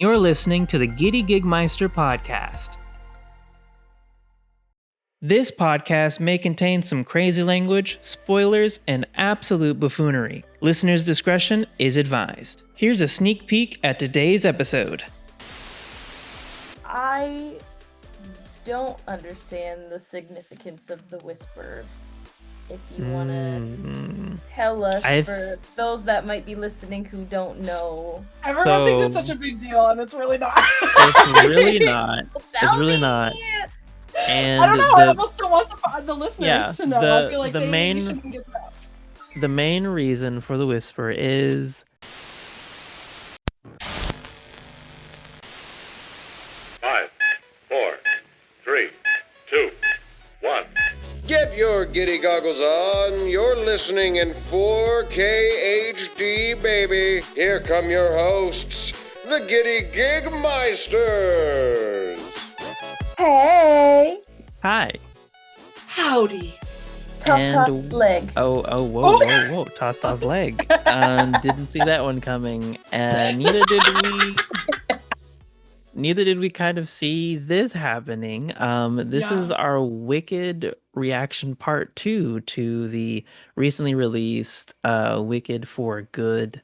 You're listening to the Giddy Gigmeister podcast. This podcast may contain some crazy language, spoilers, and absolute buffoonery. Listener's discretion is advised. Here's a sneak peek at today's episode. I don't understand the significance of the whisper. If you want to tell us, for those that might be listening who don't know. Everyone thinks it's such a big deal, and it's really not. It's really not. It's really not. And I don't know. I almost still want the listeners to know. I feel like the shouldn't get that. The main reason for the whisper is 5, 4, 3, 2, 1. Get your giddy goggles on. You're listening in 4K HD, baby. Here come your hosts, the Giddy Gigmeisters. Hey. hi. Howdy. Toss leg. Whoa. Toss leg. Didn't see that one coming. Neither did we kind of see this happening. This is our Wicked reaction part 2 to the recently released Wicked for Good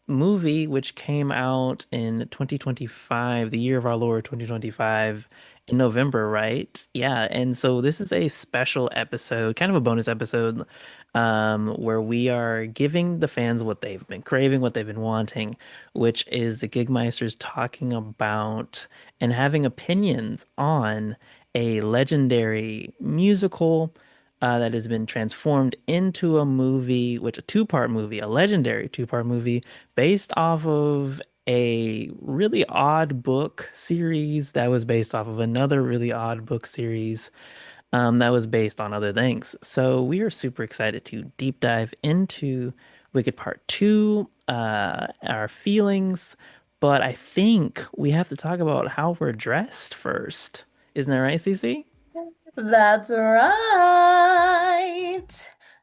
movie, which came out in 2025, the year of our Lord 2025, in November, right? Yeah, and so this is a special episode, kind of a bonus episode, where we are giving the fans what they've been craving, what they've been wanting, which is the Gigmeisters talking about and having opinions on a legendary musical that has been transformed into a movie, a legendary two-part movie based off of a really odd book series that was based off of another really odd book series that was based on other things. So we are super excited to deep dive into Wicked Part 2, our feelings, but I think we have to talk about how we're dressed first. Isn't that right, Cece? That's right.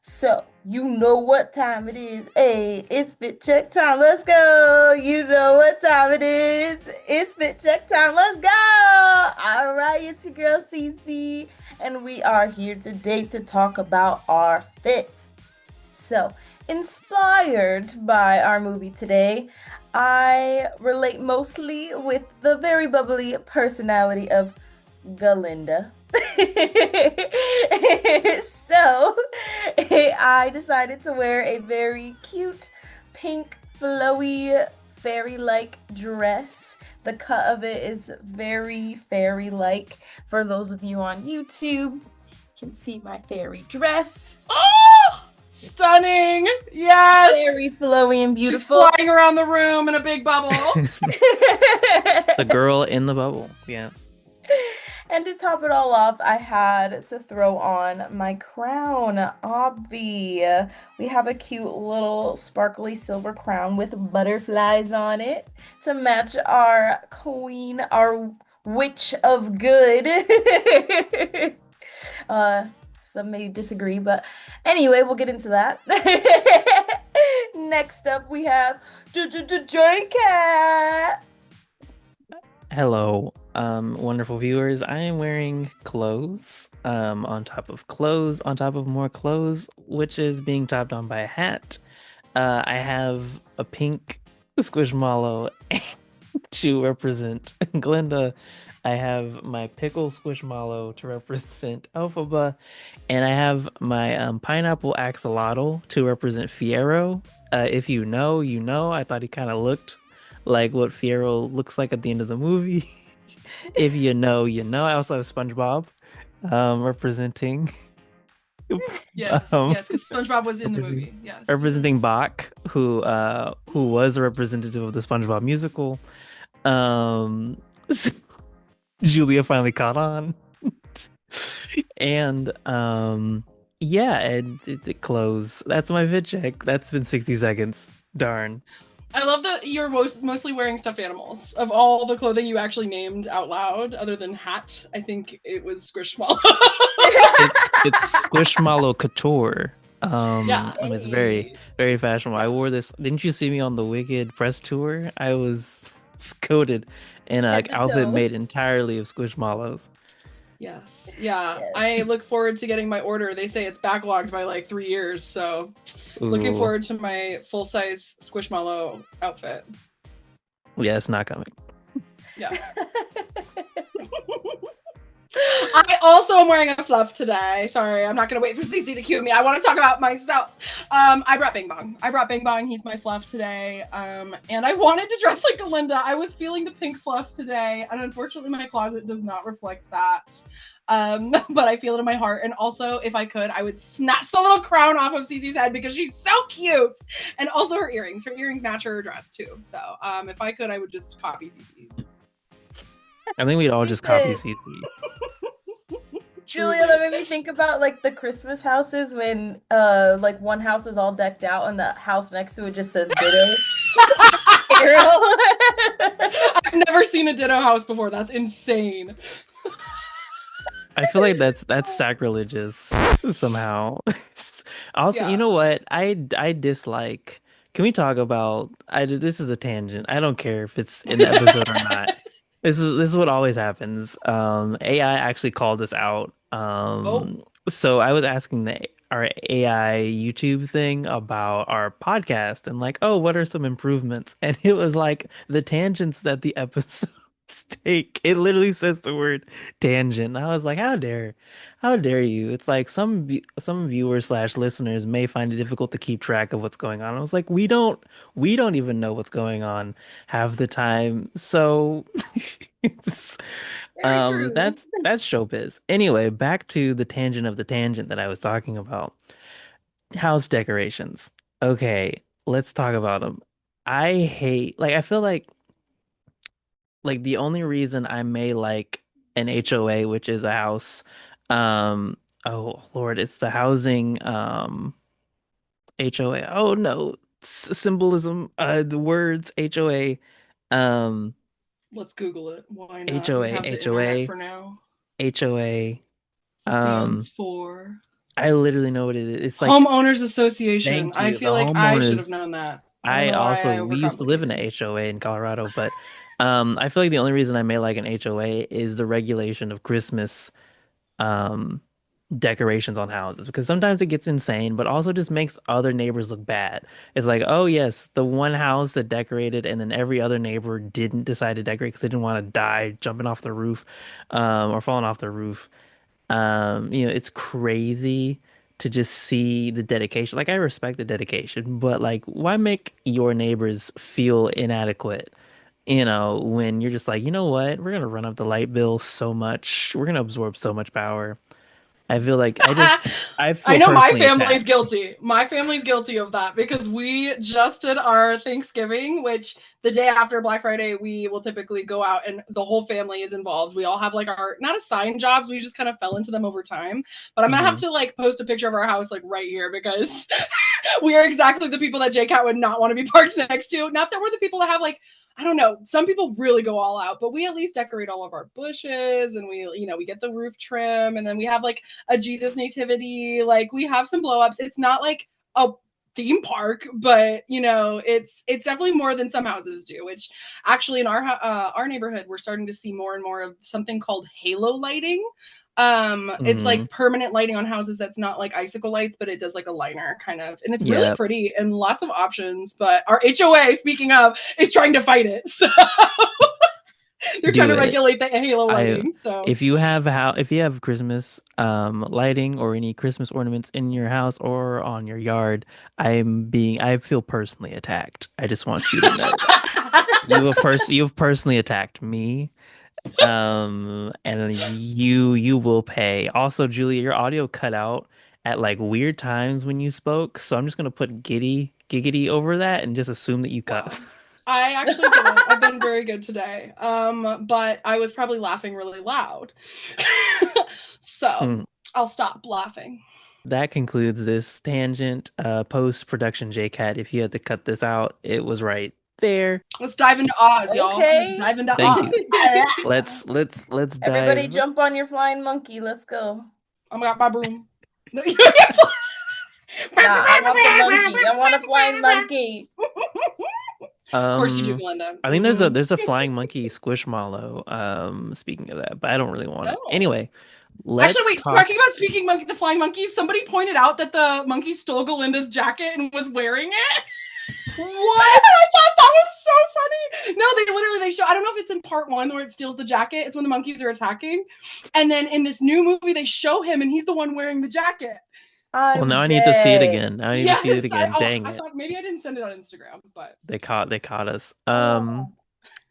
So, you know what time it is. Hey, it's fit check time. Let's go. You know what time it is. It's fit check time. Let's go. All right, it's your girl Cece, and we are here today to talk about our fits. So, inspired by our movie today, I relate mostly with the very bubbly personality of Galinda. So I decided to wear a very cute pink flowy fairy-like dress. The cut of it is very fairy-like. For those of you on YouTube, you can see my fairy dress. Oh, stunning! Yes, very flowy and beautiful. She's flying around the room in a big bubble. The girl in the bubble. Yes. And to top it all off, I had to throw on my crown, obvi. We have a cute little sparkly silver crown with butterflies on it to match our queen, our witch of good. Some may disagree, but anyway, we'll get into that. Next up, we have JCAT. Hello, wonderful viewers. I am wearing clothes, on top of clothes, on top of more clothes, which is being topped on by a hat. I have a pink squishmallow to represent Glinda. I have my pickle squishmallow to represent Elphaba, and I have my pineapple axolotl to represent Fiyero. If you know, you know. I thought he kind of looked like what Fiyero looks like at the end of the movie. If you know, you know. I also have SpongeBob representing. Yes, because SpongeBob was in the movie. Yes, representing Bach, who was a representative of the SpongeBob musical. Julia finally caught on, and the clothes. That's my vid check. That's been 60 seconds. Darn. I love that you're mostly wearing stuffed animals. Of all the clothing you actually named out loud, other than hat, I think it was Squishmallow. it's Squishmallow Couture. Yeah. I mean, it's very, Hey. very fashionable. I Yeah. wore this. Didn't you see me on the Wicked press tour? I was coated in a Head to outfit toe. made entirely of squishmallows. Yes. Yeah. Yes. I look forward to getting my order. They say it's backlogged by like 3 years, so looking Ooh, forward to my full size Squishmallow outfit. yeah, it's not coming. Yeah. I also am wearing a fluff today. Sorry, I'm not gonna wait for Cece to cue me. I want to talk about myself. I brought Bing Bong. He's my fluff today. And I wanted to dress like Linda. I was feeling the pink fluff today, and unfortunately, my closet does not reflect that. But I feel it in my heart. And also, if I could, I would snatch the little crown off of Cece's head because she's so cute. And also her earrings. Her earrings match her dress too. So, if I could, I would just copy Cece. I think we'd all just copy Listen. Cece. Julia, that made me think about like the Christmas houses when like one house is all decked out and the house next to it just says ditto. Carol. I've never seen a ditto house before. That's insane. I feel like that's sacrilegious somehow. Also, Yeah. you know what? I dislike. Can we talk about? This is a tangent. I don't care if it's in the episode or not. This is what always happens. AI actually called us out. Oh, So I was asking our AI YouTube thing about our podcast and like, oh, what are some improvements? And it was like the tangents that the episodes take. It literally says the word tangent. And I was like, how dare you? It's like some viewers slash listeners may find it difficult to keep track of what's going on. I was like, we don't even know what's going on half the time. So it's, Very true. that's showbiz. Anyway, back to the tangent of the tangent that I was talking about. House decorations. Okay, let's talk about them. I feel like the only reason I may like an HOA, which is a house, oh Lord, it's the housing HOA. Oh no, symbolism, the words HOA, um let's Google it. Why not? We HOA, have the internet HOA, for now. HOA. Stands for I literally know what it is. It's like, Homeowners Association. thank I you. The feel like I should have homeowners. known that. I don't I know why also I we used to live in a overcomplicated. HOA in Colorado, but I feel like the only reason I may like an HOA is the regulation of Christmas um decorations on houses because sometimes it gets insane, but also just makes other neighbors look bad. It's like, oh yes, the one house that decorated and then every other neighbor didn't decide to decorate because they didn't want to die jumping off the roof or falling off the roof. It's crazy to just see the dedication. Like I respect the dedication, but like why make your neighbors feel inadequate? When you're just like, you know what? We're gonna run up the light bill so much. We're gonna absorb so much power. I feel like I I feel know my personally family's attacked. guilty. My family's guilty of that because we just did our Thanksgiving, which the day after Black Friday, we will typically go out and the whole family is involved. We all have like our not assigned jobs, we just kind of fell into them over time. But I'm gonna have Hmm. to like post a picture of our house like right here because we are exactly the people that JCAT would not want to be parked next to. Not that we're the people that have like I don't know. Some people really go all out, but we at least decorate all of our bushes and we get the roof trim and then we have like a Jesus nativity. Like we have some blow ups. It's not like a theme park, but it's definitely more than some houses do. Which actually in our neighborhood, we're starting to see more and more of something called halo lighting. It's Hmm. like permanent lighting on houses that's not like icicle lights, but it does like a liner kind of, and it's really Yeah, pretty and lots of options. But our HOA, speaking of, is trying to fight it. So they're trying do to it. regulate the halo I lighting. So if you have Christmas lighting or any Christmas ornaments in your house or on your yard, I feel personally attacked. I just want you to know that. You've personally attacked me. And you will pay. Also, Julia, your audio cut out at like weird times when you spoke, so I'm just gonna put giddy giggity over that and just assume that you wow. cuss. I actually didn't. I've been very good today. But I was probably laughing really loud. So Mm. I'll stop laughing. That concludes this tangent. Post-production JCAT, if you had to cut this out, it was right there. Let's dive into Oz, y'all. Let's Okay. dive into Thank Oz. you. Let's Everybody dive. jump on your flying monkey. Let's go. I got my broom. Nah, I want the monkey. I want a flying monkey. Of course you do, Um, Glenda. I think there's a flying monkey squishmallow. Speaking of that, but I don't really want it. Oh. Anyway, Actually, let's wait, talking talk. about speaking monkey, the flying monkeys, somebody pointed out that the monkey stole Galinda's jacket and was wearing it. What? I thought that was so funny. No, they show, I don't know if it's in part 1 where it steals the jacket. It's when the monkeys are attacking. And then in this new movie, they show him and he's the one wearing the jacket. Well, I'm now I need to see it dead. again. Now I need to Yes, see it again. Dang I it. thought maybe I didn't send it on Instagram, but They caught us. Oh.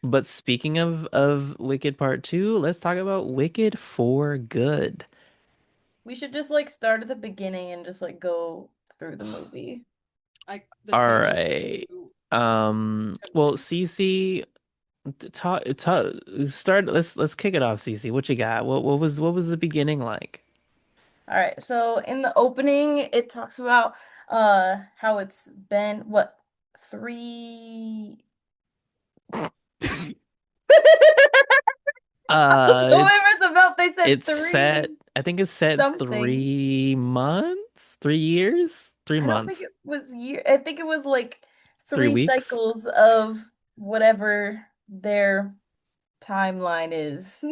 But speaking of Wicked Part 2, let's talk about Wicked for Good. We should just like start at the beginning and just like go through the movie. the All tangent. right. Well, Cece, start. Let's kick it off, Cece. What you got? What was the beginning like? All right. So in the opening, it talks about how it's been what 3 So it was about they said It's set. 3 I think it's set something. 3 months, 3 years, three I don't think months, it was year. I think it was like 3 3 weeks. cycles of whatever their timeline is.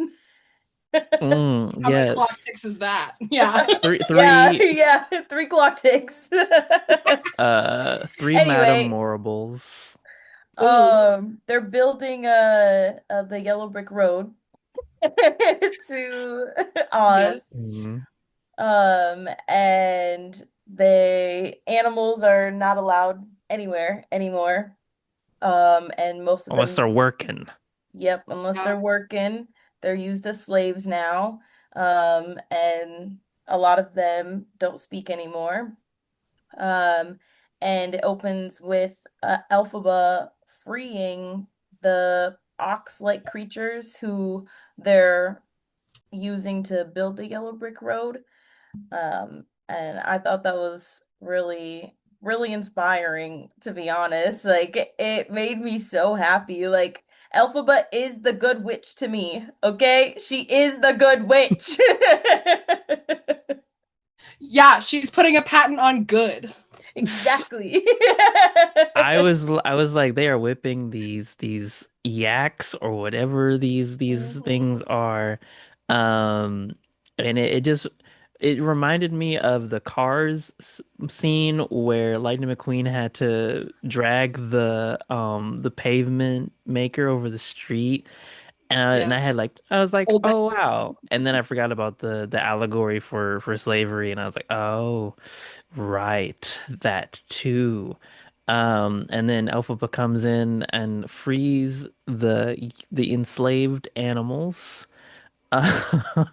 How many clock Yes. ticks is that? Yeah. Three, Yeah, three, yeah, 3 clock ticks. three Madame Anyway, Morables. Ooh. they're building the yellow brick road to Oz. Yes. And the animals are not allowed anywhere anymore. And most of Unless them, they're working. yep, unless Yeah. they're working, they're used as slaves now. And a lot of them don't speak anymore. Um, and it opens with Elphaba freeing the ox-like creatures who they're using to build the yellow brick road. And I thought that was really, really inspiring, to be honest. Like, it made me so happy. Like, Elphaba is the good witch to me, okay? She is the good witch. Yeah, she's putting a patent on good. Exactly. I was like, they are whipping these yaks or whatever these Mhm. things are. And it reminded me of the Cars scene where Lightning McQueen had to drag the pavement maker over the street. And Yes. I was like, Old man. oh wow. And then I forgot about the allegory for slavery, and I was like, oh right, that too. And then Elphaba comes in and frees the enslaved animals.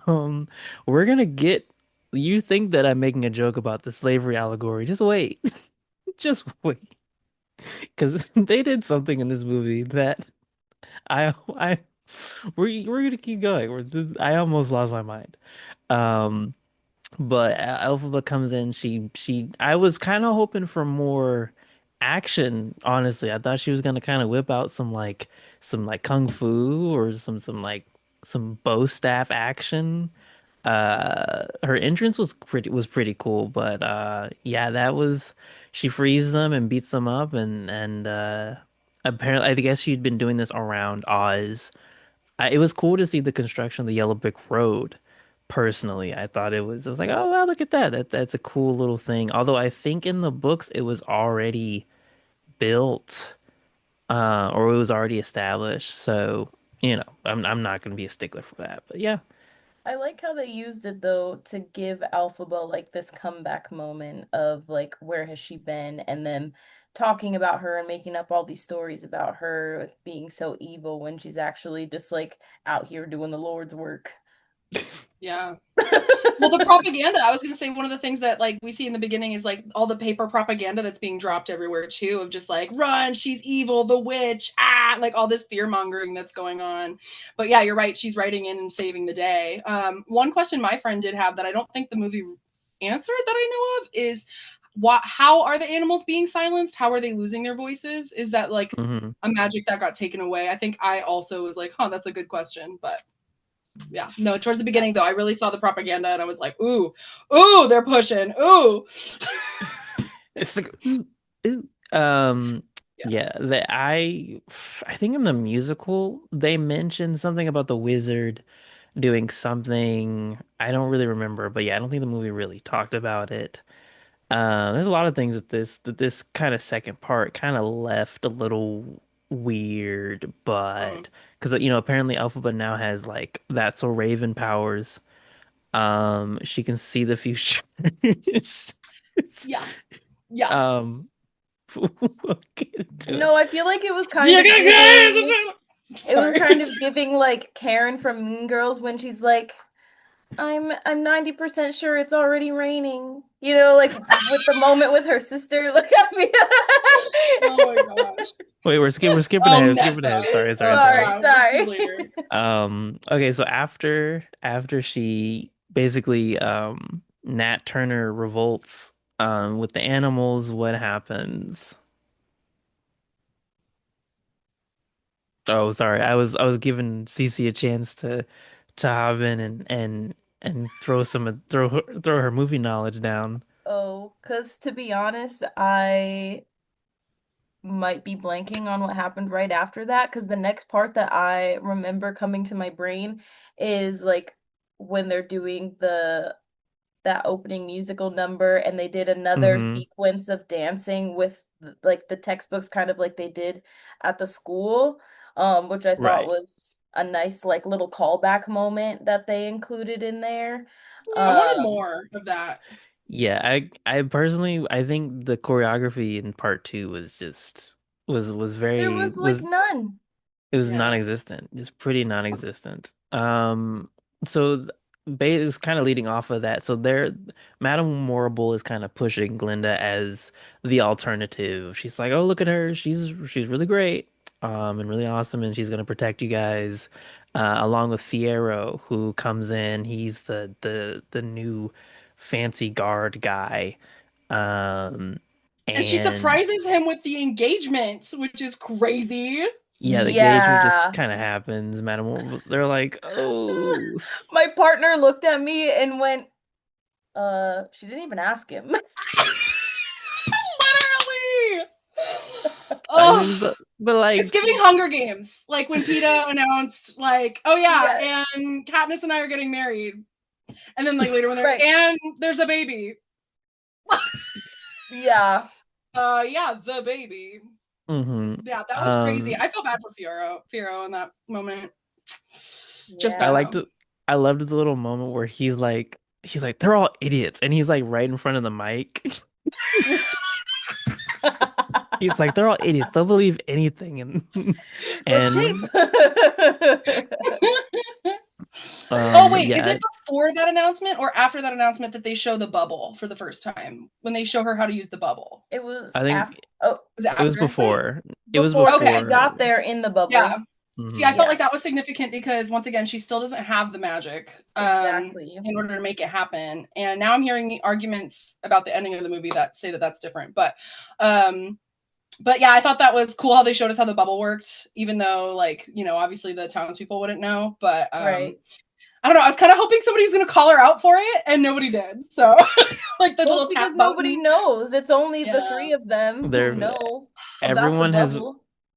Um, we're gonna get. You think that I'm making a joke about the slavery allegory? Just wait, just wait, because they did something in this movie that I we're gonna keep going. I almost lost my mind. Um, but Elphaba comes in. I was kind of hoping for more action. Honestly, I thought she was gonna kind of whip out some kung fu or some bow staff action. Her entrance was pretty cool, but yeah, that was she frees them and beats them up, and apparently I guess she'd been doing this around Oz. It was cool to see the construction of the Yellow Brick Road. Personally, I thought it was like, oh wow, look at that. That's a cool little thing. Although I think in the books it was already built, or it was already established. So, I'm not gonna be a stickler for that. But yeah. I like how they used it though to give Alphaba like this comeback moment of like where has she been and then talking about her and making up all these stories about her being so evil when she's actually just like out here doing the Lord's work. Yeah. Well, the propaganda, I was going to say one of the things that like we see in the beginning is like all the paper propaganda that's being dropped everywhere too of just like run, she's evil, the witch, like all this fear mongering that's going on. But yeah, you're right, she's writing in and saving the day. One question my friend did have that I don't think the movie answered that I know of is how are the animals being silenced? How are they losing their voices? Is that like Hmm. a magic that got taken away? I think I also was like, that's a good question, but yeah, no, towards the beginning though, I really saw the propaganda and I was like, ooh, they're pushing, ooh. It's like ooh. Um, Yeah. yeah, I think in the musical they mentioned something about the wizard doing something. I don't really remember, but yeah, I don't think the movie really talked about it. There's a lot of things that this kind of second part kind of left a little weird, Mm. but because apparently Elphaba now has like that's so Raven powers. She can see the future. It's- Yeah. Yeah. um, we'll get into it. No, I feel like it was kind of giving. JCAT! It was Sorry. kind of giving like Karen from Mean Girls when she's like, I'm 90% sure it's already raining. You know, like with the moment with her sister. Like I mean Oh my gosh. Wait, we're skipping Oh, ahead. Skipping Nessa. ahead. Sorry, sorry, sorry. Sorry, Yeah, we'll choose sorry. later. Okay, so after she basically Nat Turner revolts with the animals, what happens? Oh, sorry. I was giving Cece a chance to hop in and throw her movie knowledge down. Oh, because to be honest, I might be blanking on what happened right after that because the next part that I remember coming to my brain is like when they're doing the that opening musical number and they did another Mm-hmm. sequence of dancing with like the textbooks kind of like they did at the school, which I thought Right. was a nice like little callback moment that they included in there. I wanted Um more of that. Yeah, I personally I think the choreography in part two was just was there very was like was none. it was Yeah. non-existent. It's pretty non-existent. So Bait is kind of leading off of that. So there, Madame Morrible is kind of pushing Glinda as the alternative. She's like, "Oh, look at her. She's really great, and really awesome, and she's gonna protect you guys." Along with Fierro, who comes in. He's the new fancy guard guy. Um, And she and surprises him with the engagement, which is crazy. yeah, the engagement just Yeah. kind of happens. They're like, oh, My partner looked at me and went, she didn't even ask him. Literally. I Oh, mean, but it's like, giving Hunger Games. Like when PETA announced, like, oh Yeah, yeah, and Katniss and I are getting married. And then like later when they're right. and there's a baby. Yeah. Yeah, the baby. hmm Yeah, that was crazy. um, I feel bad for Fiero in that moment. Just I Yeah. liked it. I loved the little moment where he's like, they're all idiots, and he's like right in front of the mic. He's like, they're all idiots. They'll believe anything, and The shape. and Oh wait, is yeah, it before that announcement or after that announcement that they show the bubble for the first time? When they show her how to use the bubble. It was I think after, oh, Was it it was after? wait, before. It was before she Okay. before. got there in the Yeah. bubble. See, I hmm felt Yeah, like that was significant because once again, she still doesn't have the magic exactly. in order to make it happen. And now I'm hearing arguments about the ending of the movie that say that that's different. Um, but yeah, I thought that was cool how they showed us how the bubble worked, even though like obviously the townspeople wouldn't know. But Right. I don't know. I was kind of hoping somebody was gonna call her out for it, and nobody did. So like the Well, it's little because tap nobody button. knows. It's only the Yeah. three of them who There, know about the everyone has bubble.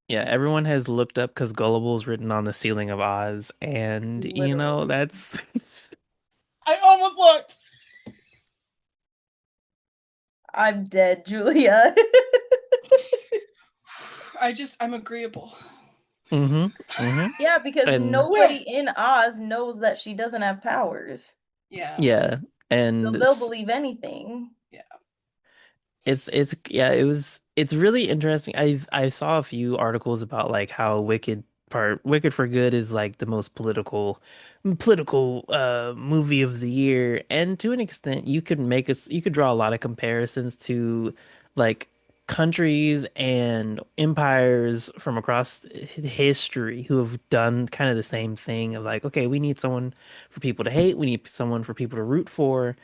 Yeah, everyone has looked up because Gullible's written on the ceiling of Oz, and Literally. that's I almost looked. I'm dead, Julia. I'm agreeable. hmm hmm Yeah, because and Where? nobody in Oz knows that she doesn't have powers. Yeah. yeah, So and they'll believe anything. Yeah. it's yeah, it's really interesting. I saw a few articles about like how Wicked for Good is like the most political movie of the year, and to an extent you could draw a lot of comparisons to like countries and empires from across history who have done kind of the same thing of like, okay, we need someone for people to hate, we need someone for people to root for,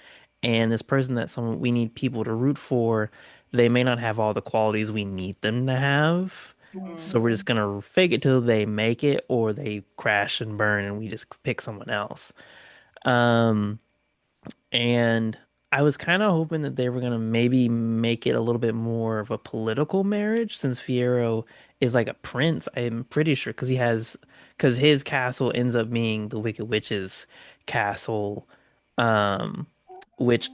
and this person that someone we need people to root for, they may not have all the qualities we need them to have. Mhm. So we're just Hmm. gonna fake it till they make it or they crash and burn and we just pick someone else. Um and I was kind of hoping that they were gonna maybe make it a little bit more of a political marriage since Fiyero is like a prince. I'm pretty sure because his castle ends up being the Wicked Witch's castle, um, which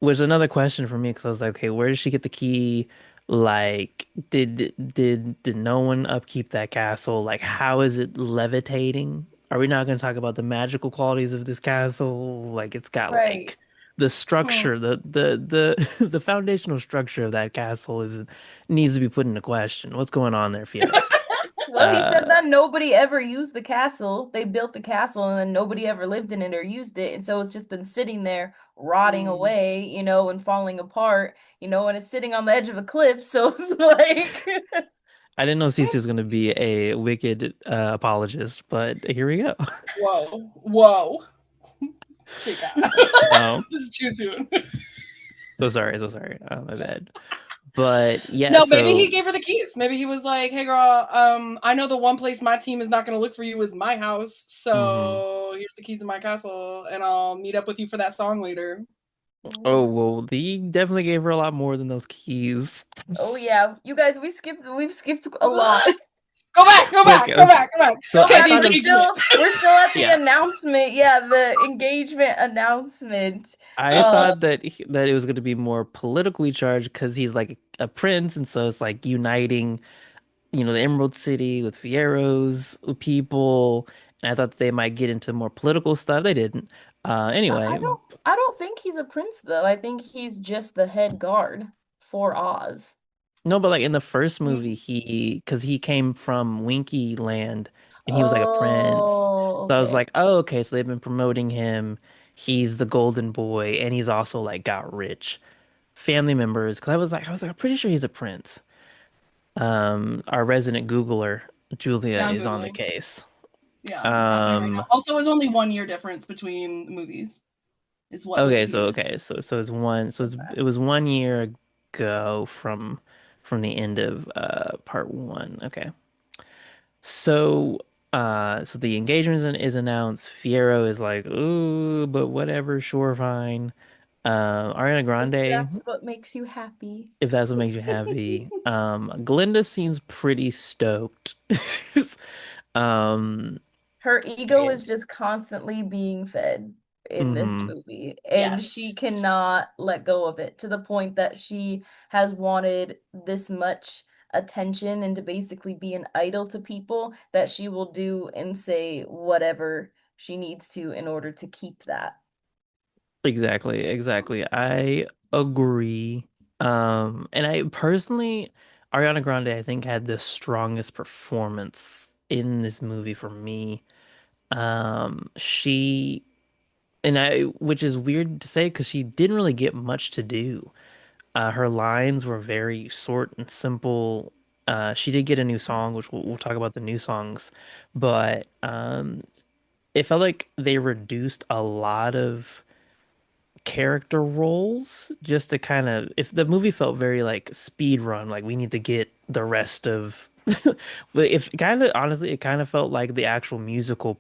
was another question for me because I was like, okay, where did she get the key? Like, did no one upkeep that castle? Like, how is it levitating? Are we not going to talk about the magical qualities of this castle? Like, it's got Right. like the Hmm. structure, the foundational structure of that castle is needs to be put into question. What's going on there, Fiero? Well, he said Uh, that nobody ever used the castle. They built the castle and then nobody ever lived in it or used it. And so it's just been sitting there rotting Mm. away, and falling apart, and it's sitting on the edge of a cliff. So it's like, I didn't know Cece was going to be a wicked apologist, but here we go. Whoa, whoa, JCAT. Um, This is too soon. so sorry. My bad. But yeah, No, maybe he so gave her the keys. Maybe he was like, "Hey, girl, I know the one place my team is not going to look for you is my house. mhm. So here's the keys to my castle, and I'll meet up with you for that song later." Oh well, he definitely gave her a lot more than those keys. oh yeah, you guys, we've skipped a lot. Go back, go back, Okay, go back, go back. so Go I back. Okay, thought the it was engagement. We're still at the yeah, announcement. Yeah, the engagement announcement. I Uh, thought that that it was going to be more politically charged because he's like a prince, and so it's like uniting, the Emerald City with Fiero's people, and I thought that they might get into more political stuff. They didn't. I Anyway, don't think he's a prince though. I think he's just the head guard for Oz. no, but like in the first movie, Mhm. because he came from Winky Land and he was like a prince. Oh, So I was okay. like, oh, okay, so they've been promoting him. He's the golden boy, and he's also like got rich family members. Because I was like, I'm pretty sure he's a prince. Our resident Googler, Julia, Yeah, I'm is on the googling. case. Yeah, it's happening right now. Um, Also, it's only 1 year difference between the movies. Is what okay, so Wikipedia okay, so it's one, so says. it was 1 year ago from the end of part one. Okay. So, so the engagement is announced. Fiero is like, ooh, but whatever, sure, fine. Ariana If that's Grande, what makes you happy. if that's what makes you happy. Glinda seems pretty stoked. Um, Her ego is just constantly being fed in this hmm movie, and she Yes. cannot let go of it to the point that she has wanted this much attention and to basically be an idol to people that she will do and say whatever she needs to in order to keep that. Exactly, exactly. I agree. And I personally, Ariana Grande, I think, had the strongest performance in this movie for me. She and I, which is weird to say because she didn't really get much to do. Her lines were very short and simple. She did get a new song, which we'll talk about the new songs, but it felt like they reduced a lot of character roles just to kind of if the movie felt very like speed run, like we need to get the rest of but if kind of honestly it kind of felt like the actual musical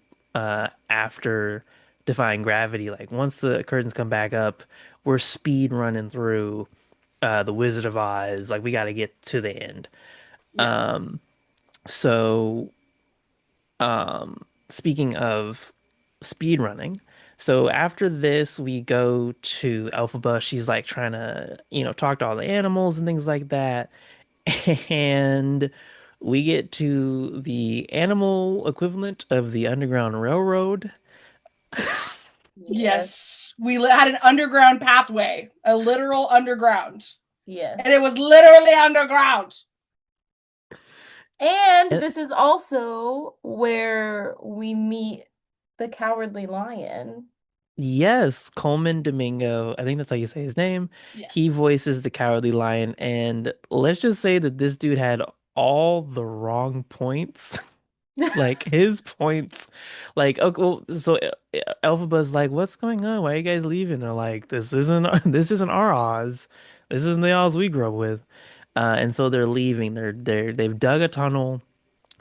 after Defying Gravity, like once the curtains come back up, we're speed running through the Wizard of Oz, like we got to get to the end. Yeah. So speaking of speed running, so after this, we go to Elphaba. She's like trying to, talk to all the animals and things like that. And we get to the animal equivalent of the Underground Railroad. Yes. Yes. We had an underground pathway, a literal underground. And it Yes. was literally underground. And And this is also where we meet the Cowardly Lion. yes, Coleman Domingo, I think that's how you say his name. He Yes. voices the Cowardly Lion. And let's just say that this dude had all the wrong points. Like his points, like okay, well, so Elphaba's like, "What's going on? Why are you guys leaving?" They're like, "This isn't this isn't our Oz. This isn't the Oz we grew up with." And so they're leaving. They've dug a tunnel,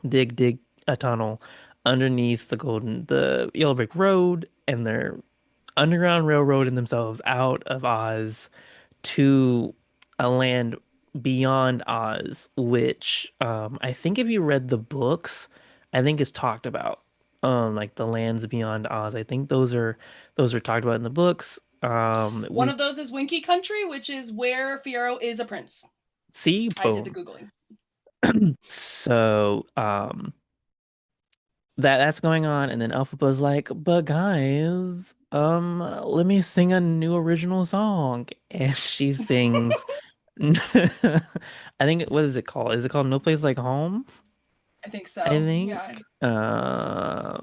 dig a tunnel underneath the Yellow Brick Road, and they're underground railroading themselves out of Oz to a land beyond Oz, which I think if you read the books, I think it's talked about. Like the lands beyond Oz. I think those are talked about in the books. One We of those is Winky Country, which is where Fiyero is a prince. see, I did the boom. Googling. So that's going on, and then Elphaba's like, but guys, let me sing a new original song. And she sings I think what is it called? Is it called No Place Like Home? I think I so. think. Yeah.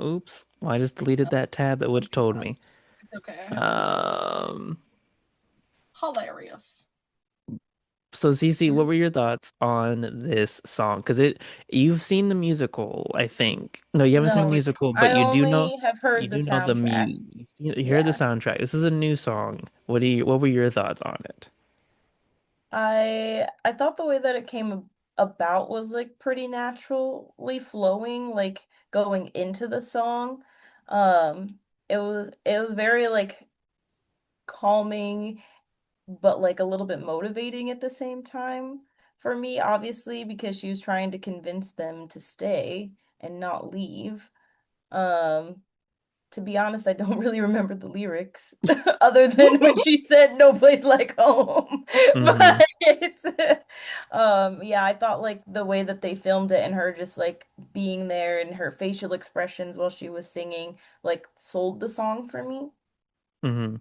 Oops. Well, I just deleted that tab that would have told me. It's okay. I have the visuals up for you. Um, Hilarious. so Cece, what were your thoughts on this song? Because you've seen the musical, I think. No, you haven't seen the No, musical, but I only have you heard the do know the soundtrack. you hear the Yeah. soundtrack. This is a new song. What were your thoughts on it? I thought the way that it came about was like pretty naturally flowing, like going into the song. It was very like calming, but like a little bit motivating at the same time for me, obviously, because she was trying to convince them to stay and not leave. Um, to be honest, I don't really remember the lyrics other than when she said no place like home. Mm-hmm. But yeah, I thought like the way that they filmed it and her just like being there and her facial expressions while she was singing like sold the song for me. Mm-hmm.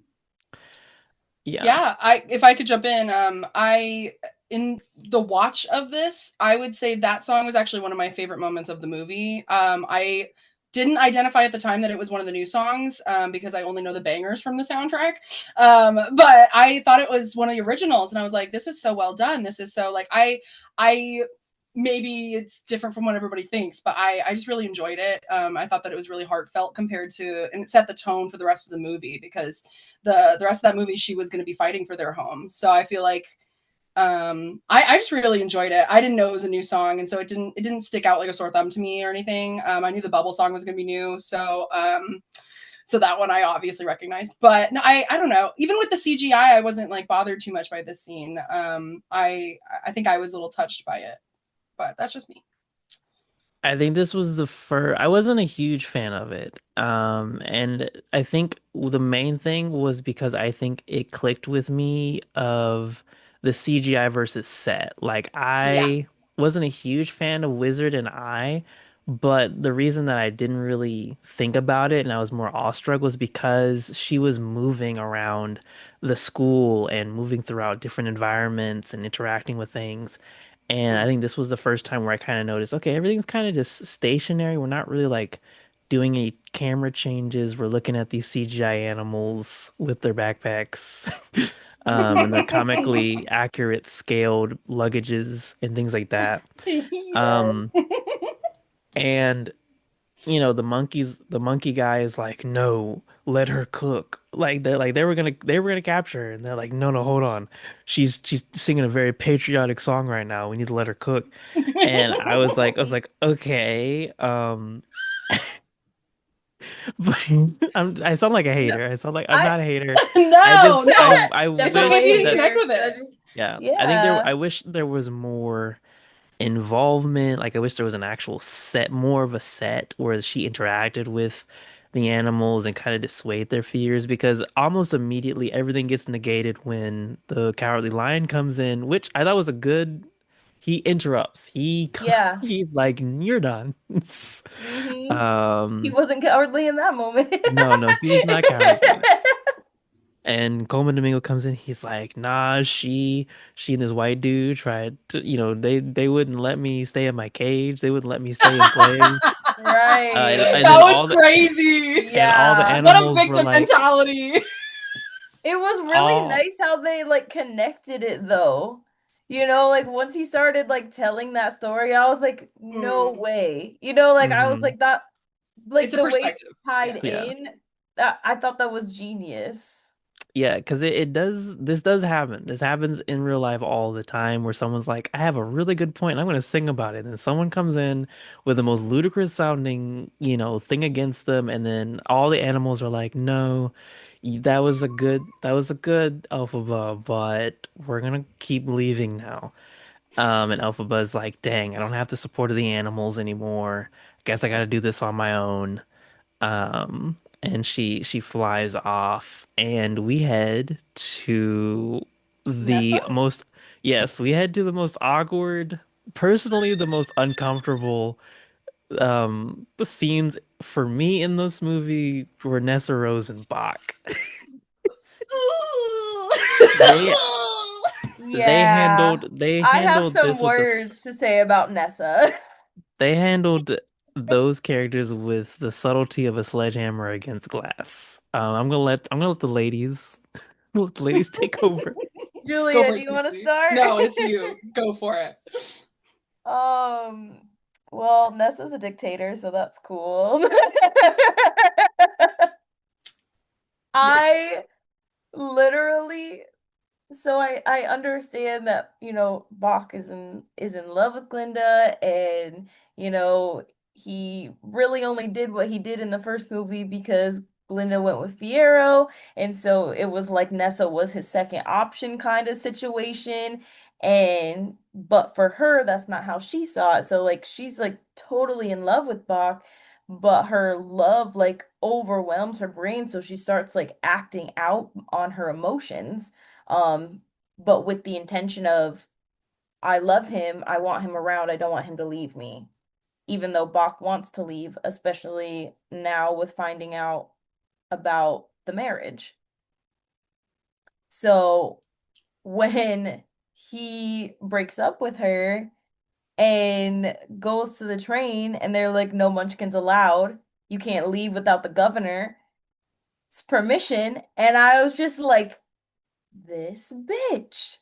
Yeah. Yeah, I if I could jump in, I in the watch of this, I would say that song was actually one of my favorite moments of the movie. I didn't identify at the time that it was one of the new songs because I only know the bangers from the soundtrack. But I thought it was one of the originals, and I was like, "This is so well done. This is so like I maybe it's different from what everybody thinks, but I just really enjoyed it. I thought that it was really heartfelt compared to, and it set the tone for the rest of the movie because the rest of that movie she was going to be fighting for their home. So I feel like I just really enjoyed it. I didn't know it was a new song, and so it didn't stick out like a sore thumb to me or anything. I knew the Bubble song was going to be new, so that one I obviously recognized. But no, I don't know. Even with the CGI, I wasn't like bothered too much by this scene. I think I was a little touched by it, but that's just me. I think this was the first. I wasn't a huge fan of it. And I think the main thing was because I think it clicked with me of the CGI versus set. Like Yeah. I wasn't a huge fan of Wizard and I, but the reason that I didn't really think about it and I was more awestruck was because she was moving around the school and moving throughout different environments and interacting with things. And I think this was the first time where I kind of noticed, okay, everything's kind of just stationary. We're not really like doing any camera changes. We're looking at these CGI animals with their backpacks, and their comically accurate scaled luggages and things like that. Yeah. Um, and the monkey guy is like, no, let her cook. Like they were gonna capture her, and they're like, no, no, hold on. She's singing a very patriotic song right now. We need to let her cook. And I was like, okay, but I sound like a No, hater. I sound like I'm I not a hater. I No, just no. I It's okay if wish you definitely a didn't that connect hater. with it. yeah, Yeah. I wish there was more involvement. Like I wish there was an actual set, more of a set where she interacted with the animals and kind of dissuade their fears because almost immediately everything gets negated when the Cowardly Lion comes in, which I thought was a good. He interrupts. Yeah. He's like, "You're done." Hmm. He Um, wasn't cowardly in that moment. no, he was not cowardly. And Coleman Domingo comes in. He's like, "Nah, she and this white dude tried to, they wouldn't let me stay in my cage. They wouldn't let me stay enslaved." And Right. then That was crazy. all the Yeah. What a animals were victim like, mentality. It was really all, nice how they like connected it though. Like once he started like telling that story, I was like, no Mm. way. Like I was hmm like that It's like a the way it perspective. tied Yeah. yeah. in, that I thought that was genius. Yeah, because it does, this does happen. This happens in real life all the time where someone's like, I have a really good point. I'm going to sing about it. And someone comes in with the most ludicrous sounding, thing against them. And then all the animals are like, no, that was a good Elphaba, but we're going to keep leaving now. And Elphaba's like, dang, I don't have the support of the animals anymore. Guess I got to do this on my own. And she flies off, and we head to Nessa? the most, yes, we head to the most awkward, personally the most uncomfortable scenes for me in this movie were Nessa Rose and Bach. They Yeah, they I have handled some this with words to say about Nessa. they handled those characters with the subtlety of a sledgehammer against glass. I'm gonna let the ladies let the ladies take over. Go Julia, for do it, you want to Cece. start? No, it's you. Go for it. Um, well, Nessa's a dictator, so that's cool. Yes. I literally so I understand that, Bach is in love with Glinda, and, he really only did what he did in the first movie because Glinda went with Fiero, and so it was like Nessa was his second option kind of situation. And but for her, that's not how she saw it. So like she's like totally in love with Bach, but her love like overwhelms her brain, so she starts like acting out on her emotions, um, but with the intention of, I love him, I want him around, I don't want him to leave me. Even though Bach wants to leave, especially now with finding out about the marriage. So when he breaks up with her and goes to the train and they're like, no munchkins allowed, you can't leave without the governor's permission. And I was just like, this bitch.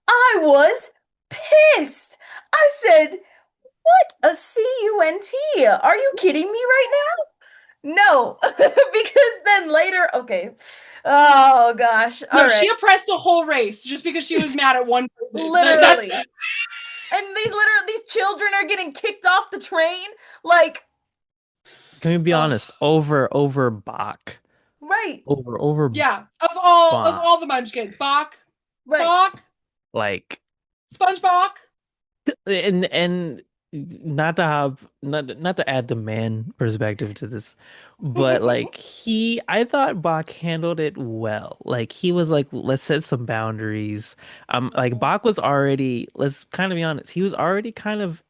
I was pissed. I said, what a CUNT. Are you kidding me right now? No, because then later, okay. Oh gosh. All No, right. she oppressed a whole race just because she was mad at one person. That's Literally. And these children are getting kicked off the train. Like, Can we be oh honest? Over Bach. right, Over yeah. Of Bach. all the Munchkins, Bach, right. Bach, Like SpongeBob. and not to add the man perspective to this, but like I thought Bach handled it well. Like he was like, let's set some boundaries. Like Bach was already, let's kind of be honest, he was already kind of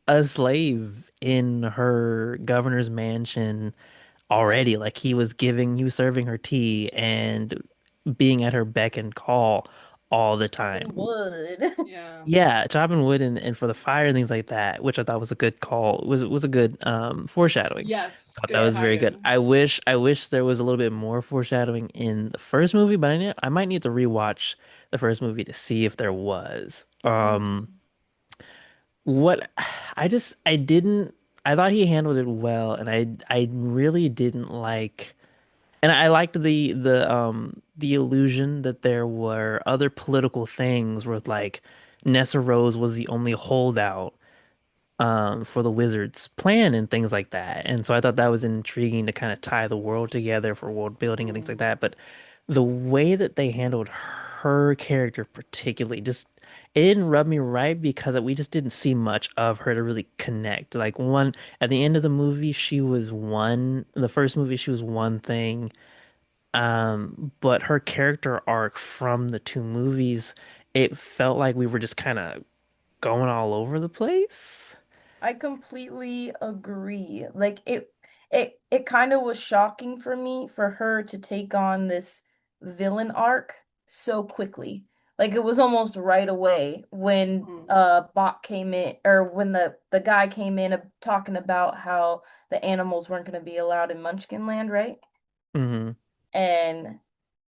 a slave in her governor's mansion already. Like he was serving her tea and being at her beck and call all the Chopping time. wood. Yeah. Yeah, chopping wood and for the fire and things like that, which I thought was a good call. Was a good foreshadowing. Yes. Thought that Good was very good. tie-in. I wish there was a little bit more foreshadowing in the first movie, but I might need to rewatch the first movie to see if there was. Mhm. What I didn't, I thought he handled it well, and I really didn't like, and I liked the illusion that there were other political things where like Nessa Rose was the only holdout for the Wizards' plan and things like that. And so I thought that was intriguing to kind of tie the world together for world building and things like Mhm. that. But the way that they handled her character particularly just it didn't rub me right because we just didn't see much of her to really connect. Like one at the end of the movie, the first movie she was one thing. But her character arc from the two movies, it felt like we were just kind of going all over the place. I completely agree. Like it kind of was shocking for me for her to take on this villain arc so quickly. Like it was almost right away when Mhm. Bot came in, or when the guy came in talking about how the animals weren't going to be allowed in Munchkin Land, right? Hmm. And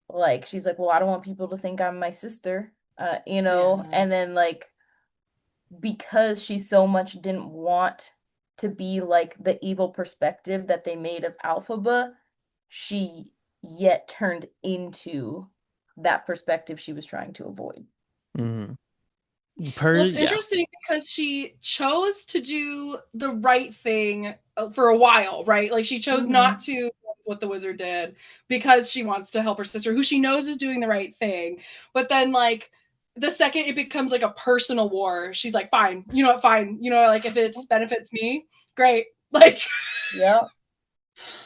like she's like, "Well, I don't want people to think I'm my sister." Yeah. And then like because she so much didn't want to be like the evil perspective that they made of Alphaba, she yet turned into that perspective she was trying to avoid. Hmm. Well, it's Yeah. interesting because she chose to do the right thing for a while, right? Like she chose not Hmm. to what the wizard did because she wants to help her sister, who she knows is doing the right thing. But then, like, the second it becomes like a personal war, she's like, fine, you know what, fine. You know, like if it benefits me, great. Like, Yep.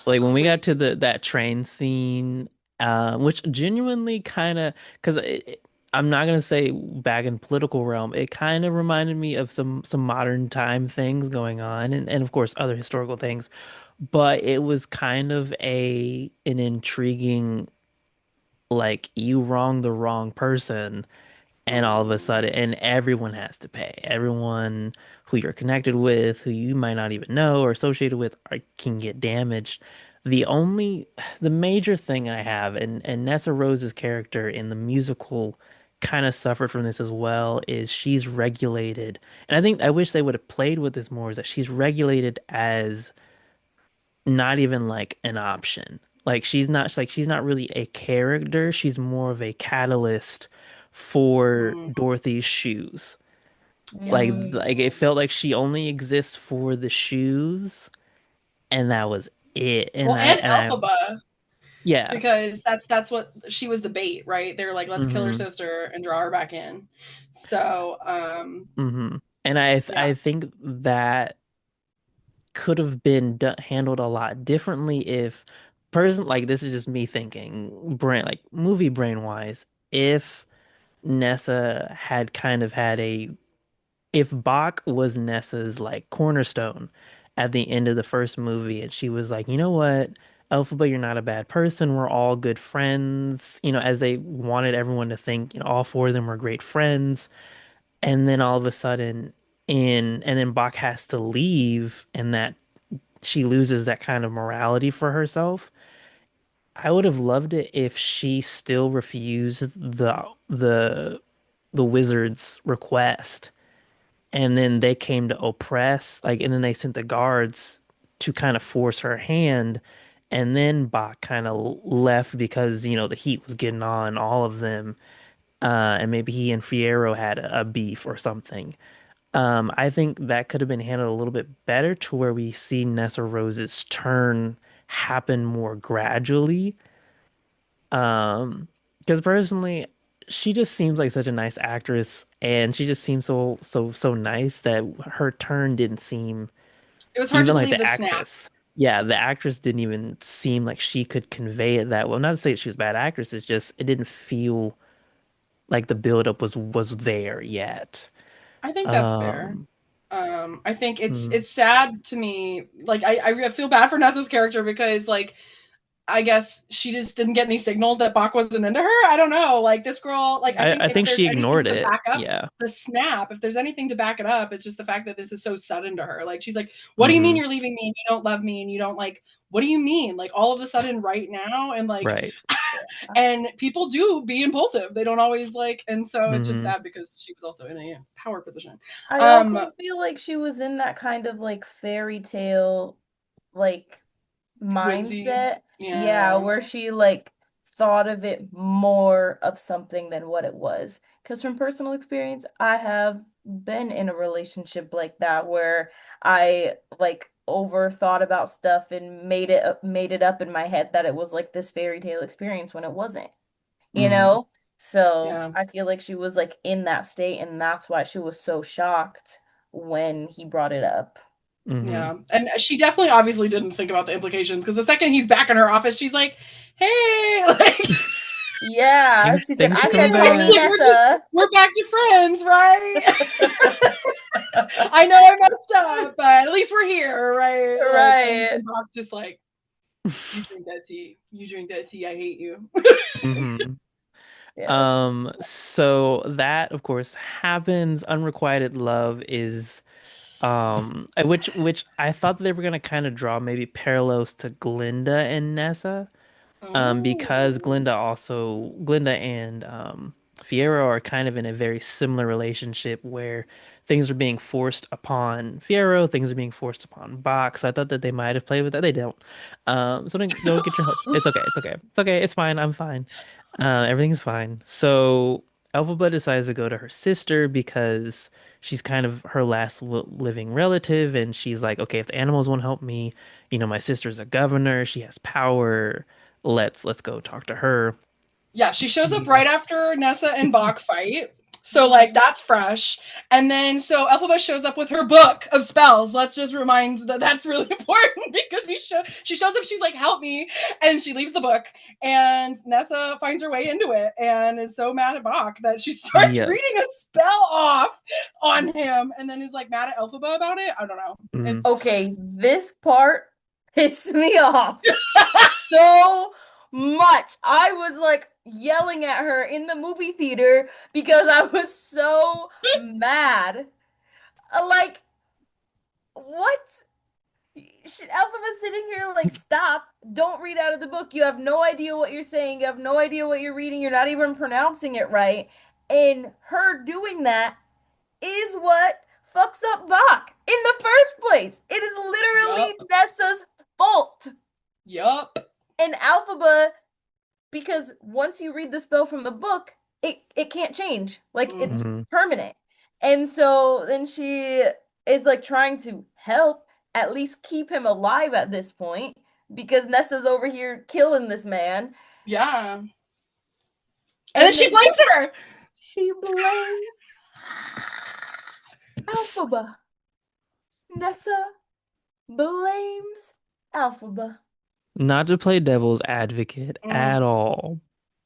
Like when we got to crazy. the that train scene, which genuinely kind of, because I'm not gonna say back in political realm, it kind of reminded me of some modern time things going on, and of course other historical things, but it was kind of a an intriguing, like you wronged the wrong person, and all of a Mm. sudden, and everyone has to pay. Everyone who you're connected with, who you might not even know or associated with, can get damaged. The only, the major thing I have, and Nessa Rose's character in the musical kind of suffered from this as well, is she's regulated. And I think I wish they would have played with this more, is that she's regulated as not even like an option. Like she's not really a character. She's more of a catalyst for Mm. Dorothy's shoes. Mm. Like it felt like she only exists for the shoes, and that was it. Well, and And I Elphaba, yeah. because that's what she was, the bait, right? They're like, let's kill her Hmm. sister and draw her back in. So, Hmm. And yeah. I think that could have been handled a lot differently if person like this is just me thinking brain like movie brain wise if Nessa had kind of had a if Bach was Nessa's like cornerstone at the end of the first movie and she was like, you know what, Elphaba, you're not a bad person. We're all good friends. You know, as they wanted everyone to think, you know, all four of them were great friends. And then all of a sudden and then Bach has to leave and that she loses that kind of morality for herself. I would have loved it if she still refused the wizard's request and then they came to oppress like and then they sent the guards to kind of force her hand and then Bach kind of left because you know the heat was getting on all of them and maybe he and Fierro had a beef or something. I think that could have been handled a little bit better to where we see Nessa Rose's turn happen more gradually. Because personally, she just seems like such a nice actress, and she just seems so nice that her turn didn't seem It was hard to even like believe the the snap. actress. Yeah, the actress didn't even seem like she could convey it that well. Not to say that she was a bad actress, it's just it didn't feel like the buildup was there yet. I think that's fair. Um, I think it's mm, it's sad to me. Like I feel bad for Nessa's character because like I guess she just didn't get any signals that Bach wasn't into her. I don't know. Like this girl, like I think I if think there's she anything ignored to it. back up Yeah. the snap, if there's anything to back it up, it's just the fact that this is so sudden to her. Like she's like, "What do you mean Hmm. you're leaving me and you don't love me and you don't like what do you mean? Like all of a sudden right now and like Right. and people do be impulsive. They don't always like and so it's just Hmm. sad because she was also in a power position. I Um also feel like she was in that kind of like fairy tale like whimsy. mindset. Yeah, Yeah. where she like thought of it more of something than what it was. Because from personal experience, I have been in a relationship like that where I like overthought about stuff and made it up in my head that it was like this fairy tale experience when it wasn't, you Hmm. know? So Yeah. I feel like she was like in that state, and that's why she was so shocked when he brought it up. Hmm. Yeah. And she definitely obviously didn't think about the implications because the second he's back in her office, she's like, hey, like, Yeah, she said, Thanks for I coming said, call me back. like Nessa. we're back to friends, right? I know I messed up, but at least we're here, right? Like, Right. and Bob's just like, you drink that tea. You drink that tea. I hate you. Hmm. Yes. So that of course happens. Unrequited love is which I thought that they were gonna kind of draw maybe parallels to Glinda and Nessa. Because Oh. Glinda and Fiyero are kind of in a very similar relationship where things are being forced upon Fiyero, things are being forced upon Bach. So I thought that they might have played with that. They don't. So don't get your hopes. It's okay. It's okay. It's okay. It's fine. I'm fine. Everything's fine. So Elphaba decides to go to her sister because she's kind of her last living relative, and she's like, okay, if the animals won't help me, my sister's a governor, she has power. Let's go talk to her. Yeah, she shows up Yeah. right after Nessa and Bach fight. So like that's fresh. And then so Elphaba shows up with her book of spells. Let's just remind that that's really important because she shows up, she's like, help me, and she leaves the book, and Nessa finds her way into it and is so mad at Bach that she starts Yes. reading a spell off on him and then is like mad at Elphaba about it. I don't know. Mhm. It's Okay, this part pissed me off so much. I was like yelling at her in the movie theater because I was so mad. Like, what? Alphaba's sitting here like, stop. Don't read out of the book. You have no idea what you're saying. You have no idea what you're reading. You're not even pronouncing it right. And her doing that is what fucks up Bach in the first place. It is literally yup. Nessa's fault. Yup. And Alphaba, because once you read the spell from the book, it can't change. Like it's Mhm. permanent. And so then she is like trying to help at least keep him alive at this point because Nessa's over here killing this man. Yeah. And then And she then blames her. she blames S- Alphaba. Nessa blames Alphaba. Not to play devil's advocate Mm. at all,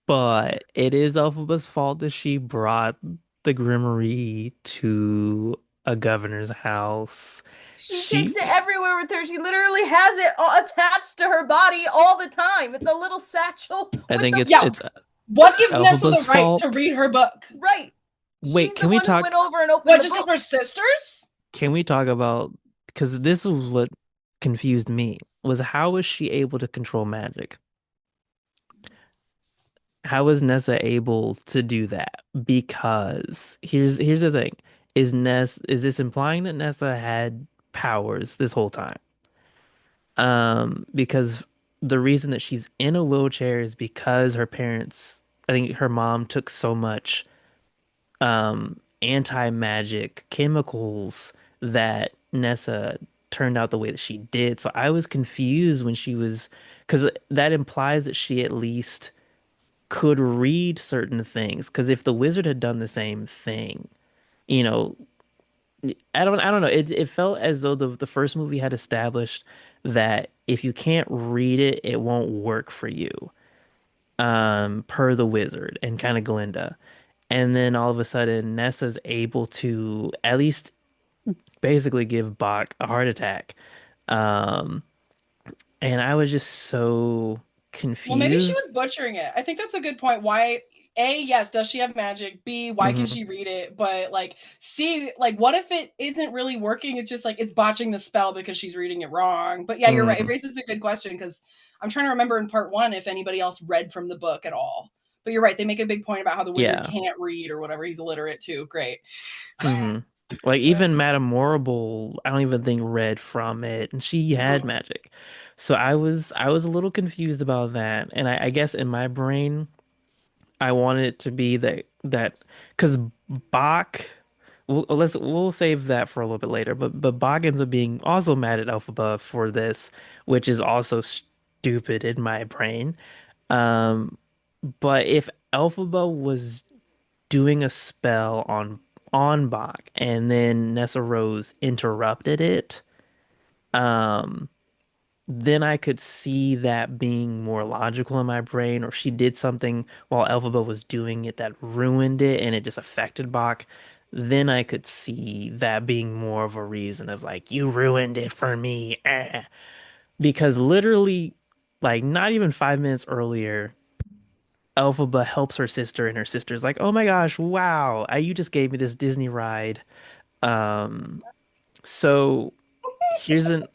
but it is Elphaba's fault that she brought the Grimoire to a governor's house. She takes She, it everywhere with her. She literally has it attached to her body all the time. It's a little satchel I with think the it's Yeah. book. it's What gives Nessa the Elphaba's right to fault. read her book? Right. Wait, She's the can we one who went talk? over and opened What, the just because book. we're sisters? Can we talk about? Because this is what confused me was how was she able to control magic? How was Nessa able to do that? Because here's the thing. Is this implying that Nessa had powers this whole time? Because the reason that she's in a wheelchair is because her parents, I think her mom took so much anti-magic chemicals that Nessa turned out the way that she did. So I was confused when she was, because that implies that she at least could read certain things. Because if the wizard had done the same thing, you know, I don't know. It felt as though the first movie had established that if you can't read it, it won't work for you. Per the wizard and kind of Glinda. And then all of a sudden, Nessa's able to at least basically give Bach a heart attack. Um, and I was just so Well, maybe she was confused. butchering it. I think that's a good point. Why, A, yes, does she have magic? B, why can Hmm. she read it? But like, C, like, what if it isn't really working? It's just like it's botching the spell because she's reading it wrong. But yeah, you're right. It Hmm. raises a good question because I'm trying to remember in part one if anybody else read from the book at all. But you're right. They make a big point about how the wizard Yeah. can't read or whatever. He's illiterate too. Great. Hmm. Like But, even Madame Morrible, I don't even think read from it, and she had mm. magic. So I was a little confused about that, and I guess in my brain, I wanted it to be that because Bach. We'll save that for a little bit later. But Bach ends up being also mad at Elphaba for this, which is also stupid in my brain. Um, but if Elphaba was doing a spell on Bach and then Nessa Rose interrupted it, um, then I could see that being more logical in my brain, or she did something while Elphaba was doing it that ruined it and it just affected Bach. Then I could see that being more of a reason of like, you ruined it for me. Eh. Because literally, like, not even 5 minutes earlier, Elphaba helps her sister, and her sister's like, oh my gosh, wow, you just gave me this Disney ride. Um, so here's an,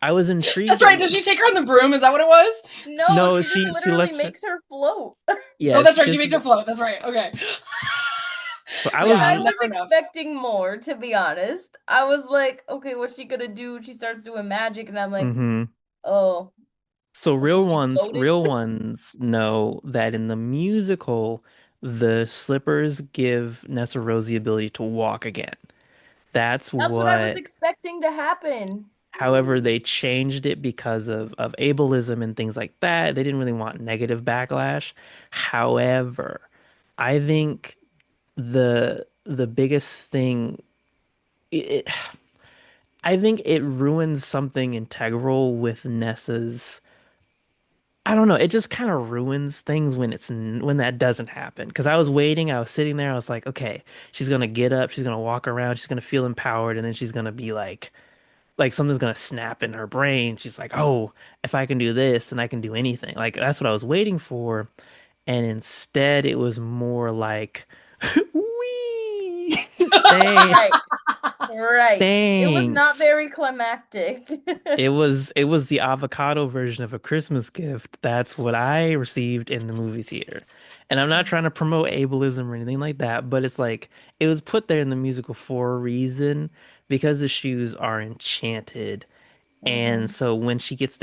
I was That's intrigued. right. Did she take her on the broom? Is that what it was? No, No, she just she literally lets her, makes her float. yeah, Oh, that's she right. She just makes her float. That's right. Okay. so I Which was Yeah, I was never enough. expecting more, to be honest. I was like, okay, what's she gonna do? She starts doing magic, and I'm like, hmm oh. So Like, was she loaded? real ones know that in the musical, the slippers give Nessarose the ability to walk again. That's That's what I was what, expecting to happen. however, they changed it because of ableism and things like that. They didn't really want negative backlash. However, I think the biggest thing it, I think it ruins something integral with Nessa's. I don't know. It just kind of ruins things when when that doesn't happen. Because I was waiting, I was sitting there, I was like, okay, she's gonna get up, she's gonna walk around, she's gonna feel empowered, and then she's gonna be like something's gonna snap in her brain. She's like, oh, if I can do this, then I can do anything. Like that's what I was waiting for, and instead it was more like, wee, thanks, Right, right. It was not thanks. very climactic. It was the avocado version of a Christmas gift. That's what I received in the movie theater. And I'm not trying to promote ableism or anything like that, but it's like it was put there in the musical for a reason because the shoes are enchanted. And Mhm. so when she's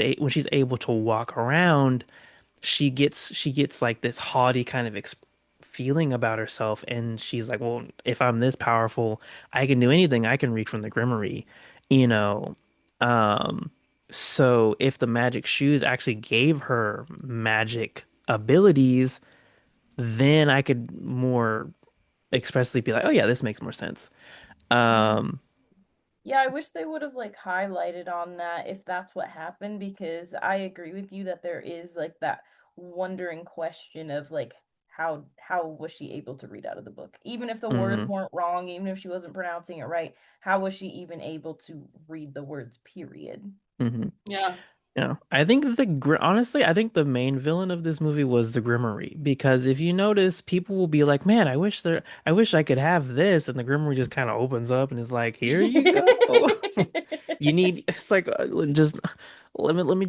able to walk around, she gets like this haughty kind of feeling about herself, and she's like, well, if I'm this powerful, I can do anything. I can reach from the grimoire, you know. um so if the magic shoes actually gave her magic abilities, then I could more expressly be like, oh yeah, this makes more sense. um Yeah, I wish they would have like highlighted on that if that's what happened, because I agree with you that there is like that wondering question of like how was she able to read out of the book? Even if the words mhm, weren't wrong, even if she wasn't pronouncing it right, how was she even able to read the words, period? mhm. Yeah. Yeah, I think honestly, I think the main villain of this movie was the Grimoire, because if you notice, people will be like, "Man, I wish I could have this," and the Grimoire just kind of opens up and is like, "Here you go." You need it's like just let me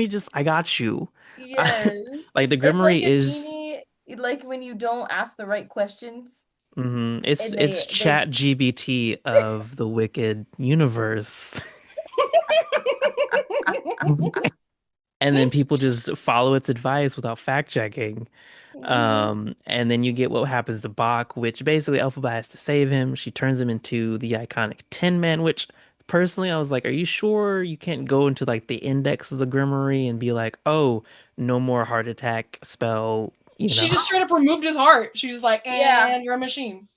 just I got you. Yes. Like the It's like Grimoire a is genie, like when you don't ask the right questions and it's they Chat GBT of the Wicked universe. And then people just follow its advice without fact checking. Mhm. And then you get what happens to Bach, which basically Elphaba has to save him. She turns him into the iconic Tin Man, which personally I was like, are you sure you can't go into like the index of the Grimoire and be like, oh, no more heart attack spell, you She know? just straight up removed his heart. She's just like, Yeah, and you're a machine.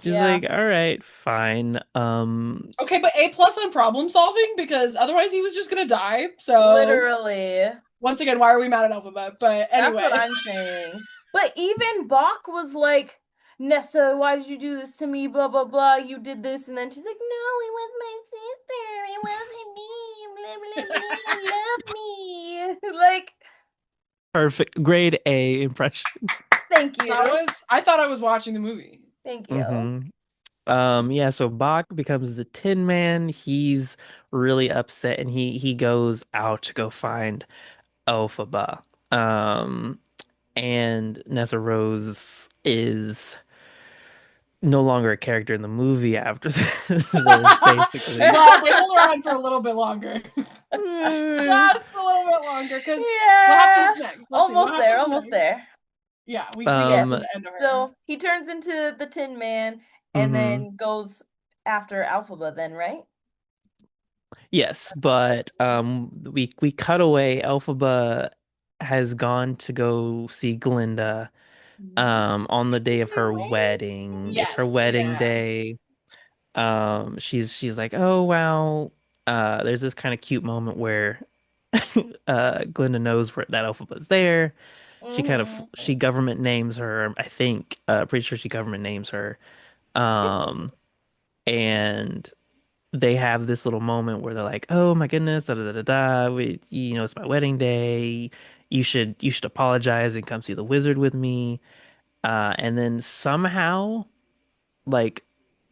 Just yeah. like, all right, fine. Okay, but A plus on problem solving because otherwise he was just gonna die. So Literally. once again, why are we mad at Alphabet? But That's what anyway, I'm saying. But even Bach was like, Nessa, why did you do this to me? Blah, blah, blah. You did this. And then she's like, no, it was my sister. It wasn't me. Blah, blah, blah. Love me. Like, Perfect grade A impression. thank that you. was I thought I was watching the movie. Thank you. hmm yeah, so Bach becomes the Tin Man. He's really upset and he goes out to go find Elphaba. And Nessa Rose is no longer a character in the movie after this, basically. Well, they hold her on for a little bit longer. Uh, Just a little bit longer. Because what happens Yeah. next? Let's see. What Almost there. happens Almost next? there. Yeah, we get Yes. to Um, the end of her. So he turns into the Tin Man and mhm. then goes after Alphaba, then, right? Yes, but we cut away. Elphaba has gone to go see Glinda on the day Is of her her wedding? wedding. It's her Yes, wedding yeah. day. She's like, "Oh wow." There's this kind of cute moment where Glinda knows that Elphaba's there. She Mm-hmm. government names her, I think. Pretty sure she government names her. Um and they have this little moment where they're like, "Oh my goodness, da da da da da. It's my wedding day. You should apologize and come see the wizard with me." And then somehow, like,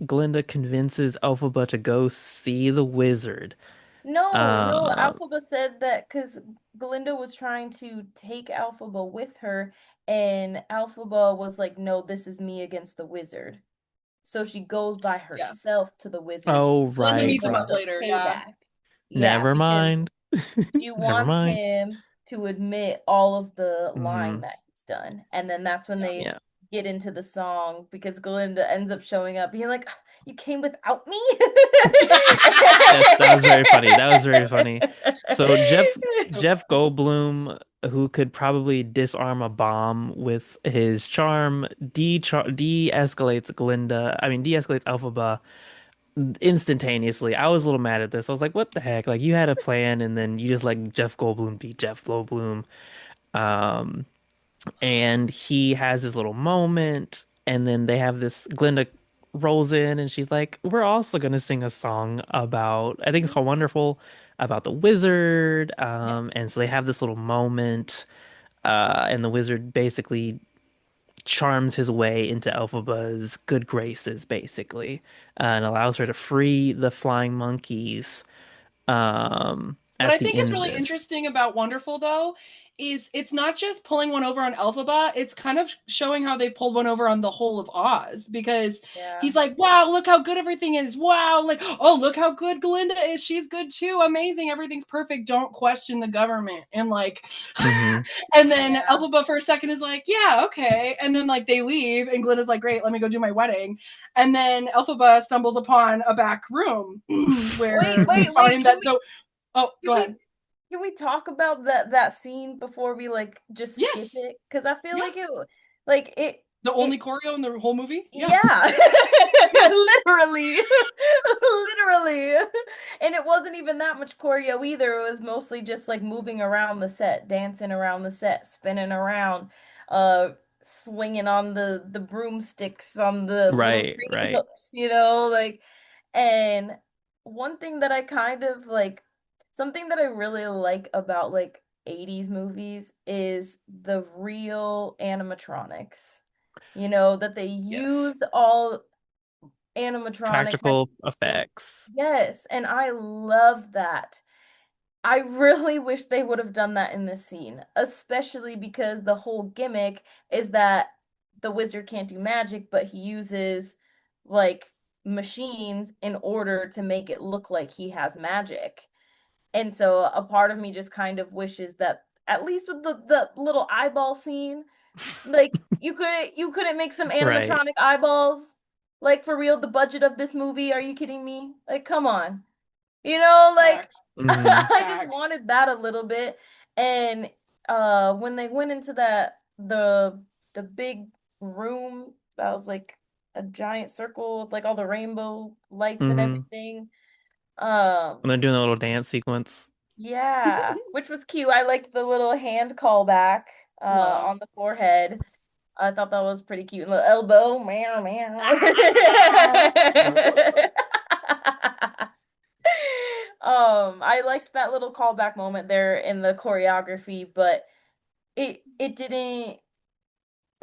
Glinda convinces Elphaba to go see the wizard. No, no, Uh, Alphaba said that because Glinda was trying to take Alphaba with her, and Alphaba was like, no, this is me against the wizard. So she goes by Yeah. herself to the wizard oh Glinda in right, meets him hopes up right. of later, yeah. payback. Yeah, Never because mind. she Never wants mind. him. to admit all of the lying Hmm. that he's done. And then that's when they Yeah. get into the song because Glinda ends up showing up being like, "Ah, you came without me?" Yes, that was very funny. That was very funny. So So Jeff Goldblum, who could probably disarm a bomb with his charm, de-escalates Glinda. I mean, de-escalates Elphaba instantaneously. I was a little mad at this. I was like, "What the heck? Like, you had a plan, and then you just let Jeff Goldblum be Jeff Goldblum." Um, and he has his little moment, and then they have this. Glinda rolls in, and she's like, "We're also gonna sing a song about, I think it's called Wonderful, about the wizard." yeah. And so they have this little moment, and the wizard basically charms his way into Elphaba's good graces, basically, and allows her to free the flying monkeys. What At I the think is end of really this. interesting about Wonderful, though, is it's not just pulling one over on Elphaba, it's kind of showing how they pulled one over on the whole of Oz because Yeah. he's like, wow, look how good everything is. Wow, like, oh, look how good Glinda is. She's good too. Amazing. Everything's perfect. Don't question the government. And like, Hmm. and then Yeah. Elphaba for a second is like, yeah, okay. And then like they leave, and Glinda's like, great, let me go do my wedding. And then Elphaba stumbles upon a back room Wait, where we wait, wait. find that the oh, Can go we ahead. can we talk about that scene before we like just skip Yes. it? Because I feel Yeah. like like The it only choreo in the whole movie? Yeah. yeah. Literally. Literally. And it wasn't even that much choreo either. It was mostly just like moving around the set, dancing around the set, spinning around, uh swinging on the broomsticks on the little Right, green right. hooks, you know, like. And one thing that I kind of like, something that I really like about like 80s movies is the real animatronics. You know, that they Yes. used all animatronics that Practical were, effects. yes, and I love that. I really wish they would have done that in this scene, especially because the whole gimmick is that the wizard can't do magic, but he uses like machines in order to make it look like he has magic. And so a part of me just kind of wishes that at least with the little eyeball scene, like you couldn't make some Right. animatronic eyeballs? Like for real, the budget of this movie, are you kidding me? Like come on. You know, like Facts. Hmm. I just Facts. wanted that a little bit. And when they went into the big room that was like a giant circle with like all the rainbow lights and Hmm. everything. When they're doing a little dance sequence. Yeah, which was cute. I liked the little hand callback Love. on the forehead. I thought that was pretty cute. Little elbow, meow, meow. I liked that little callback moment there in the choreography, but it didn't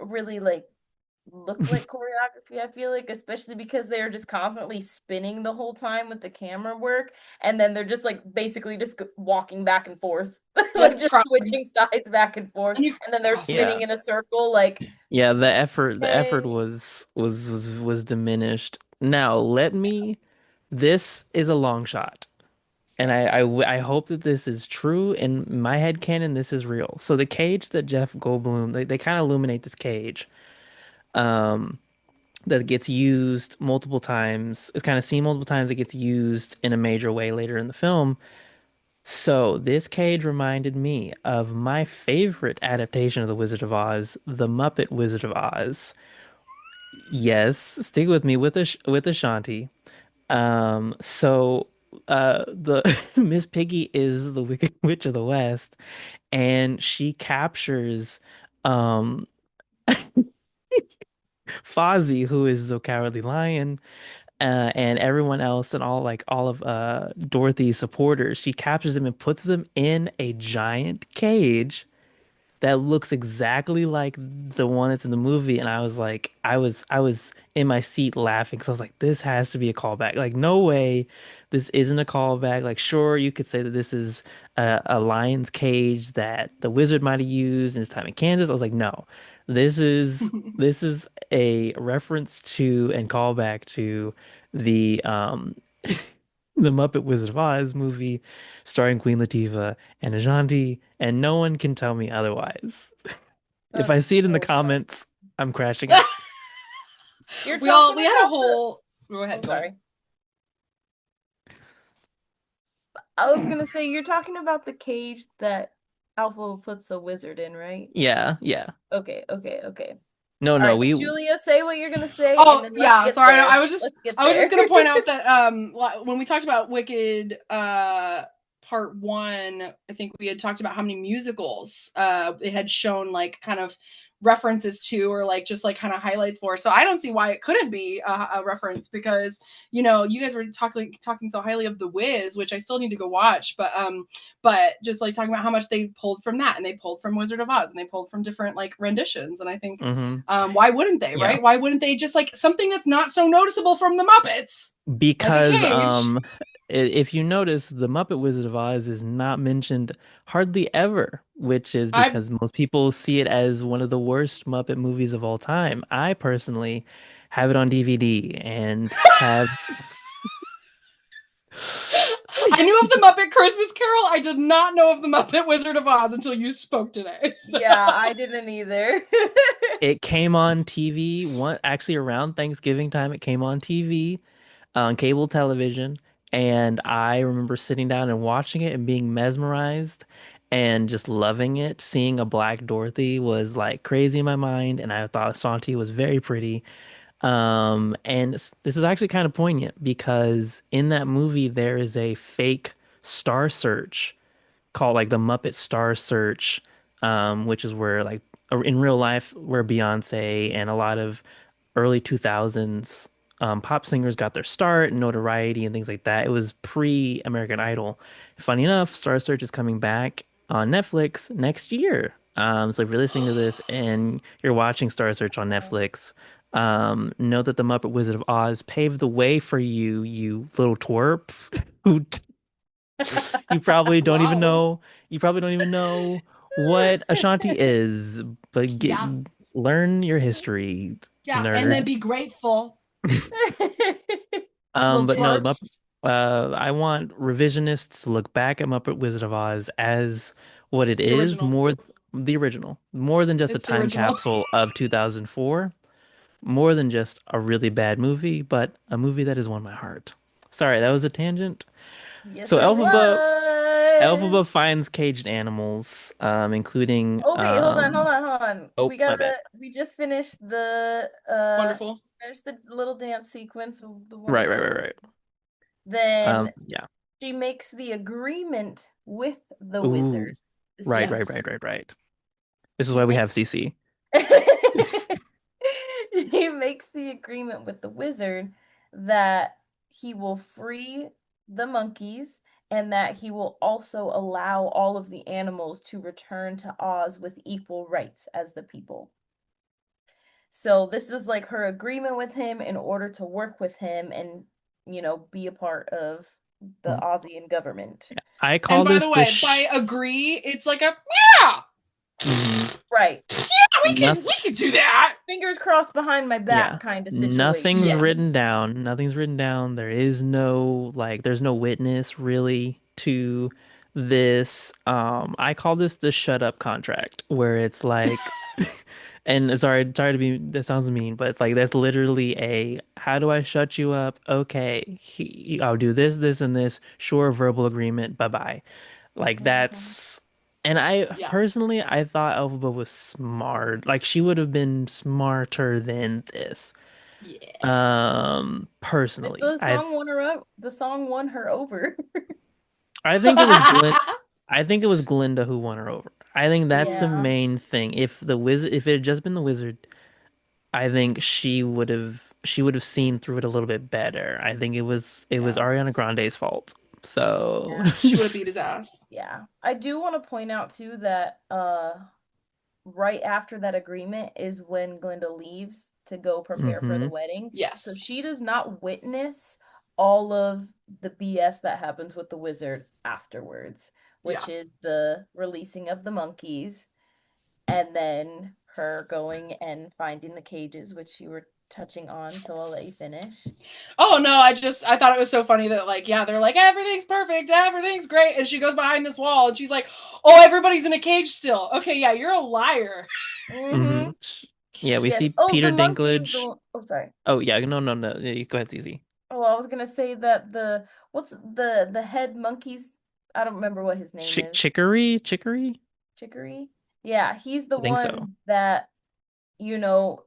really like look like choreography, I feel like, especially because they're just constantly spinning the whole time with the camera work, and then they're just like basically just walking back and forth, like Yep. just Trotting. switching sides back and forth, And you and then they're oh, spinning Yeah. in a circle, like, Yeah, the effort hey. was diminished. Now, this is a long shot. And I hope that this is true. In my head canon, this is real. So the cage that Jeff Goldblum, they kind of illuminate this cage um that gets used multiple times. It's kind of seen multiple times. It gets used in a major way later in the film. So this cage reminded me of my favorite adaptation of The Wizard of Oz, The Muppet Wizard of Oz. Yes, stick with me with with Ashanti. So the Miss Piggy is the Wicked Witch of the West, and she captures um Fozzie, who is the Cowardly Lion, and everyone else and all of Dorothy's supporters. She captures them and puts them in a giant cage that looks exactly like the one that's in the movie. And I was like, I was in my seat laughing because I was like, this has to be a callback. Like, no way, this isn't a callback. Like, sure, you could say that this is a lion's cage that the wizard might have used in his time in Kansas. I was like, no, this is a reference to and callback to the the Muppet Wizard of Oz movie starring Queen Latifah and Ashanti, and no one can tell me otherwise. If I see it in the Oh, sorry. comments, I'm crashing out. You're We all talking we had a about the. whole. Go Oh, ahead. Go ahead. sorry. I was gonna say you're talking about the cage that Alpha puts the wizard in, right? Yeah, yeah. Okay, okay, okay. No, All no, right, we Julia, say what you're gonna say, and Oh then let's yeah, get sorry. there. Let's get I was just there. gonna point out that when we talked about Wicked part one, I think we had talked about how many musicals it had shown like kind of references to, or like just like kind of highlights for. So I don't see why it couldn't be a reference, because you guys were talking so highly of The Wiz, which I still need to go watch, but just like talking about how much they pulled from that, and they pulled from Wizard of Oz, and they pulled from different like renditions, and I think hmm why wouldn't they, yeah. right? Why wouldn't they just like something that's not so noticeable from the Muppets, like a Because cage? if you notice, the Muppet Wizard of Oz is not mentioned hardly ever, which is I because most people see it as one of the worst Muppet movies of all time. I personally have it on DVD and have I knew of the Muppet Christmas Carol. I did not know of the Muppet Wizard of Oz until you spoke today. So. Yeah, I didn't either. it came on TV one actually around Thanksgiving time. It came on TV on cable television, and I remember sitting down and watching it and being mesmerized and just loving it. Seeing a black Dorothy was like crazy in my mind, and I thought Asante was very pretty. And this is actually kind of poignant because in that movie there is a fake Star Search called like the Muppet Star Search, which is where like in real life where Beyonce and a lot of early 2000s pop singers got their start and notoriety and things like that. It was pre American Idol. Funny enough, Star Search is coming back on Netflix next year. So if you're listening to this and you're watching Star Search on Netflix, know that the Muppet Wizard of Oz paved the way for you, you little twerp, who you probably don't even Wow. know. You probably don't even know what Ashanti is, but get Yeah. learn your history, Yeah. And then nerd. be grateful, little But no, twerps. I want revisionists to look back at Muppet Wizard of Oz as what it The is, original. more the original, more than just a It's the time original. capsule of 2004, more than just a really bad movie, but a movie that has won my heart. Sorry, that was a tangent. Yes, So it was. Elphaba finds caged animals, including Okay, hold on, hold on, hold on. oh my bad. We just finished Wonderful. finished the little dance sequence of the Right, right, wonderful. right, right. Then Yeah. she makes the agreement with the Ooh. wizard. This Right, is right, right, Yes. right, right. This is she why we have makes Cece. He makes the agreement with the wizard that he will free the monkeys and that he will also allow all of the animals to return to Oz with equal rights as the people. So this is like her agreement with him in order to work with him and, be a part of the Ozian government. Yeah. I And call by the this the way, sh by agree, it's like a yeah, mhm. Right. yeah, Nothing. we can do that. Fingers crossed behind my Yeah. back kind of Nothing's Yeah. situation. written down. Nothing's written down. There is no like there's no witness really to this. I call this the shut up contract where it's like and sorry to be that sounds mean, but it's like that's literally a how do I shut you up? Okay. I'll do this, this, and this. Sure, verbal agreement. Bye-bye. Like Mhm. that's and I Yeah. personally I thought Elphaba was smart. Like she would have been smarter than this. Yeah. Personally, The song won her over. I think it was Glenn. I think it was Glinda who won her over. I think that's the Yeah. main thing. If it had just been the wizard, I think she would have seen through it a little bit better. I think it was Yeah. Ariana Grande's fault. So, Yeah. She would have beat his ass. Yeah. I do want to point out too that right after that agreement is when Glinda leaves to go prepare for the hmm wedding. So Yes. she does not witness all of the BS that happens with the wizard afterwards, which Yeah. is the releasing of the monkeys and then her going and finding the cages, which you were touching on, so I'll let you finish. Oh no, I thought it was so funny that like yeah, they're like everything's perfect, everything's great, and she goes behind this wall and she's like, oh, everybody's in a cage still. Okay, yeah, you're a liar. hmm Mm-hmm. Yeah, we Yes. see Oh, the Peter monkey's the Dinklage. one. Oh, sorry. Oh yeah, no, no, no. Yeah, go ahead, Cece. Oh, I was gonna say that what's the head monkey's, I don't remember what his name is. Chicory? Chicory? Yeah, he's the I think so. one that, you know,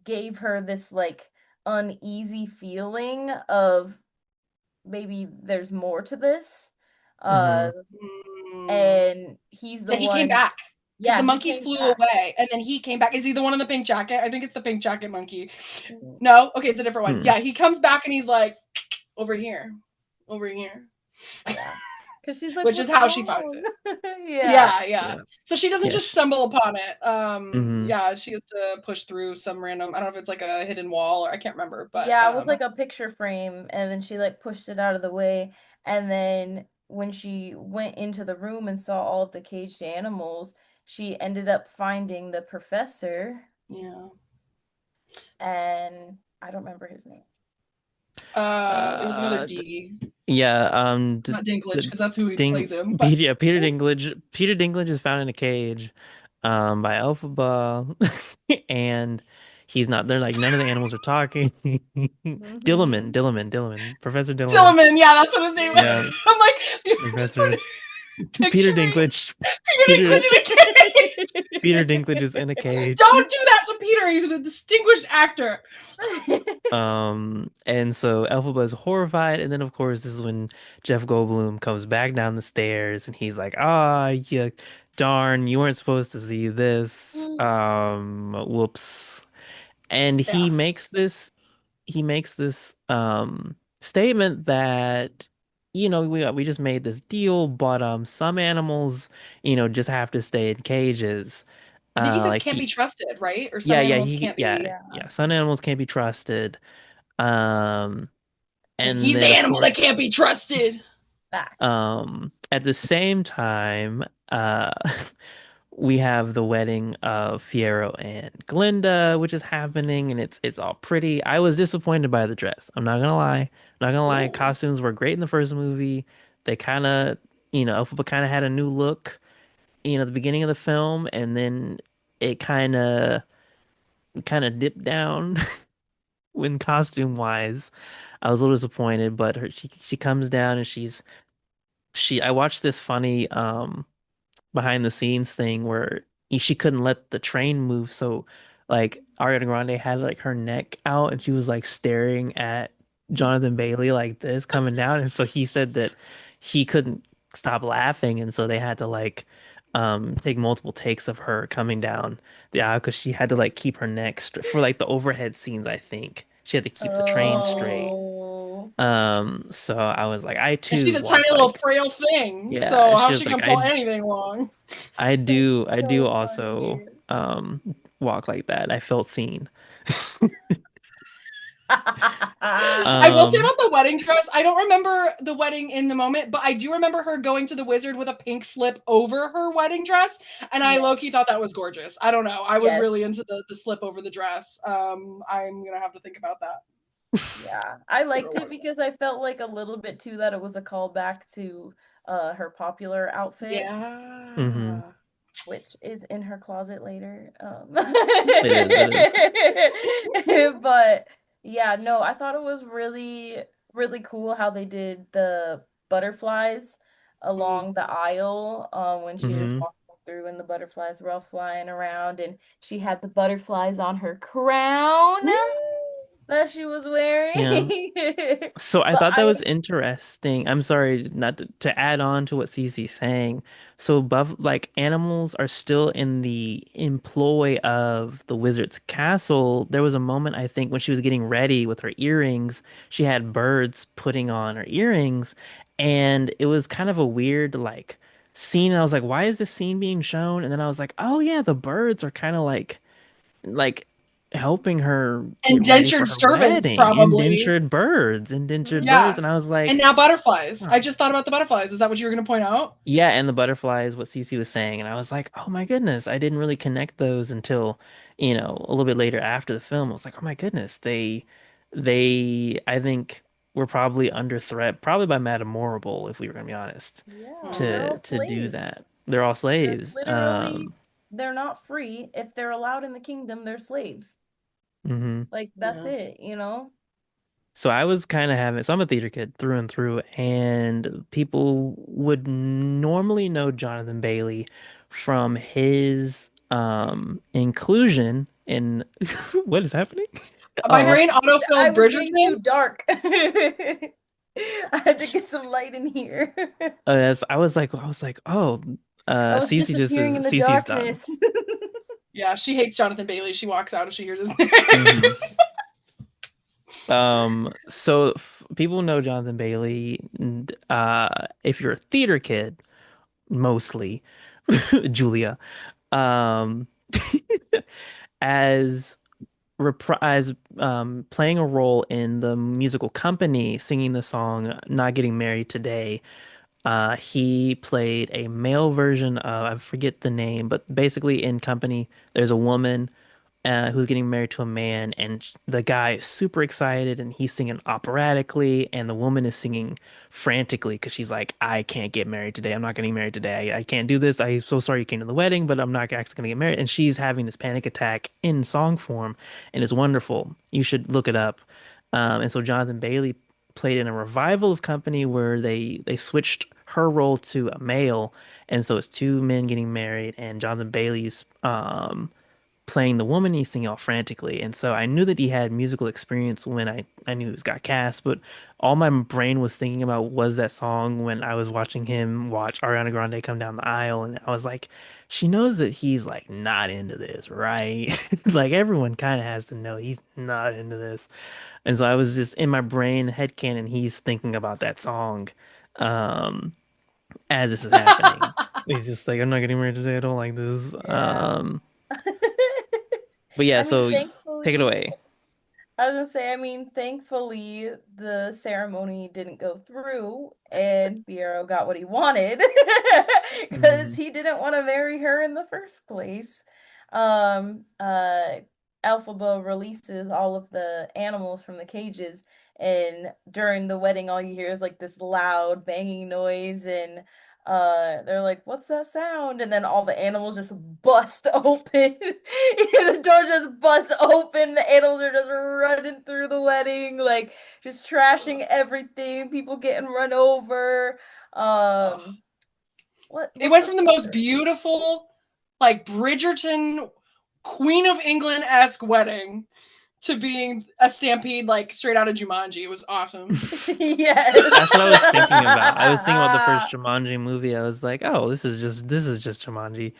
gave her this like uneasy feeling of maybe there's more to this. Uh, hmm Mm. and he's the That he came one, back because yeah, the he monkeys came flew back. away and then he came back. Is he the one in the pink jacket? I think it's the pink jacket monkey. Mm, No, okay, it's a different one. Hmm. Yeah, he comes back and he's like, over here, over here, yeah. Because she's like, which is what's how she finds wrong? it. Yeah. Yeah, yeah. Yeah. So she doesn't Yeah. just stumble upon it. hmm Yeah, she has to push through some random. I don't know if it's like a hidden wall or I can't remember, but Yeah, it was like a picture frame, and then she like pushed it out of the way. And then when she went into the room and saw all of the caged animals, she ended up finding the professor, yeah. and I don't remember his name. It was another Uh, d- D, yeah. not Dinklage, The because that's who he Ding plays him. But Peter, yeah, Peter Dinklage. Peter Dinklage is found in a cage, by Elphaba, and he's not. They're like none of the animals are talking. Hmm. Dilliman, Professor Dilliman. Silliman, yeah, that's what his name is. Yeah, I'm like, you're just Professor Peter picturing Dinklage. Peter Peter Dinklage in a cage. Peter Dinklage is in a cage. Don't do that to Peter. He's a distinguished actor. And so Elphaba is horrified, and then of course this is when Jeff Goldblum comes back down the stairs, and he's like, "Ah, you darn, you weren't supposed to see this. Whoops." And Yeah. he makes this statement that, we just made this deal, but some animals, just have to stay in cages. I think he says Like can't be he trusted, right? Or some Yeah, animals can't be. Yeah, yeah. Some animals can't be trusted. Um, And and he's the then of animal that course, can't be trusted. facts. at the same time, we have the wedding of Fiero and Glinda, which is happening, and it's all pretty. I was disappointed by the dress. I'm not gonna lie. I'm not gonna lie. Oh. Costumes were great in the first movie. They kind of, Elphaba kind of had a new look, at the beginning of the film, and then it kind of dipped down when costume wise. I was a little disappointed, but she comes down and she I watched this funny behind the scenes thing where she couldn't let the train move, so like Ariana Grande had like her neck out and she was like staring at Jonathan Bailey like this coming down, and so he said that he couldn't stop laughing, and so they had to like take multiple takes of her coming down the aisle because she had to like keep her neck for like the overhead scenes. I think she had to keep the train straight. Oh, So I was like, I And she's too a tiny walk little like, frail thing. yeah. So She how's was she like, gonna pull anything wrong? that's I do so also funny. walk like that. I felt seen. I will say Um, about the wedding dress, I don't remember the wedding in the moment, but I do remember her going to the wizard with a pink slip over her wedding dress, and I Yeah. low-key thought that was gorgeous. I don't know. I was Yes. really into the slip over the dress. I'm gonna have to think about that. Yeah. I Give her liked it one. because I felt like a little bit too that it was a callback to her popular outfit, mhm. Yeah. which is in her closet later. It is. But yeah, no, I thought it was really, really cool how they did the butterflies Mm. along the aisle when she was Mhm. walking through and the butterflies were all flying around and she had the butterflies on her crown that she was Yeah. wearing. So I But thought that I was interesting. I'm sorry, not to add on to what Cece's saying. So buff like animals are still in the employ of the wizard's castle. There was a moment I think when she was getting ready with her earrings, she had birds putting on her earrings, and it was kind of a weird like scene. And I was like, why is this scene being shown? And then I was like, oh yeah, the birds are kind of like helping her get ready for Indentured her servants, wedding. probably. Indentured birds. Yeah. And I was And like, now butterflies. huh. I just thought about the butterflies. Is that what you were going to point out? Yeah, and the butterfly is what Cece was saying. And I was like, oh my goodness, I didn't really connect those until, a little bit later after the film. I was like, oh my goodness, I think were probably under threat, probably by Madame Morrible, if we were gonna be honest, Yeah, they're Hmm. all to do slaves. that. They're all They're slaves. literally, they're not free. If they're allowed in the kingdom, they're slaves. Mhm. Like that's Yeah. it, you know? So I was kind of so I'm a theater kid through and through, and people would normally know Jonathan Bailey from his inclusion in what is happening? My Oh, brain I autofilled was getting Bridgerton. too dark. I had to get some light in here. yes, I was like, oh, I was Cece just disappearing is in the Cece's done. darkness. Yeah, she hates Jonathan Bailey. She walks out if she hears his name. Hmm. So people know Jonathan Bailey, and, if you're a theater kid, mostly, Julia. um as as playing a role in the musical Company, singing the song Not Getting Married Today. He played a male version of, I forget the name, but basically in Company there's a woman who's getting married to a man, and the guy is super excited, and he's singing operatically, and the woman is singing frantically because she's like, I can't get married today. I'm not getting married today. I can't do this. I'm so sorry you came to the wedding, but I'm not actually gonna get married. And she's having this panic attack in song form, and it's wonderful. You should look it up. And so Jonathan Bailey played in a revival of Company where they switched her role to a male, and so it's two men getting married, and Jonathan Bailey's playing the woman, he's singing all frantically. And so I knew that he had musical experience when I knew he was got cast, but all my brain was thinking about was that song when I was watching him watch Ariana Grande come down the aisle. And I was like, she knows that he's like not into this, right? Like everyone kind of has to know he's not into this. And so I was just in my brain, headcanon, he's thinking about that song as this is happening. He's just like, I'm not getting married today. I don't like this. Yeah. But yeah, I mean, so take it thankfully, away. I was gonna say, I mean, thankfully the ceremony didn't go through and Piero got what he wanted because Hmm. he didn't want to marry her in the first place. Um, uh, Alphaba releases all of the animals from the cages, and during the wedding, all you hear is like this loud banging noise, and they're like, what's that sound? And then all the animals just bust open. The door just busts open. The animals are just running through the wedding, like just trashing everything, people getting run over. Ugh. um It what's went the from the most picture? beautiful, like Bridgerton, Queen of England-esque wedding to being a stampede, like straight out of Jumanji. It was awesome. Yes. That's what I was thinking about. I was thinking about the first Jumanji movie. I was like, oh, this is just Jumanji.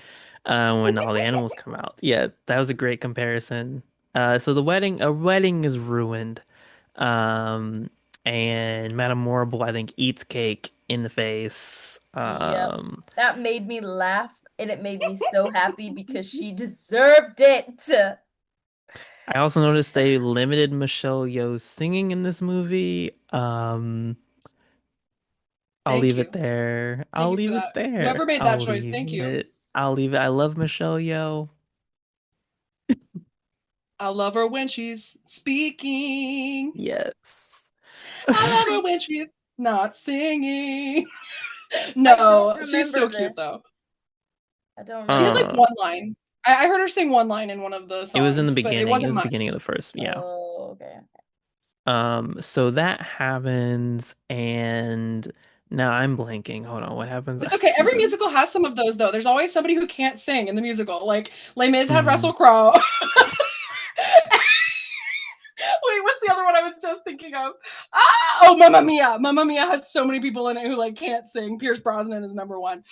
When all the animals come out. Yeah, that was a great comparison. So a wedding is ruined. Um, and Madame Morrible, I think, eats cake in the face. Yep, that made me laugh, and it made me so happy because she deserved it. I also noticed they limited Michelle Yeoh's singing in this movie. I'll Thank leave it you. there. Thank I'll you for leave it that. Whoever there. made that choice, thank you. I'll leave it. I love Michelle Yeoh. I love her when she's speaking. Yes. I love her when she's not singing. I don't No, she's remember so cute this. though. I don't She had remember like Uh, this. one line. I heard her sing one line in one of the it was in the songs, but it beginning. It wasn't was the much. beginning of the first, yeah. Oh, okay. So that happens, and now I'm blanking. Hold on, what happens It's okay. Every after? musical has some of those though. There's always somebody who can't sing in the musical. Like Les Mis had Mhm. Russell Crowe. Wait, what's the other one I was just thinking of? Oh, Mamma Mia. Mamma Mia has so many people in it who like can't sing. Pierce Brosnan is number one.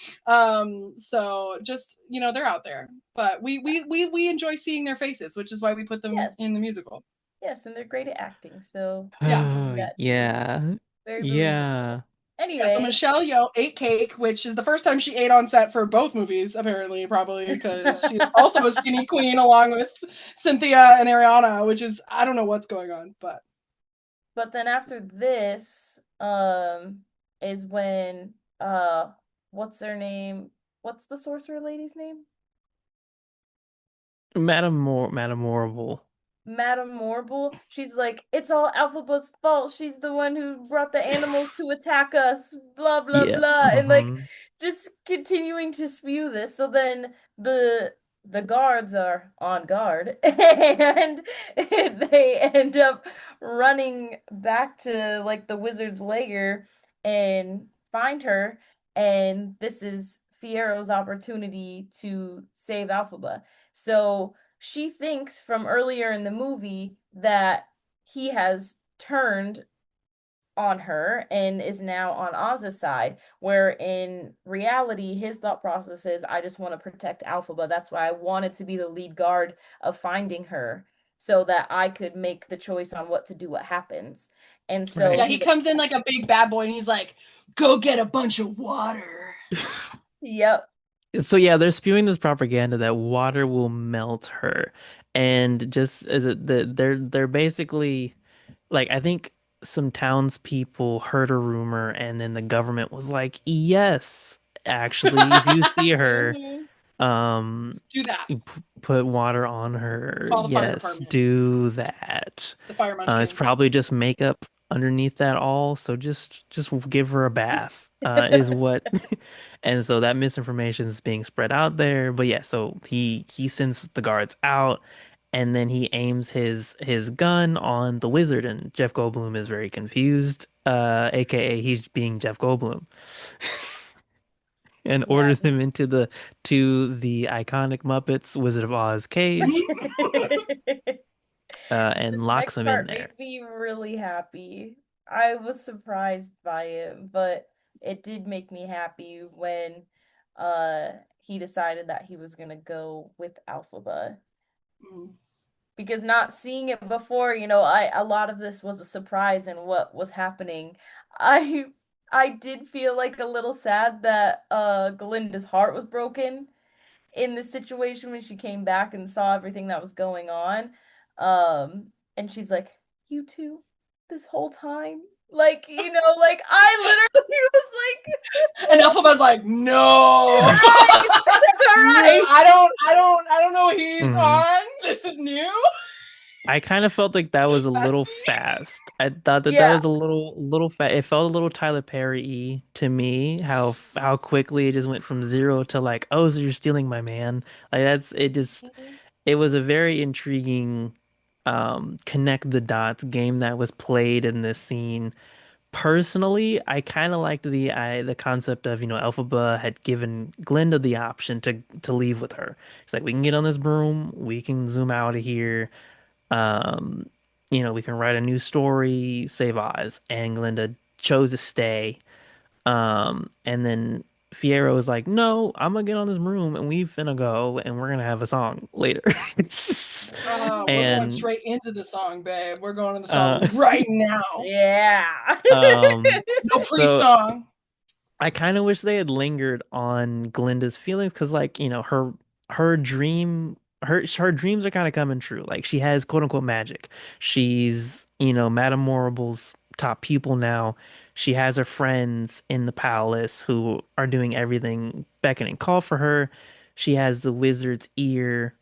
So just they're out there, but we enjoy seeing their faces, which is why we put them Yes. in the musical. Yes, and they're great at acting, so we Yeah. can do Oh, that too. yeah. Very believable. Yeah. Yeah, so Anyway, Michelle Yeoh ate cake, which is the first time she ate on set for both movies, apparently, probably because she is also a skinny queen along with Cynthia and Ariana, which is I don't know what's going on, but but then after this, is when what's her name? What's the sorcerer lady's name? Madame Morrible. Madame Morble, she's like, it's all Alphaba's fault. She's the one who brought the animals to attack us, blah, blah, Yeah. blah. And like Hmm. just continuing to spew this. So then the guards are on guard and they end up running back to like the wizard's lair and find her. And this is Fiero's opportunity to save Alphaba. So she thinks from earlier in the movie that he has turned on her and is now on Oz's side, where in reality, his thought process is, I just want to protect Alphaba. That's why I wanted to be the lead guard of finding her so that I could make the choice on what to do, what happens. And so Right. yeah, he he was, comes in like a big bad boy and he's like, "Go get a bunch of water." yep. So yeah, they're spewing this propaganda that water will melt her, and just as it that they're basically like I think some townspeople heard a rumor, and then the government was like, yes, actually, if you see her, Mhm. um, Do that. put water on her. Call the fire Yes, department. do that. The fire It's munchkins. probably just makeup underneath that all, so just give her a bath. Is what, and so that misinformation is being spread out there. But yeah, so he sends the guards out, and then he aims his gun on the wizard, and Jeff Goldblum is very confused, aka he's being Jeff Goldblum, and Yeah. orders him into the iconic Muppets Wizard of Oz cage, and This locks next him in part there. made me really happy. I was surprised by it, but it did make me happy when uh he decided that he was gonna go with Alphaba. Mm. Because not seeing it before, I a lot of this was a surprise in what was happening. I I did feel like a little sad that Glinda's heart was broken in the situation when she came back and saw everything that was going on. And she's like, "You two, this whole time?" Like, like I literally was And Elphaba's like, "No, like, right, no, right. I don't know. He's Mhm. on. This is new." I kind of felt like that was a little Bestie. fast. I thought that that Yeah. was a little fast. It felt a little Tyler Perry-y to me. How quickly it just went from zero to like, oh, so you're stealing my man. Like that's it. Just it was a very intriguing connect the dots game that was played in this scene. Personally, I kind of liked the concept of Elphaba had given Glinda the option to leave with her. It's like we can get on this broom, we can zoom out of here. Um, we can write a new story, save Oz, and Glinda chose to stay. And then Fiero was like, "No, I'm gonna get on this room, and we finna go, and we're gonna have a song later." We're going And straight into the song, babe. We're going to the uh, song right now. Yeah. um, No so pre-song. I kind of wish they had lingered on Glinda's feelings because, like, her dream, her dreams are kind of coming true. Like, she has quote unquote magic. She's, Madame Morrible's top pupil now. She has her friends in the palace who are doing everything beckon and call for her. She has the wizard's ear.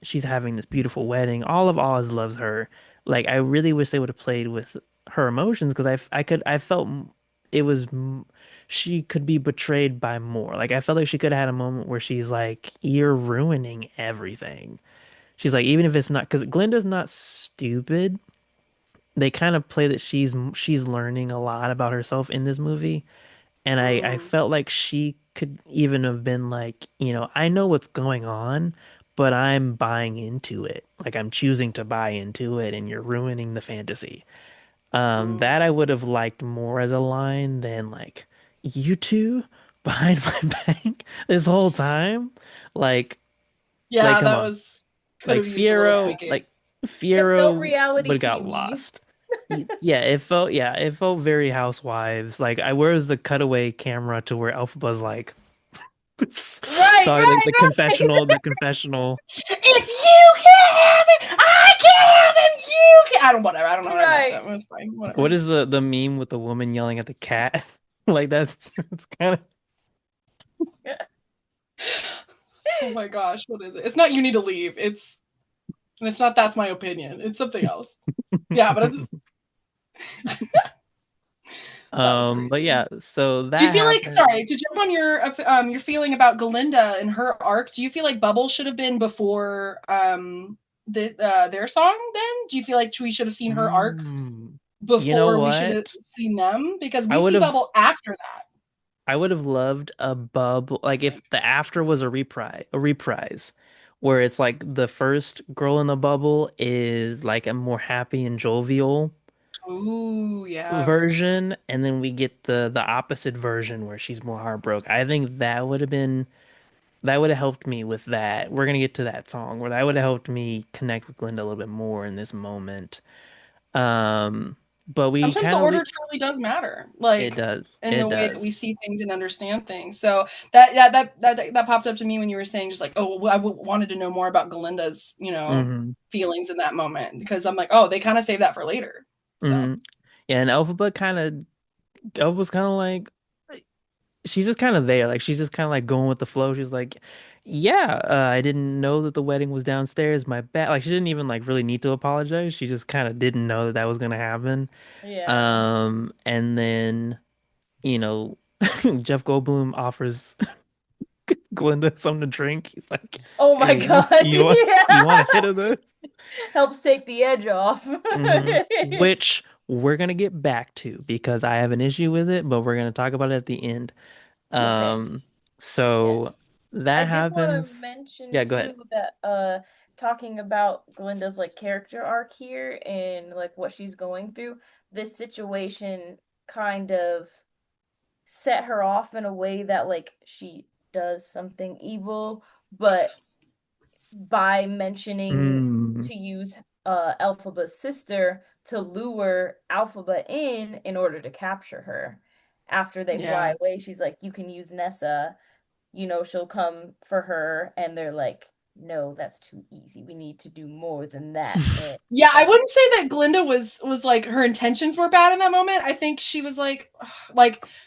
She's having this beautiful wedding. All of Oz loves her. Like, I really wish they would have played with her emotions because I felt it was she could be betrayed by more. Like I felt like she could have had a moment where she's like, "You're ruining everything." She's like, even if it's not, because Glinda's not stupid. They kind of play that she's learning a lot about herself in this movie, and I Mm. felt like she could even have been like, I know what's going on, but I'm buying into it. Like I'm choosing to buy into it, and you're ruining the fantasy. Mm. That I would have liked more as a line than like you two behind my back this whole time. Like, like Yeah, come that on. was could Like have used a little Fiero, tweaking. like It felt Fiero reality would have got TV. lost. Yeah, it felt very Housewives. Like I where's the cutaway camera to where Elphaba's like Right, sorry, right, right. the confessional. If you can't have it, I can't have it. You can. I don't. Whatever. I don't know how to mess Right. that. It's fine. What Whatever. is the meme with the woman yelling at the cat? Like that's kind Oh my gosh, what is it? It's not you need to leave. It's not that's my opinion. It's something else. Yeah, but of that was but crazy. yeah, so Do you that feel like happened. sorry to jump on your feeling about Glinda and her arc? Do you feel like Bubble should have been before their song? Then do you feel like we should have seen her arc You know before we should have what? seen them? Because I we would see have Bubble after that. I would have loved a bub like if the after was a reprise where it's like the first girl in the bubble is like a more happy and jovial Ooh, yeah. version, and then we get the opposite version where she's more heartbroken. I think that would have helped me with that. We're gonna get to that song where that would have helped me connect with Glinda a little bit more in this moment. But we Sometimes the kind of order truly does matter, like in it the way that we does. see things and understand things. So that yeah, that popped up to me when you were saying just like, oh, well, wanted to know more about Galinda's, Hmm. feelings in that moment because I'm like, oh, they kind of save that for later. So Hmm. Yeah, and Elphaba's kind of like she's just kind of there. Like she's just kind of like going with the flow. She's like, yeah, I didn't know that the wedding was downstairs. My bad. Like she didn't even like really need to apologize. She just kind of didn't know that that was gonna happen. Yeah. And then you know, Jeff Goldblum offers Glinda something to drink. He's like, Oh my "Hey, God. you want a Yeah. hit of this?" Helps take the edge off. Which we're gonna get back to because I have an issue with it, but we're gonna talk about it at the end. Okay. Um, Yeah. so I that did want to happens. mention Yeah, go too ahead. that talking about Glinda's like character arc here and like what she's going through, this situation kind of set her off in a way that like she does something evil, but by mentioning Mm, to use Elphaba's sister to lure Alphaba in order to capture her. After they fly yeah. away, she's like, "You can use Nessa, she'll come for her." And they're like, "No, that's too easy. We need to do more than that." Yeah, I And wouldn't say that Glinda was like her intentions were bad in that moment. I think she was like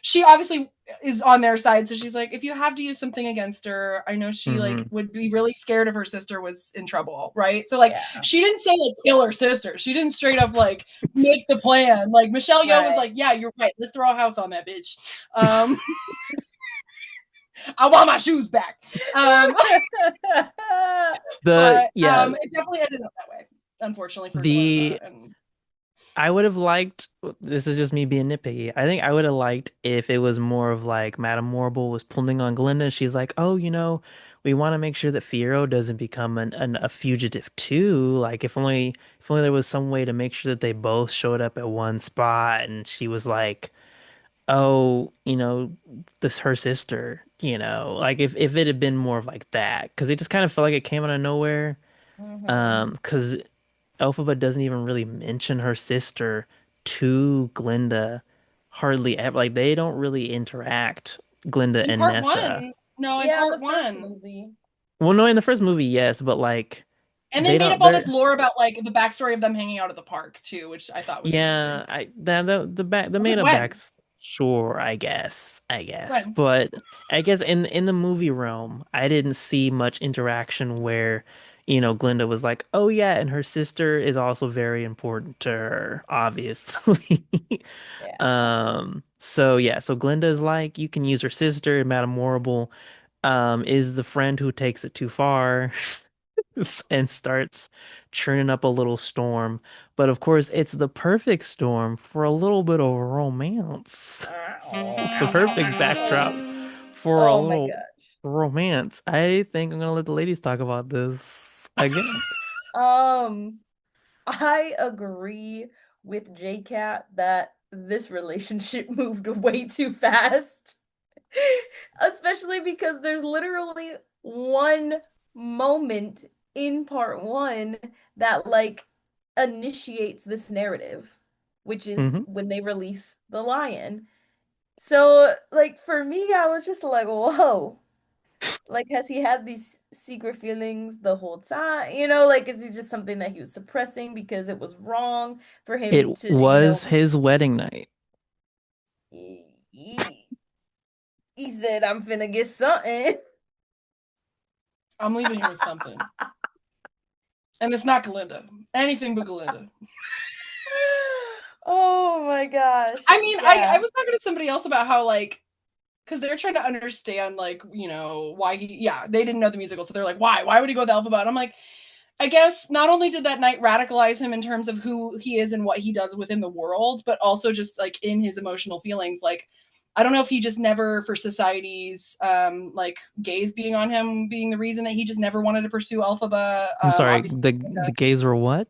she obviously is on their side, so she's like, if you have to use something against her, I know she like hmm. would be really scared if her sister was in trouble, right? So like yeah, she didn't say like kill her sister. She didn't straight up like make the plan. Like Michelle Yeoh was right. like, yeah, you're right. Let's throw a house on that bitch. Um, I want my shoes back. Um, The but yeah, it definitely ended up that way, unfortunately for the Glinda. And I would have liked, this is just me being nitpicky. I think I would have liked if it was more of like Madame Morrible was pulling on Glinda. She's like, oh, we want to make sure that Fiero doesn't become a fugitive too. Like if only there was some way to make sure that they both showed up at one spot. And she was like, oh, this her sister, like if it had been more of like that, because it just kind of felt like it came out of nowhere. Hmm. Because Elphaba doesn't even really mention her sister to Glinda hardly ever. Like they don't really interact, Glinda in and part Nessa. one, no, in Yeah, in part the first one. movie. Well, no, in the first movie, yes, but like And they they made up don't. all this They're lore about like the backstory of them hanging out at the park too, which I thought was interesting. yeah. I that the I was made like, up when? backs. Sure, I guess, When? but I guess in the movie realm, I didn't see much interaction where, Glinda was like, "Oh yeah," and her sister is also very important to her, obviously. Yeah. So yeah, so Glinda's like, you can use her sister, Madame Morrible, is the friend who takes it too far and starts churning up a little storm. But of course, it's the perfect storm for a little bit of romance. It's the perfect backdrop for a Oh my little gosh. romance. I think I'm gonna let the ladies talk about this again. Um, I agree with JCAT that this relationship moved way too fast. Especially because there's literally one moment in part one that like initiates this narrative. which is Hmm. when they release the lion. So, like, for me, I was just like, whoa. Like, has he had these secret feelings the whole time? Like, is it just something that he was suppressing because it was wrong for It him to, was his wedding night. he, he said, I'm finna get something. I'm leaving here with something. And it's not Galinda. Anything but Galinda. Oh my gosh. I mean, I Yeah. was talking to somebody else about how, like, because they're trying to understand, like, why they didn't know the musical. So they're like, why? Why would he go with Alphabet? And I'm like, I guess not only did that night radicalize him in terms of who he is and what he does within the world, but also just like in his emotional feelings. Like, I don't know if he just never, for society's like gaze being on him, being the reason that he just never wanted to pursue Alphaba. I'm sorry, Obviously, the gays were what?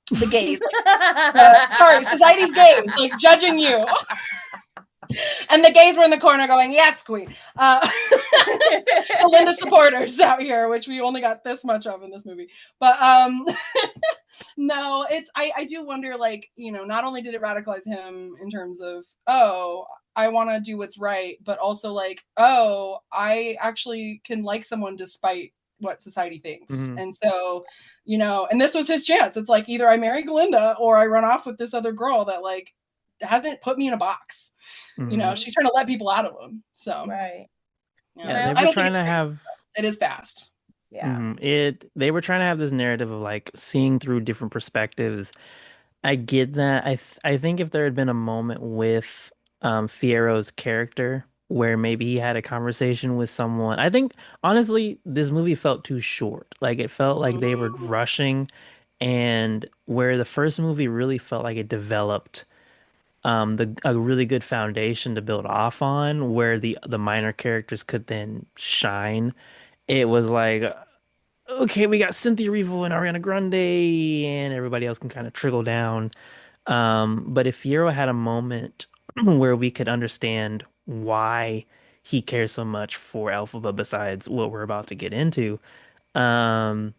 the gaze, like, sorry, society's gaze, like judging you. And the gays were in the corner going, yes, queen. Belinda supporters out here, which we only got this much of in this movie. But no, I do wonder, like, not only did it radicalize him in terms of, oh, I want to do what's right, but also like, oh, I actually can like someone despite what society thinks. Hmm. And so, and this was his chance. It's like, either I marry Glinda or I run off with this other girl that, like, hasn't put me in a box. Hmm. She's trying to let people out of them. So, Right. And Yeah, I they I were also don't think trying it's to great. have. It is fast. yeah. They were trying to have this narrative of like seeing through different perspectives. I get that. I think if there had been a moment with Fiero's character where maybe he had a conversation with someone, I think honestly this movie felt too short. Like it felt like they were Mm. rushing, and where the first movie really felt like it developed the a really good foundation to build off on, where the minor characters could then shine. It was like, okay, we got Cynthia Erivo and Ariana Grande, and everybody else can kind of trickle down. But if Fiero had a moment where we could understand why he cares so much for Elphaba besides what we're about to get into, um,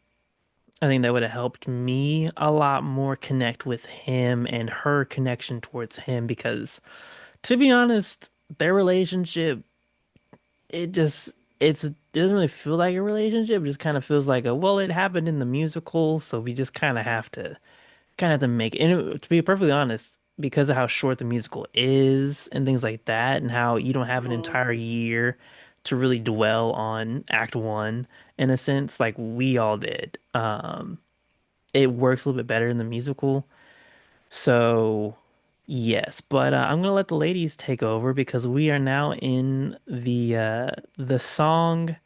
I think that would have helped me a lot more connect with him and her connection towards him because, to be honest, their relationship, it doesn't really feel like a relationship. It just kind of feels like a, well, it happened in the musical, so we just kind of have to make it. And to be perfectly honest, because of how short the musical is and things like that, and how you don't have an Mhm. entire year to really dwell on Act One in a sense, like we all did. It works a little bit better in the musical. So, yes, but I'm gonna let the ladies take over because we are now in the song,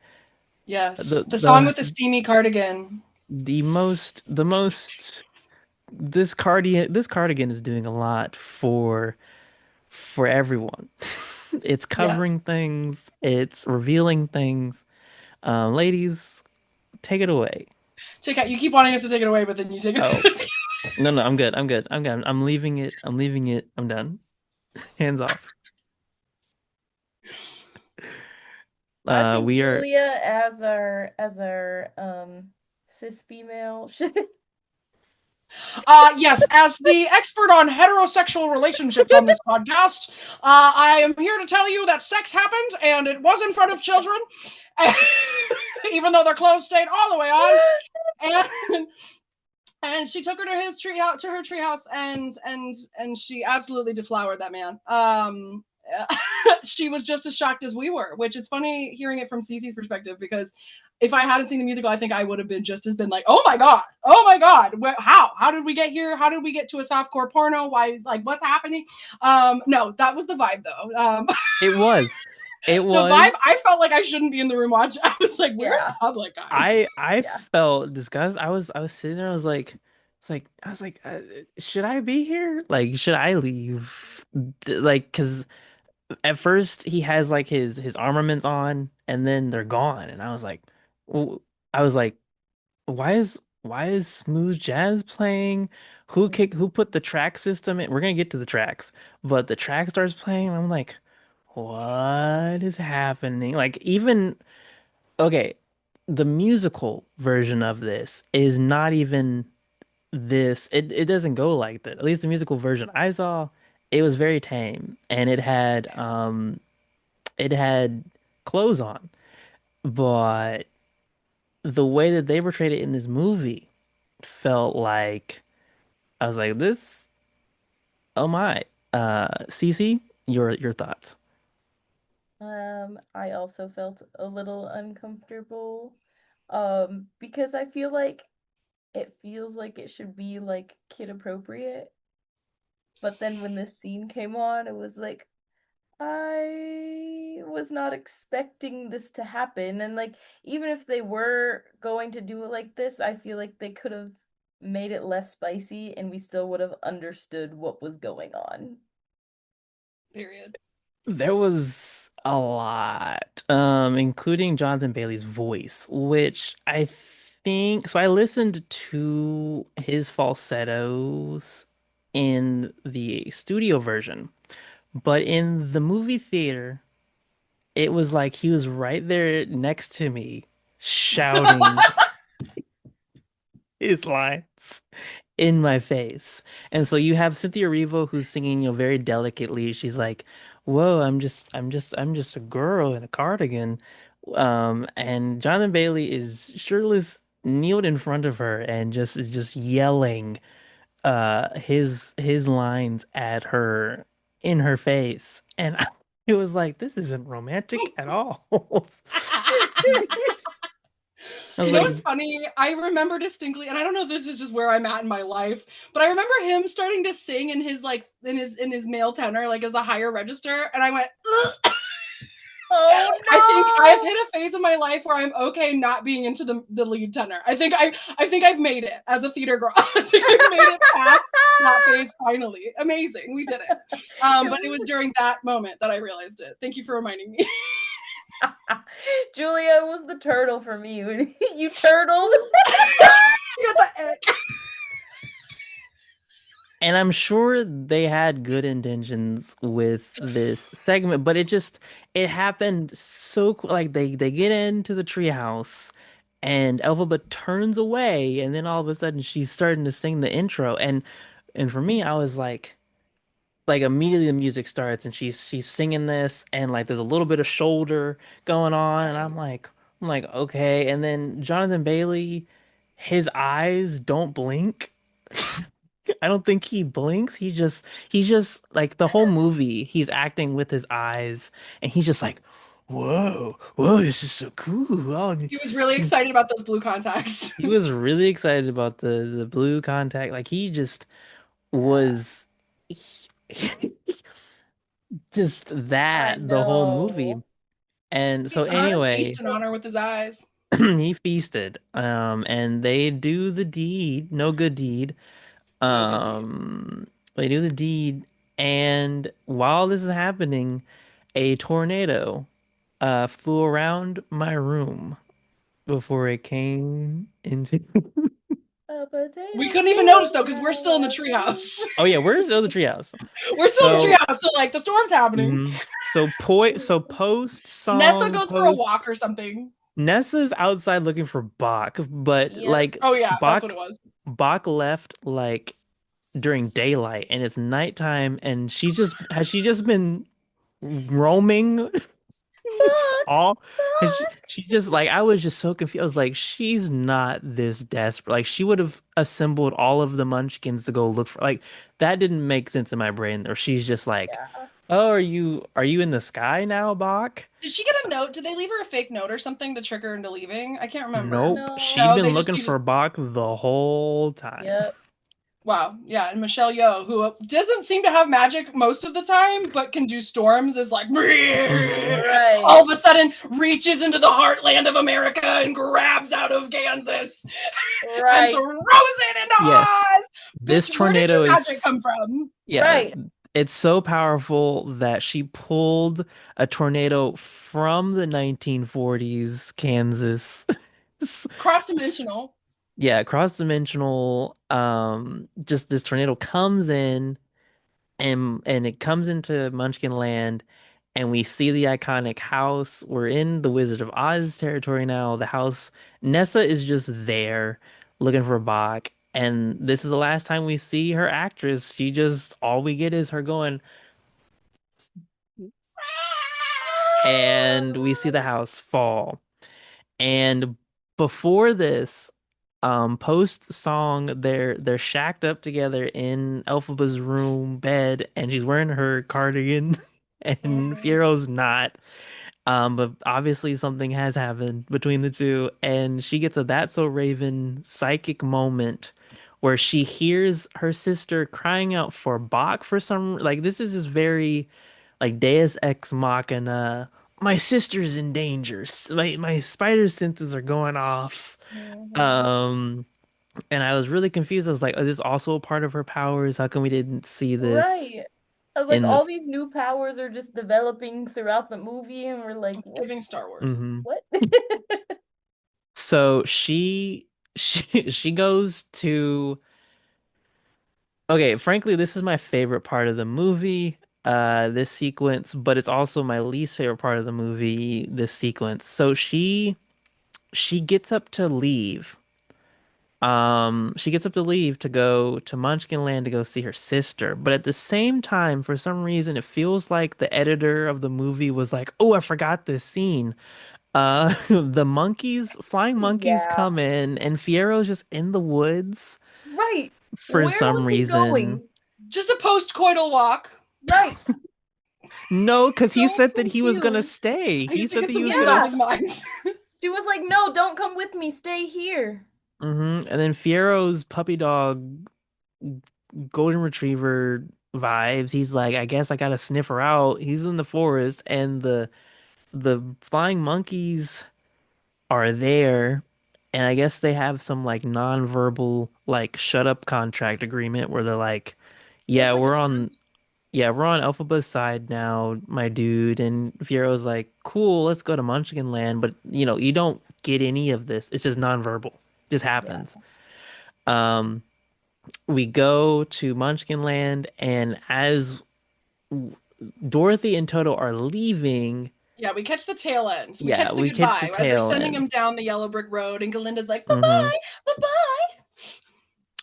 Yes, the the song with the the steamy cardigan. the most this cardigan is doing a lot for everyone. It's Yes. covering things, it's revealing things. Ladies, take it away. Check out. You keep wanting us to take it away, but then you take Oh, it. no, no, I'm good. I'm good. I'm good. I'm leaving it. I'm leaving it. I'm done. Hands off. I think We are. Julia as our cis female should Yes, as the expert on heterosexual relationships on this podcast, I am here to tell you that sex happened and it was in front of children, even though their clothes stayed all the way on. And she took her to his tree out to her treehouse, and she absolutely deflowered that man. She was just as shocked as we were, which is funny hearing it from Cece's perspective, because if I hadn't seen the musical, I think I would have been just as been like, oh my god, how did we get here? How did we get to a softcore porno? Why, like, what's happening? No, that was the vibe though. It was. It The vibe, was. I felt like I shouldn't be in the room watching. I was like, we're in yeah. public, guys. I Yeah. felt disgust. I was sitting there. I was like, should I be here? Like, should I leave? Like, because at first he has like his armaments on, and then they're gone, and w- I was like, why is smooth jazz playing? Who put the track system in? We're gonna get to the tracks, but the track starts playing, and I'm like, what is happening? Like even okay, the musical version of this is not even it doesn't go like that. At least the musical version I saw, it was very tame and it had clothes on. But the way that they portrayed it in this movie felt like I was like, this, oh my. Cece, your thoughts. I also felt a little uncomfortable. Because I feel like it feels like it should be like kid appropriate, but then when this scene came on, it was like I was not expecting this to happen. And like even if they were going to do it like this, I feel like they could have made it less spicy and we still would have understood what was going on. Period. There was a lot, including Jonathan Bailey's voice, which I think, so I listened to his falsettos in the studio version, but in the movie theater, it was like he was right there next to me, shouting his lines in my face. And so you have Cynthia Erivo who's singing, very delicately. She's like, "Whoa, I'm just a girl in a cardigan." And Jonathan Bailey is shirtless, kneeled in front of her and just is just yelling his lines at her in her face. And it was like, this isn't romantic at all. I was You know like, what's funny? I remember distinctly, and I don't know if this is just where I'm at in my life, but I remember him starting to sing in his like in his male tenor, like as a higher register, and I went, ugh. Oh I think I've no! hit a phase in my life where I'm okay not being into the lead tenor. I think I've made it as a theater girl. I think I've made it past that phase finally. Amazing. We did it. But it was during that moment that I realized it. Thank you for reminding me. Julia was the turtle for me. You turtled. You got the ick. and I'm sure they had good intentions with this segment, but it happened so like they get into the treehouse and Elphaba turns away and then all of a sudden she's starting to sing the intro and for me I was like immediately the music starts and she's singing this and like there's a little bit of shoulder going on and Right. I'm like okay and then Jonathan Bailey his eyes don't blink. I don't think he blinks. He's just like the whole movie he's acting with his eyes and he's just like whoa this is so cool. Oh, He was really excited about those blue contacts. he was really excited about the blue contact like he just Yeah. was just I that the whole movie. know. And He so was just anyway, feasting on her with his eyes. he feasted. And they do the deed, no good deed. No good deed. They do the deed, and while this is happening, a tornado flew around my room before it came into. A We potato couldn't even notice flew though because we're still in the around treehouse. Oh yeah, where's the other treehouse? We're still in the So, treehouse, so like the storm's happening. so post Nessa song goes for a walk post or something. Nessa's outside looking for Bach, but Yep. like Oh yeah, that's what Bach it was. Bach left like during daylight and it's nighttime and has she just been roaming Fuck, all fuck. she just like I was just so confused. I was like, she's not this desperate. Like she would have assembled all of the munchkins to go look for like that didn't make sense in my brain. Or she's just like, Yeah. oh, are you in the sky now, Bach? Did she get a note? Did they leave her a fake note or something to trick her into leaving? I can't remember. Nope. She'd No. No, been they just looking she just for Bach the whole time. Yep. wow, yeah, and Michelle Yeoh, who doesn't seem to have magic most of the time, but can do storms, is like Hmm. all Right. of a sudden reaches into the heartland of America and grabs out of Kansas and Right. throws it into Yes, Oz. this Bitch, where did tornado your magic come is from? yeah, Right. it's so powerful that she pulled a tornado from the 1940s Kansas. Cross dimensional. Yeah, cross-dimensional. Just this tornado comes in and it comes into Munchkin Land, and we see the iconic house. We're in the Wizard of Oz territory now. The house, Nessa is just there looking for Bach, And this is the last time we see her actress. She just all we get is her going, and we see the house fall. And before this, post song, they're shacked up together in Elphaba's room bed, and she's wearing her cardigan, and Mhm. Fiero's not. But obviously something has happened between the two, and she gets a That's So Raven psychic moment where she hears her sister crying out for Bach for some like this is just very like Deus Ex Machina. My sister's in danger. My spider senses are going off. Mhm. Um, and I was really confused. I was like, "Oh, this is also a part of her powers? How come we didn't see this Right. Like in the?" all these new powers are just developing throughout the movie, and we're like, It's giving Star Wars. Mhm. what? So she goes to okay, frankly, this is my favorite part of the movie, this sequence, but it's also my least favorite part of the movie, this sequence. So she gets up to leave. She gets up to leave to go to Munchkin Land to go see her sister, but at the same time, for some reason, it feels like the editor of the movie was like, "Oh, I forgot this scene." The flying monkeys Yeah. come in, and Fiero's just in the woods Right. for Where some was he reason. going? Just a post-coital walk. Right. No, because he So said that he was gonna confused. stay. He's He said thinking that he some was things gonna. out of his Yeah. mind. She was like, no, don't come with me. Stay here. And then Fiero's puppy dog, golden retriever vibes. He's like, I guess I gotta sniff her out. He's in the forest, and the flying monkeys are there, and I guess they have some like non-verbal like shut up contract agreement where they're like, Yeah, yeah, it's like a truce. we're on Elphaba's side now, my dude. And Fiero's like, cool, let's go to Munchkin Land, but you don't get any of this. It's just non-verbal. It just Yeah. happens. Um, we go to Munchkin Land, and as Dorothy and Toto are leaving, Yeah, we catch the tail end. We yeah, catch the we catch the goodbye as they're tail sending him end. down the yellow brick road, and Galinda's like, Hmm. bye-bye, bye-bye.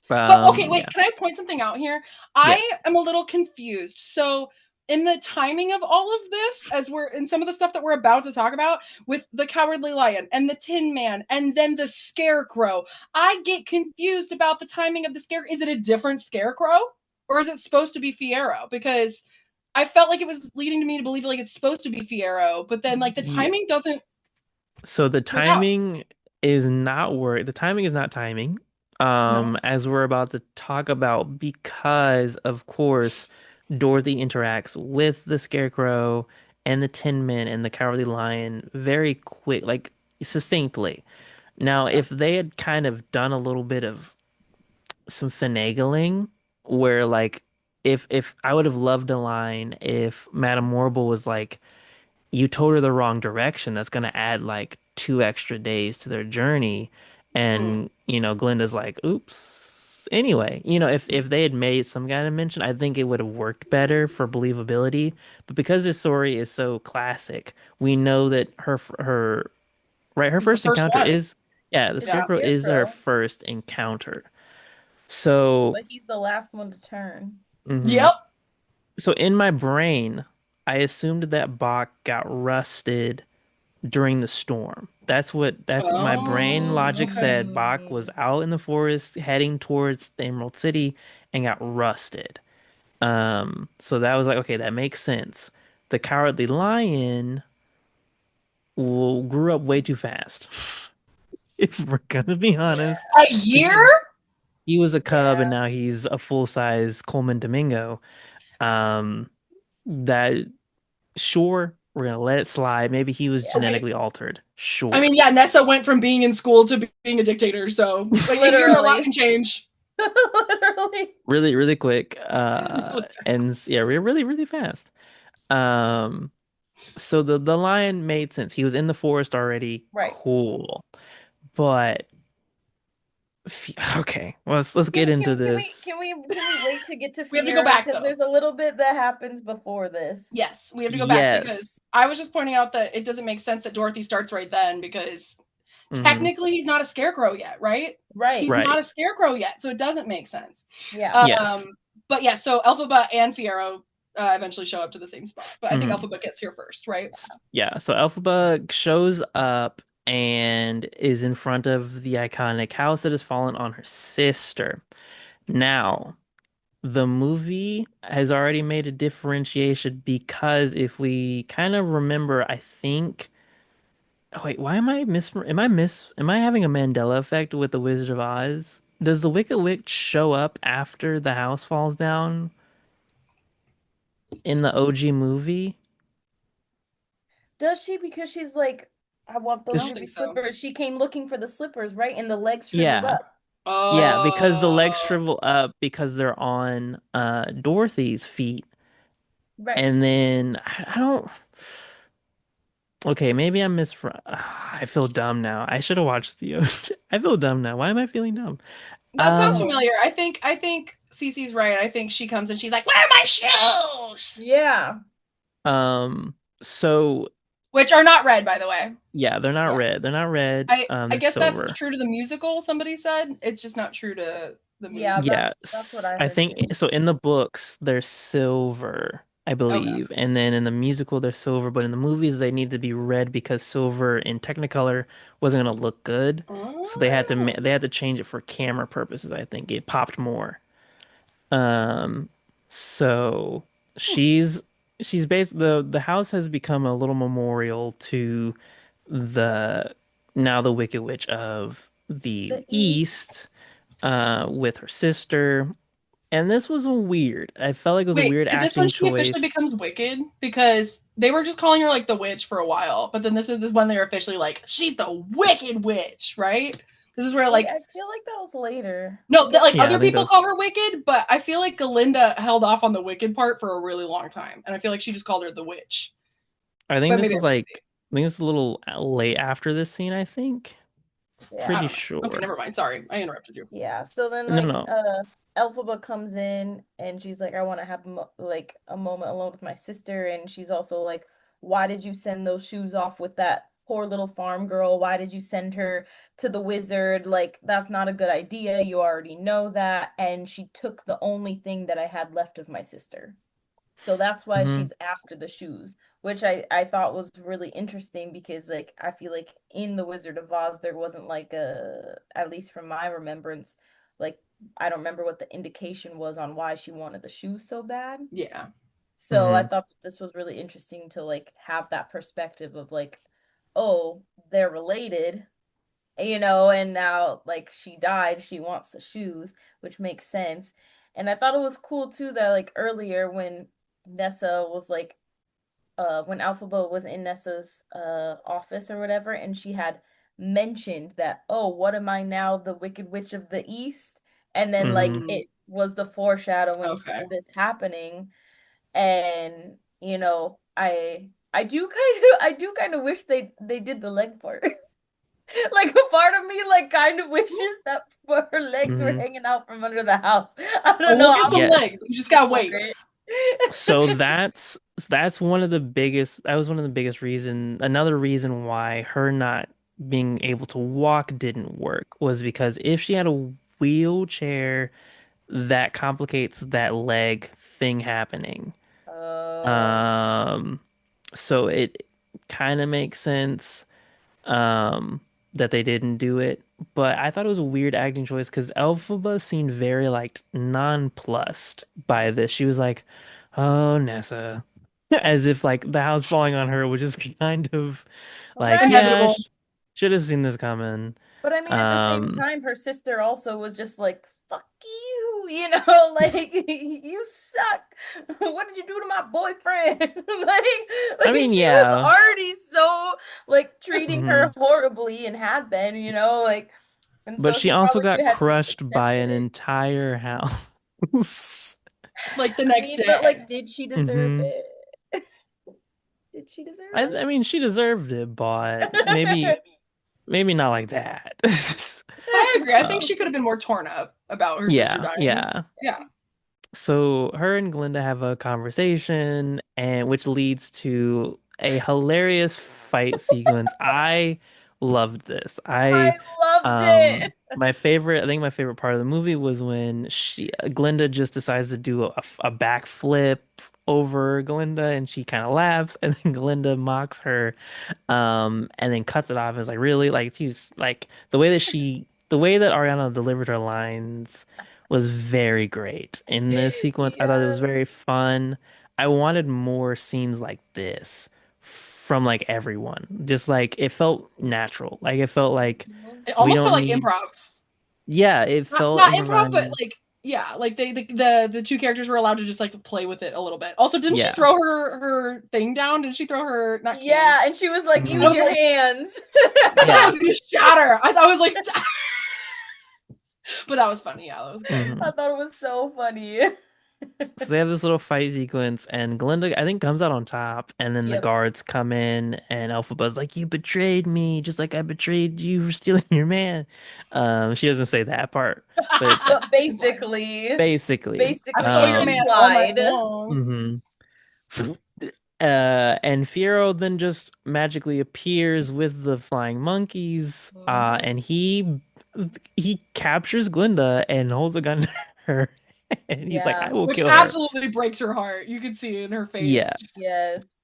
But okay, wait, Yeah. can I point something out here? I Yes. am a little confused. So, in the timing of all of this, as we're in some of the stuff that we're about to talk about with the Cowardly Lion and the Tin Man and then the Scarecrow, I get confused about the timing of the Scarecrow. Is it a different Scarecrow? Or is it supposed to be Fiero? Because I felt like it was leading to me to believe like it's supposed to be Fiero, but then like the Yeah. timing doesn't So the work out. timing is not work. The timing is not timing. No. As we're about to talk about, because of course, Dorothy interacts with the Scarecrow and the Tin Man and the Cowardly Lion very quick, like succinctly. Now, Okay. if they had kind of done a little bit of some finagling, where like if I would have loved a line if Madame Morrible was like, you told her the wrong direction. That's going to add like 2 extra days to their journey. Mm. And, Glinda's like, oops. Anyway, if they had made some kind of mention, I think it would have worked better for believability. But because this story is so classic, we know that her He's the first first encounter one. is, yeah, the It's the Yeah. Scarecrow is her scarecrow, first encounter. So, but he's the last one to turn. mhm. Yep. So in my brain, I assumed that Bach got rusted during the storm. That's what my brain Oh, logic okay. said. Bach was Mm, out in the forest heading towards the Emerald City and got rusted. So that was like, okay, that makes sense. The Cowardly Lion grew up way too fast. If we're gonna be yeah, honest, A year? he he was a cub and yeah. now he's a full-size Coleman Domingo. Um, that sure, we're gonna let it slide. Maybe he was Okay. genetically altered. I Sure. mean, yeah, Nessa went from being in school to being a dictator, so like a year, a lot Literally. can change. Literally. Really, really quick. Really Yeah, we're really, really fast. Um, so the lion made sense. He was in the forest already. Right. Cool. But okay, let's get into this. Can we wait to get to We have to go Fiero? back Because though. there's a little bit that happens before this. Yes, we have to go back because Yes. I was just pointing out that it doesn't make sense that Dorothy starts right then because Mm-hmm. technically he's not a scarecrow yet, right? Right. He's not Right. a scarecrow yet, so it doesn't make sense. Yeah. Um, Yes. but yeah, so Elphaba and Fiero eventually show up to the same spot, but I think Mm-hmm. Elphaba gets here first, right? Yeah. So Elphaba shows up and is in front of the iconic house that has fallen on her sister. Now, the movie has already made a differentiation because if we kind of remember, I think. Oh, wait, why am I am I having a Mandela effect with the Wizard of Oz? Does the Wicked Witch show up after the house falls down in the OG movie? Does she? Because she's like, I want I those don't Does think ruby so. slippers. She came looking for the slippers, right? And the legs shriveled Yeah. up. Yeah, because the legs Oh, shrivel up because they're on Dorothy's feet. Right. And then I don't. Okay, maybe I'm mis. I feel dumb now. I should have watched the. I feel dumb now. Why am I feeling dumb? that sounds Um, familiar. I think Cece's right. I think she comes and she's like, "Where are my shoes?" Yeah. um. So Which are not red, by the way. yeah, they're not Yeah. red. They're not red. I They're guess that's silver. true to the musical. Somebody said it's just not true to the Yeah, movie. that's what Yes, I I heard think too. so. In the books, they're silver, I Okay. believe, and then in the musical, they're silver. But in the movies, they need to be red because silver in Technicolor wasn't gonna look good, so Oh. they had to change it for camera purposes. I think it popped more. Um, so she's she's based the house has become a little memorial to the now the Wicked Witch of the The East. East with her sister. And this was weird. I felt like it was a Wait, weird is this when acting she officially choice. becomes wicked? Because they were just calling her like the witch for a while, but then this is when they're officially like, she's the wicked witch, right? This is where Wait, like I feel like that was later. I no, guess like Yeah, other I think people those. call her wicked, but I feel like Galinda held off on the wicked part for a really long time, and I feel like she just called her the witch. I think But this maybe is I'm like. crazy. I think it's a little late after this scene. I think. yeah. I Pretty don't know. Okay, sure. never mind. Sorry, I interrupted you. Yeah. So then No, like no. Elphaba comes in and she's like, I want to have like a moment alone with my sister. And she's also like, why did you send those shoes off with that poor little farm girl? Why did you send her to the wizard? Like, that's not a good idea. You already know that. And she took the only thing that I had left of my sister. So that's why Hmm. she's after the shoes, which I thought was really interesting because like I feel like in the Wizard of Oz there wasn't like a, at least from my remembrance, like I don't remember what the indication was on why she wanted the shoes so bad. Yeah. So I Hmm. thought that this was really interesting to like have that perspective of like, oh, they're related, and now like she died, she wants the shoes, which makes sense. And I thought it was cool too that like earlier when Nessa was like when Alphaba was in Nessa's office or whatever, and she had mentioned that, oh, what am I now, the Wicked Witch of the East? And then like Hmm. Mm, it was the foreshadowing okay. for this happening. And I do kind of wish they did the leg part. Like a part of me like kind of wishes that her legs were Hmm. hanging out from under the house. I Well, don't know. we'll get I some was Yes. legs. You just gotta for wait. it. So that's one of the biggest that was one of the biggest reason another reason why her not being able to walk didn't work was because if she had a wheelchair that complicates that leg thing happening. Oh, Um so it kind of makes sense um that they didn't do it, but I thought it was a weird acting choice because Elphaba seemed very like nonplussed by this. She was like, "Oh, Nessa," as if like the house falling on her was just kind of like, yeah, right. Inevitable. should have seen this coming. But I mean, at the same Um, time, her sister also was just like, fuck you, like, you suck. What did you do to my boyfriend? I like mean, she was yeah, already so, like, treating hmm her horribly and had been, like, and but so she she also probably got had just crushed by accepted an it. entire house. Like the I next mean, but, day. like, did she deserve hmm it? Did she deserve I mean, she deserved it, but it? maybe not like that. But I agree. I think Um, she could have been more torn up about her sister yeah, dying. yeah. Yeah. So her and Glinda have a conversation, and which leads to a hilarious fight sequence. I loved this. I loved it. I think my favorite part of the movie was when Glinda just decides to do a backflip over Glinda and she kind of laughs and then Glinda mocks her and then cuts it off and is like, really? Like she's like the way that Ariana delivered her lines was very great. In this sequence, I thought it was Yes. very fun. I wanted more scenes like this from like everyone. Just like it felt natural. Like it felt like It we almost felt don't like need, improv. yeah, it felt Not improv, but improvised. like yeah, like the two characters were allowed to just like play with it a little bit. Also, didn't she Yeah. throw her thing down? Didn't she throw her not cane? Yeah, and she was like, I use Mhm. was your like, hands. I thought it was Yeah. gonna shatter. I thought I was like, but that was funny. Yeah, that was good. I hmm thought it was so funny. So they have this little fight sequence, and Glinda, I think, comes out on top, and then the Yep. guards come in, and Elphaba's like, "You betrayed me, just like I betrayed you for stealing your man." She doesn't say that part, but But Implied. basically, I stole your basically man all night implied. long. mhm. And Fiero then just magically appears with the flying monkeys, Mhm. and he captures Glinda and holds a gun to her, and he's like, "I Yeah. will Which kill her." absolutely breaks her heart. You could see it in her face. Yeah. Yes.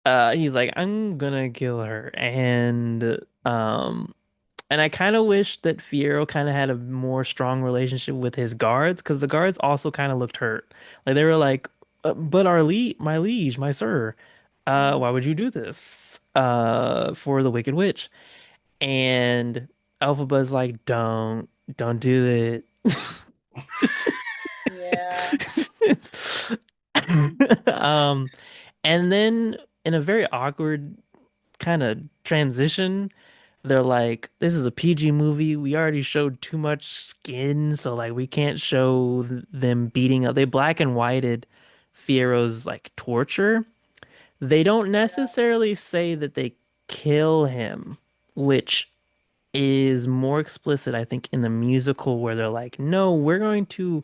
He's like, "I'm gonna kill her," and I kind of wish that Fiero kind of had a more strong relationship with his guards because the guards also kind of looked hurt. Like they were like, "But my liege, my sir, why would you do this? For the Wicked Witch?" And Elphaba's like, don't do Yeah. it." Um, and then in a very awkward kind of transition, they're like, this is a PG movie. We already showed too much skin, so like we can't show them beating up. They black and whited Fiero's like torture. They don't necessarily say that they kill him, which is more explicit, I think, in the musical where they're like, no, we're going to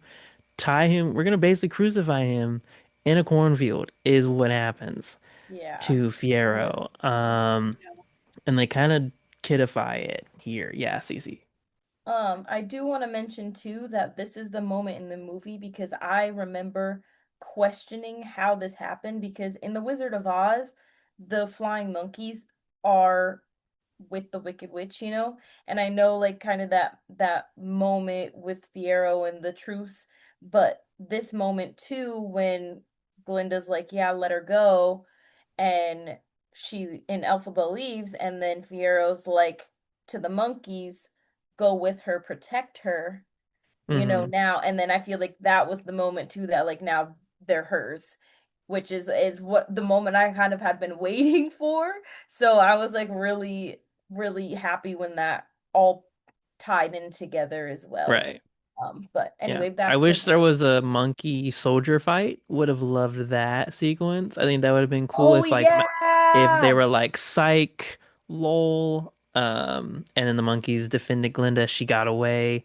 tie him, we're going to basically crucify him in a cornfield, is what happens Yeah. to Yeah. Fiero. And they kind of kidify it here. Yeah, Cece. I do want to mention too that this is the moment in the movie because I remember questioning how this happened because in The Wizard of Oz, the flying monkeys are with the Wicked Witch, you know? And I know like kind of that moment with Fiero and the truce, but this moment too when Glinda's like, "Yeah, let her go." And she and Elphaba leaves and then Fiero's like to the monkeys, "Go with her, protect her." You know, hmm now and then I feel like that was the moment too that like now they're hers, which is what the moment I kind of had been waiting for. So I was like really happy when that all tied in together as well. Right. But Yeah. anyway, I back to wish there was a monkey soldier fight. Would have loved that sequence. I think that would have been cool oh if like if they yeah, were like psych, lol, and then the monkeys defended Glinda, she got away.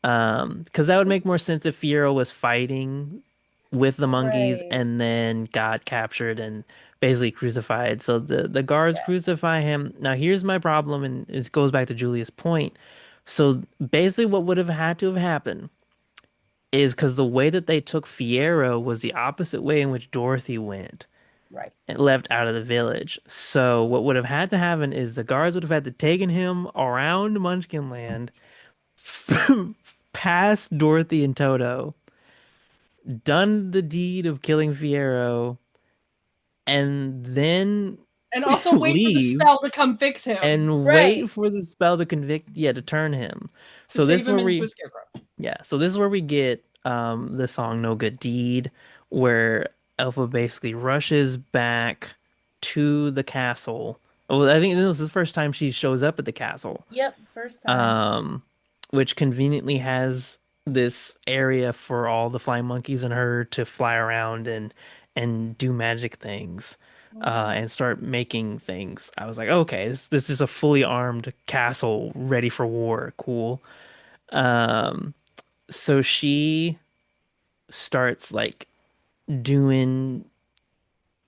Because that would make more sense if Fiero was fighting with the monkeys right. and then got captured and basically crucified. So the guards Yeah, crucify him. Now here's my problem, and it goes back to Julia's point. So basically, what would have had to have happened is because the way that they took Fiero was the opposite way in which Dorothy went right. and left out of the village. So what would have had to happen is the guards would have had to taken him around Munchkinland past Dorothy and Toto, done the deed of killing Fiero, and then And also wait for the leave spell to come fix him and wait Right. for the spell to convict, yeah, to turn him. to So this save is him where into a we, scarecrow. yeah, so this is where we get the song No Good Deed, where Elpha basically rushes back to the castle. Well, I think this is the first time she shows up at the castle. Yep, first time. um, which conveniently has this area for all the flying monkeys and her to fly around and do magic things, Mhm. and start making things. I was like, okay, this is a fully armed castle ready for war. Cool. Um, so she starts like doing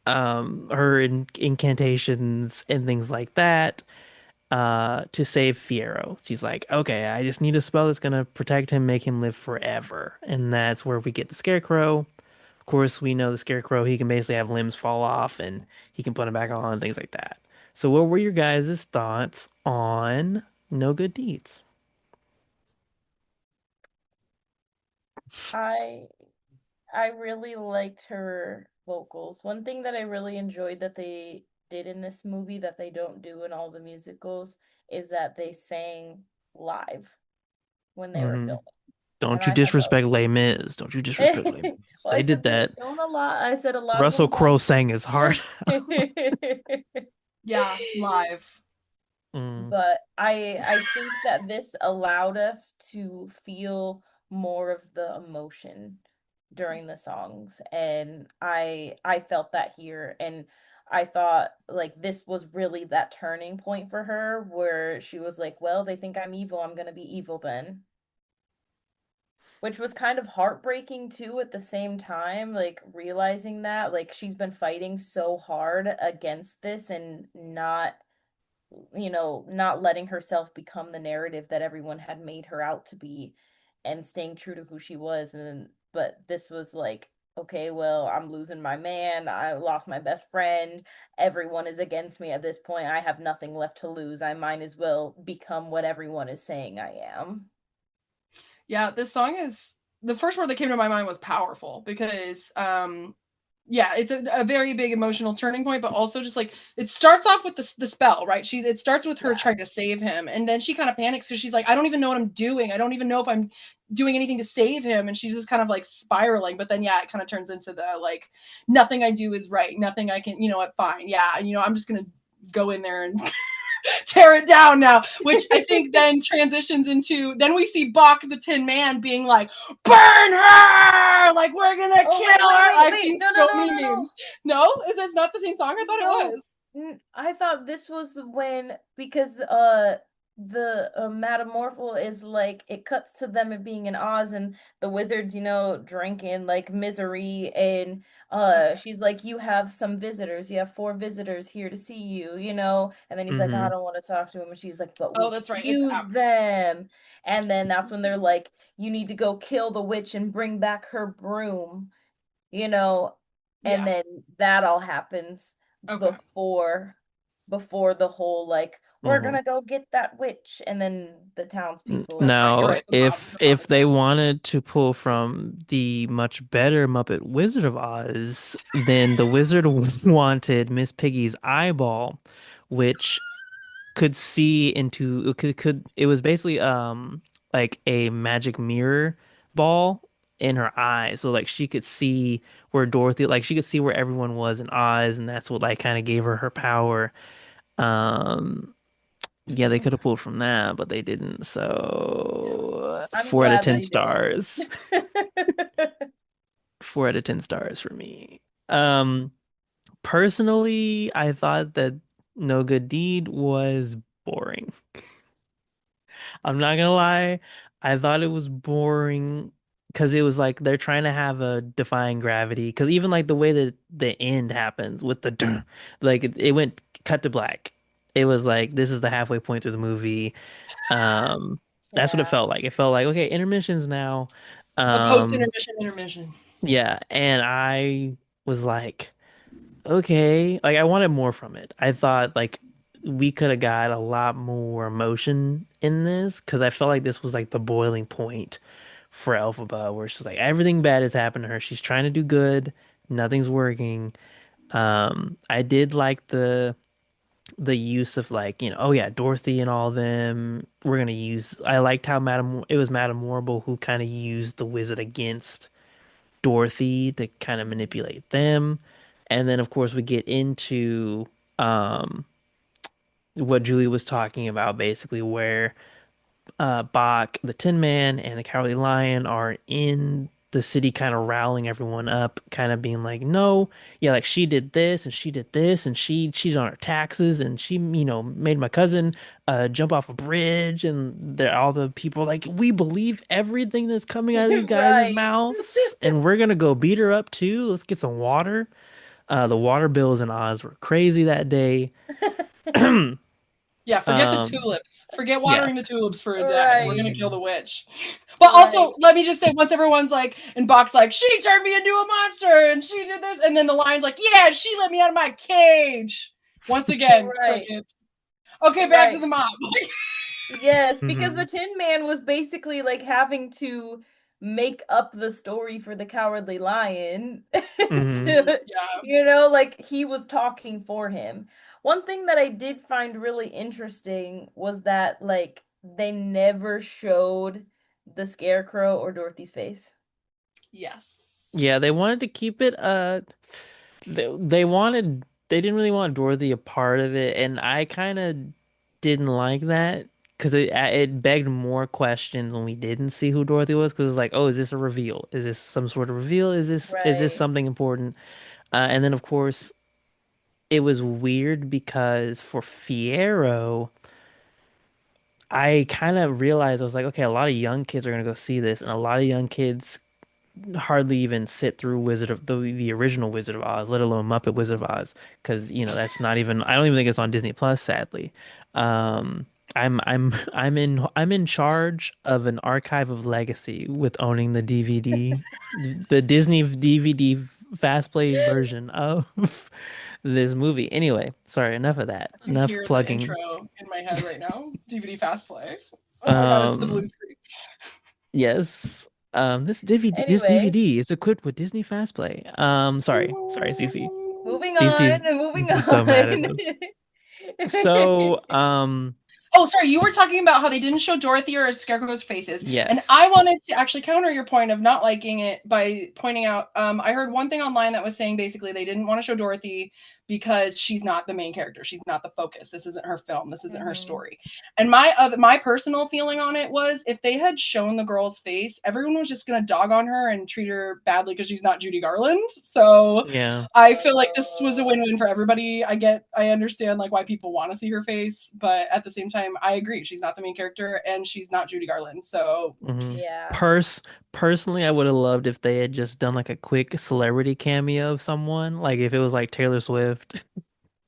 her incantations and things like that. to save Fiero. She's like, okay, I just need a spell that's gonna protect him, make him live forever. And that's where we get the Scarecrow. Of course, we know the Scarecrow, he can basically have limbs fall off and he can put them back on and things like that. So what were your guys' thoughts on No Good Deeds? I I really liked her vocals. One thing that I really enjoyed that they did in this movie that they don't do in all the musicals is that they sang live when they were Hmm. filming. And Don't you I thought that disrespect Les Mis. Don't you disrespect Les was Mis. well, I They did said they that. film a lot. I said a lot of Russell them Crowe sang his heart out. don't. Yeah, live. Mm, But I think that this allowed us to feel more of the emotion during the songs, and I felt that here, and I thought like this was really that turning point for her where she was like, well, they think I'm evil, I'm gonna be evil then. Which was kind of heartbreaking too at the same time, like realizing that like she's been fighting so hard against this and not, not letting herself become the narrative that everyone had made her out to be and staying true to who she was. And then, but this was like, okay, well, I'm losing my man. I lost my best friend. Everyone is against me at this point. I have nothing left to lose. I might as well become what everyone is saying I am. Yeah, this song is the first word that came to my mind was powerful because yeah, it's a very big emotional turning point, but also just like it starts off with the spell, right? It starts with her Yeah. trying to save him, and then she kind of panics because she's like, I don't even know what I'm doing. I don't even know if I'm doing anything to save him, and she's just kind of like spiraling. But then yeah, it kind of turns into the like nothing I do is right, nothing I can, what, fine, yeah, I'm just gonna go in there and tear it down now, which I think then transitions into then we see Bach the Tin Man being like, burn her! Like we're gonna Oh, kill wait, wait, her. wait, I've wait. seen No, no, so no, many no, no. memes. No? Is this not the same song? I thought it No, was. I thought this was when because the metamorpho is like it cuts to them it being in Oz and the wizards, drinking like misery and Okay. she's like, you have some visitors, you have four visitors here to see you, and then he's like, I hmm don't want to talk to him, and she's like, but we Oh, can that's right. It's use after. them. And then that's when they're like, you need to go kill the witch and bring back her broom, you know, and Yeah. then that all happens Okay. before the whole like we're hmm gonna go get that witch, and then the townspeople. That's right. You're Now, right. The mob if is they there. wanted to pull from the much better Muppet Wizard of Oz, then the wizard wanted Miss Piggy's eyeball, which could see into could it was basically like a magic mirror ball in her eye, so like she could see where Dorothy, like she could see where everyone was in Oz, and that's what like kind of gave her power. Um, yeah, they could have pulled from that, but they didn't. Yeah. So I'm 4 out of glad 10 they stars. didn't. 4 out of 10 stars for me. Um, Personally, I thought that No Good Deed was boring. I'm not gonna lie. I thought it was boring because it was like they're trying to have a defying gravity. Because even like the way that the end happens with the like it went cut to black. It was like this is the halfway point through the movie. Um, that's what it Yeah. felt like. It felt like okay, intermissions now. The post Um, intermission intermission. yeah, and I was like, okay, like I wanted more from it. I thought like we could have got a lot more emotion in this because I felt like this was like the boiling point for Elphaba, where she's like everything bad has happened to her. She's trying to do good, nothing's working. I did like the use of like, oh yeah, Dorothy and all them. We're gonna use. I liked how Madame it was Madame Morrible who kind of used the wizard against Dorothy to kind of manipulate them. And then of course we get into um what Julie was talking about, basically where Bach, the Tin Man, and the Cowardly Lion are in the city, kind of rallying everyone up, kind of being like, no, yeah, like she did this and she did this and she cheated on her taxes and she, made my cousin jump off a bridge. And they're all the people like, we believe everything that's coming out of these guys' Right. mouths and we're gonna go beat her up too. Let's get some water. The water bills in Oz were crazy that day. Yeah, forget the Um, tulips. Forget yeah. watering the tulips for a day. We're gonna Right. kill the witch. But Right. also, let me just say, once everyone's like, and Bach's like, she turned me into a monster, and she did this, and then the lion's like, yeah, she let me out of my cage. Once again, Right. crickets. Okay, back to Right. the mob. Yes, because the Hmm. Tin Man was basically like having to make up the story for the Cowardly Lion Hmm. to, Yeah. like he was talking for him. One thing that I did find really interesting was that like they never showed the Scarecrow or Dorothy's face. Yes. Yeah, they wanted to keep it they didn't really want Dorothy a part of it, and I kind of didn't like that because it begged more questions when we didn't see who Dorothy was, because it's like, oh, is this a reveal? Is this some sort of reveal? Is this Right. something important? And then of course it was weird because for Fiero, I kind of realized, I was like, okay, a lot of young kids are gonna go see this, and a lot of young kids hardly even sit through Wizard of the original Wizard of Oz, let alone Muppet Wizard of Oz, because that's not even, I don't even think it's on Disney Plus, sadly. Um, I'm in charge of an archive of legacy with owning the DVD, the Disney DVD fast play version of this movie. Anyway, sorry, enough of that. I can Enough hear the plugging. intro in my head right now. DVD fast play. Oh my god, it's the blue Um, screen. Yes. This Anyway, DVD is equipped with Disney Fast Play. Sorry, Cece. moving Cece's on and moving Cece's so mad at on. us. So, Oh, sorry, you were talking about how they didn't show Dorothy or Scarecrow's faces. And yes. I wanted to actually counter your point of not liking it by pointing out I heard one thing online that was saying basically they didn't want to show Dorothy because she's not the main character. She's not the focus. This isn't her film. This isn't her Mhm. story. And my personal feeling on it was if they had shown the girl's face, everyone was just going to dog on her and treat her badly because she's not Judy Garland. So Yeah. I feel like this was a win-win for everybody. I understand like why people want to see her face, but at the same time, I agree. She's not the main character and she's not Judy Garland. So hmm Yeah. Personally, I would have loved if they had just done like a quick celebrity cameo of someone, like if it was like Taylor Swift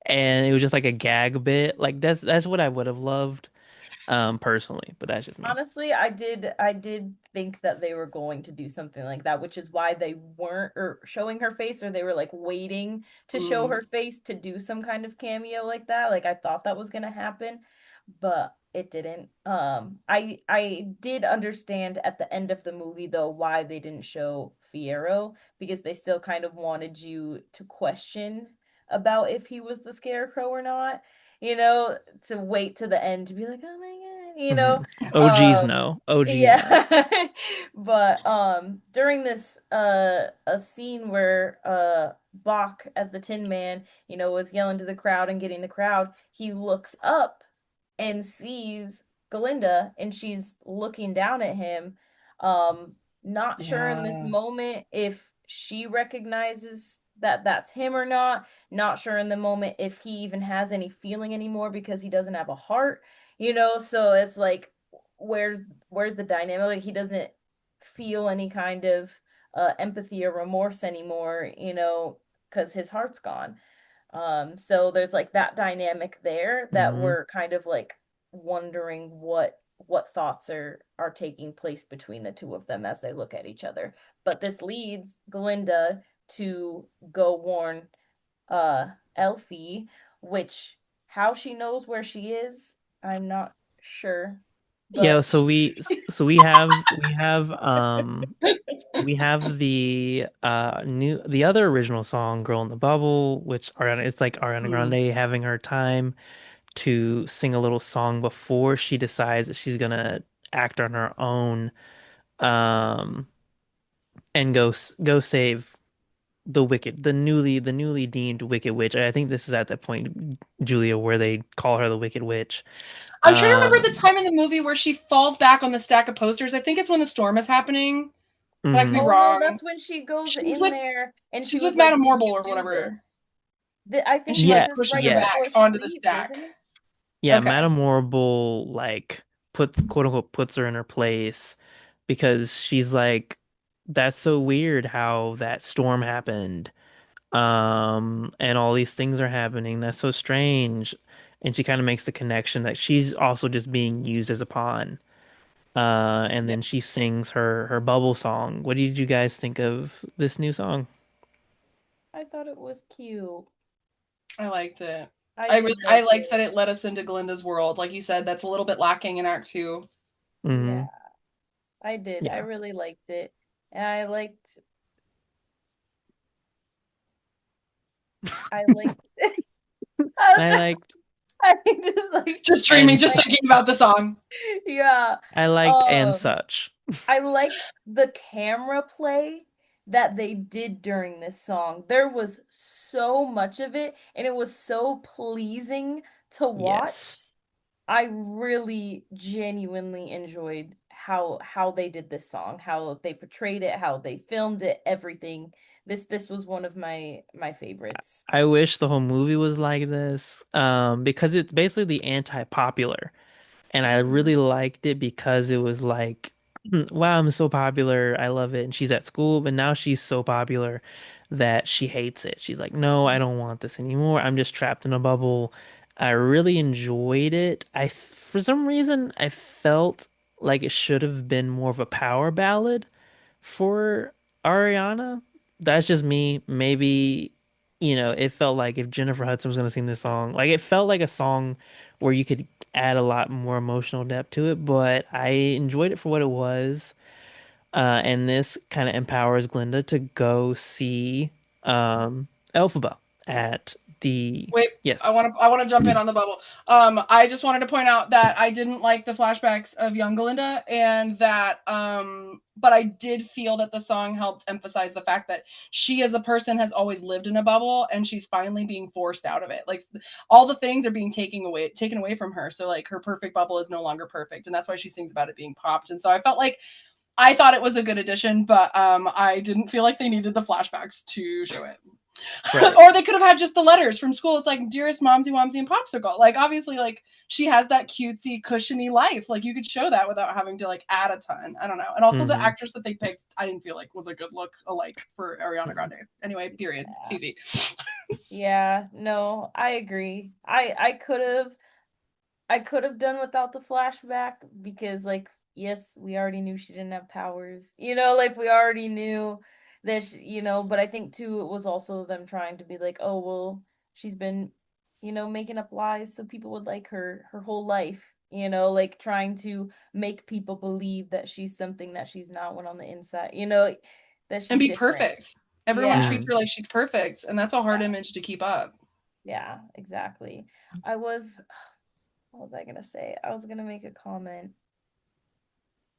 and it was just like a gag bit. Like that's what I would have loved, personally, but that's just me. Honestly, I did think that they were going to do something like that, which is why they weren't or showing her face, or they were like waiting to show mm, her face to do some kind of cameo like that. Like I thought that was gonna happen, but it didn't. I did understand at the end of the movie though why they didn't show Fiero, because they still kind of wanted you to question about if he was the Scarecrow or not. To wait to the end to be like, oh my God, Hmm. OGs um, no. OGs no. yeah. But during this a scene where Bach as the Tin Man, was yelling to the crowd and getting the crowd, he looks up and sees Glinda and she's looking down at him. Um, Not sure in this yeah. moment if she recognizes that that's him or not. Not sure in the moment if he even has any feeling anymore because he doesn't have a heart, so it's like where's where's the dynamic? Like he doesn't feel any kind of empathy or remorse anymore, because his heart's gone. So there's like that dynamic there that Hmm. we're kind of like wondering what thoughts are taking place between the two of them as they look at each other. But this leads Glinda to go warn uh Elfie, which how she knows where she is, I'm not sure. Yeah, But so we have the other original song, Girl in the Bubble, which Ariana, it's like Ariana Mm. Grande having her time to sing a little song before she decides that she's gonna act on her own, um and go save the newly deemed Wicked Witch. I think this is at that point, Julia, where they call her the Wicked Witch. I'm trying to remember the Um time in the movie where she falls back on the stack of posters. I think it's when the storm is happening, but I could be oh mhm. no, wrong. that's when she goes She's in with there and she she's was with like, Madame "Did Morble you or do whatever, this?" I and think she like like this is Yes, pushes right her back before yes. she onto the leaves, stack. isn't it? Yeah, Okay. Madame Morrible, like, quote unquote, puts her in her place because she's like, that's so weird how that storm happened. And all these things are happening. That's so strange. and she kind of makes the connection that she's also just being used as a pawn. And Yeah, then she sings her bubble song. What did you guys think of this new song? I thought it was cute. I liked it. I did I like liked that it. it led us into Glinda's world. Like you said, that's a little bit lacking in Act Two. Yeah, Hmm. I did. I Yeah, really liked it. And I liked I I was liked I just like Just dreaming, and just like thinking such. about the song. yeah. I liked and Um such. I liked the camera play that they did during this song. There was so much of it, and it was so pleasing to watch. Yes. I really genuinely enjoyed how they did this song, how they portrayed it, how they filmed it, everything. This was one of my favorites. I wish the whole movie was like this, because it's basically the anti-popular. And I really Mhm. liked it because it was like, wow, I'm so popular. I love it. And she's at school, but now she's so popular that she hates it. She's like, no, I don't want this anymore. I'm just trapped in a bubble. I really enjoyed it. For some reason, I felt like it should have been more of a power ballad for Ariana. That's just me. Maybe, it felt like if Jennifer Hudson was going to sing this song, like it felt like a song where you could add a lot more emotional depth to it, but I enjoyed it for what it was. And this kind of empowers Glinda to go see Elphaba at the, Wait, yes. I want to jump in on the bubble. I just wanted to point out that I didn't like the flashbacks of young Galinda, and that but I did feel that the song helped emphasize the fact that she as a person has always lived in a bubble, and she's finally being forced out of it. Like all the things are being taken away from her. So like her perfect bubble is no longer perfect, and that's why she sings about it being popped. And so I felt like I thought it was a good addition, but I didn't feel like they needed the flashbacks to show it. Right. Or they could have had just the letters from school. It's like, dearest Momsy, Womsy, and Popsicle. Like, obviously, like, she has that cutesy, cushiony life. Like, you could show that without having to, like, add a ton. I don't know. And also, the Hmm. actress that they picked, I didn't feel like was a good look alike for Ariana Grande. Anyway, period. Yeah. Cece. Yeah, no, I agree. I could have done without the flashback because, like, yes, we already knew she didn't have powers. Like we already knew that but I think too it was also them trying to be like, "Oh, well, she's been, making up lies so people would like her whole life." Like trying to make people believe that she's something that she's not when on the inside, that And she's be different. perfect. Everyone Yeah. treats her like she's perfect. And that's a hard image to keep up. Yeah, exactly. I was What was I gonna say? I was gonna make a comment.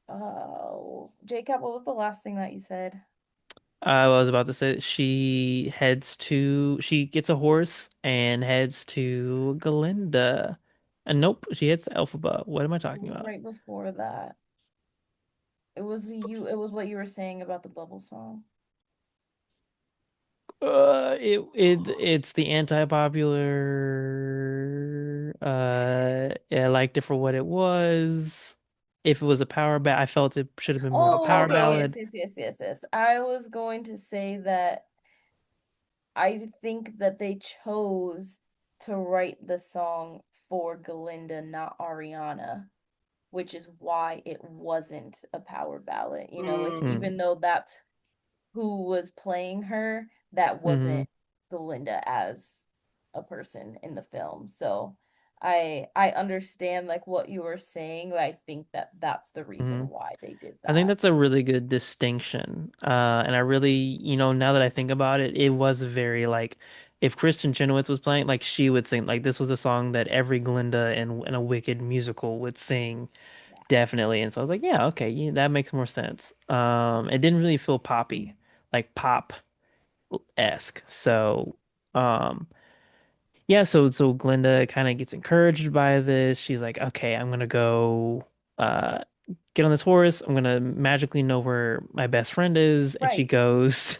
Oh, JCAT, what was the last thing that you said? I was about to say she gets a horse and heads to Galinda. And nope, she hits the Elphaba. What am I It talking was about? right before that. It was what you were saying about the bubble song. It's the anti-popular. Yeah, I liked it for what it was. If it was a power ballad, I felt it should have been more of a Oh, Power power okay, ballad. yes, ballad. yes, yes, yes, yes. I was going to say that I think that they chose to write the song for Galinda, not Ariana, which is why it wasn't a power ballad. Like Mm. Mm. even though that's who was playing her, that Hmm. wasn't Belinda as a person in the film. So I understand like what you were saying, but I think that that's the Hmm. reason why they did I think that. that's a really good distinction. And I really, now that I think about it, it was very like if Kristen Chenoweth was playing, like she would sing, like this was a song that every Glinda in a Wicked musical would sing, definitely. And so I was like, yeah, okay, yeah, that makes more sense. It didn't really feel poppy, like pop-esque. So, um, yeah, so Glinda kind of gets encouraged by this. She's like, okay, I'm gonna go uh get on this horse. I'm gonna magically know where my best friend is, and she Right. goes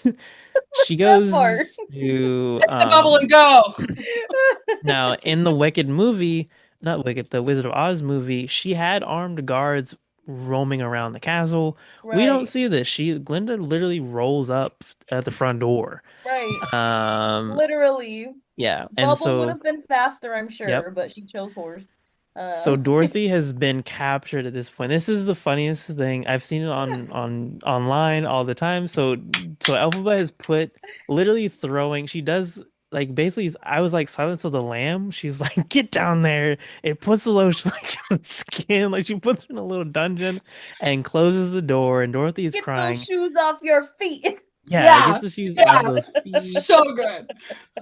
she That part. goes to Hit the bubble and go. now in the Wicked movie, not Wicked, the Wizard of Oz movie, she had armed guards roaming around the castle. We don't Right. see this. Glinda literally rolls up at the front door. Right. Um, Literally. yeah, and Bubble would so have been faster, I'm yep. sure, but she chose horse. So Uh, Dorothy has been captured at this point. This is the funniest thing. I've seen it on online all the time. So Elphaba has put literally throwing. She does like basically. I was like Silence of the Lamb. She's like, get down there. It puts the lotion like on the skin. Like she puts her in a little dungeon and closes the door. And Dorothy is get those crying. shoes off your feet. Yeah, Yeah. gets the shoes off Yeah. those feet. So good.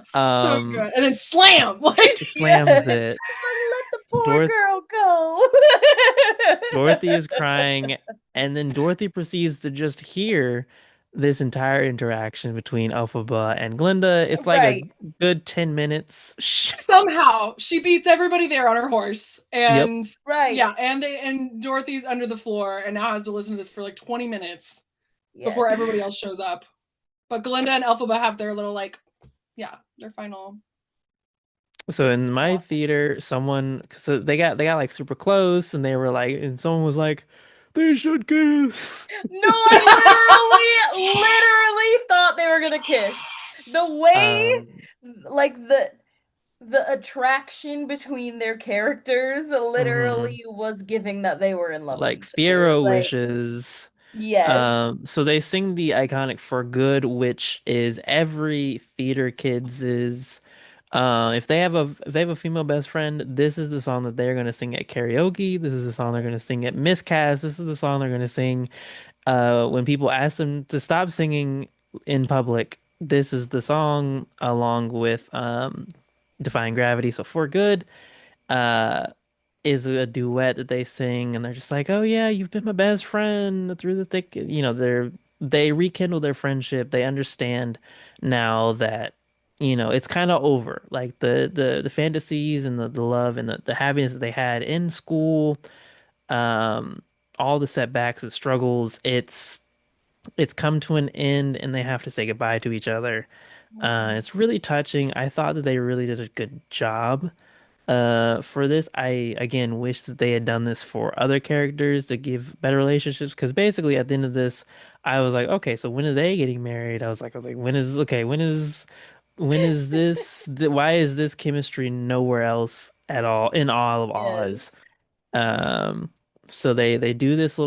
So Um, good. And then slam. Like Yeah. slams it. She's like, let the poor Dorothy. girl go. Dorothy is crying, and then Dorothy proceeds to just hear this entire interaction between Elphaba and Glinda. It's like a Right. good 10 minutes. somehow she beats everybody there on her horse. Yep. And Right. yeah, and Dorothy's under the floor and now has to listen to this for like 20 minutes Yes. before everybody else shows up. But Glinda and Elphaba have their little like, yeah, their final. So in my theater, so they got like super close, and they were like, and someone was like, they should kiss. No, I literally thought they were gonna kiss. The way, Um, like the attraction between their characters mhm. literally was giving that they were in love with Like each other. Fiero Like, wishes. yes, So they sing the iconic "For Good," which is every theater kid's is. If they have a female best friend, this is the song that they're gonna sing at karaoke. This is the song they're gonna sing at miscast. This is the song they're gonna sing when people ask them to stop singing in public. This is the song along with Defying Gravity. So "For Good" uh is a duet that they sing, and they're just like, "Oh yeah, you've been my best friend through the thick." They rekindle their friendship. They understand now that it's kind of over. Like the fantasies and the love and the happiness that they had in school, um, all the setbacks and struggles. It's come to an end, and they have to say goodbye to each other. It's really touching. I thought that they really did a good job for this. I again wish that they had done this for other characters to give better relationships, because basically at the end of this I was like, okay, so when are they getting married? I was like, when is this why is this chemistry nowhere else at all in all of Oz? yes. um so they do this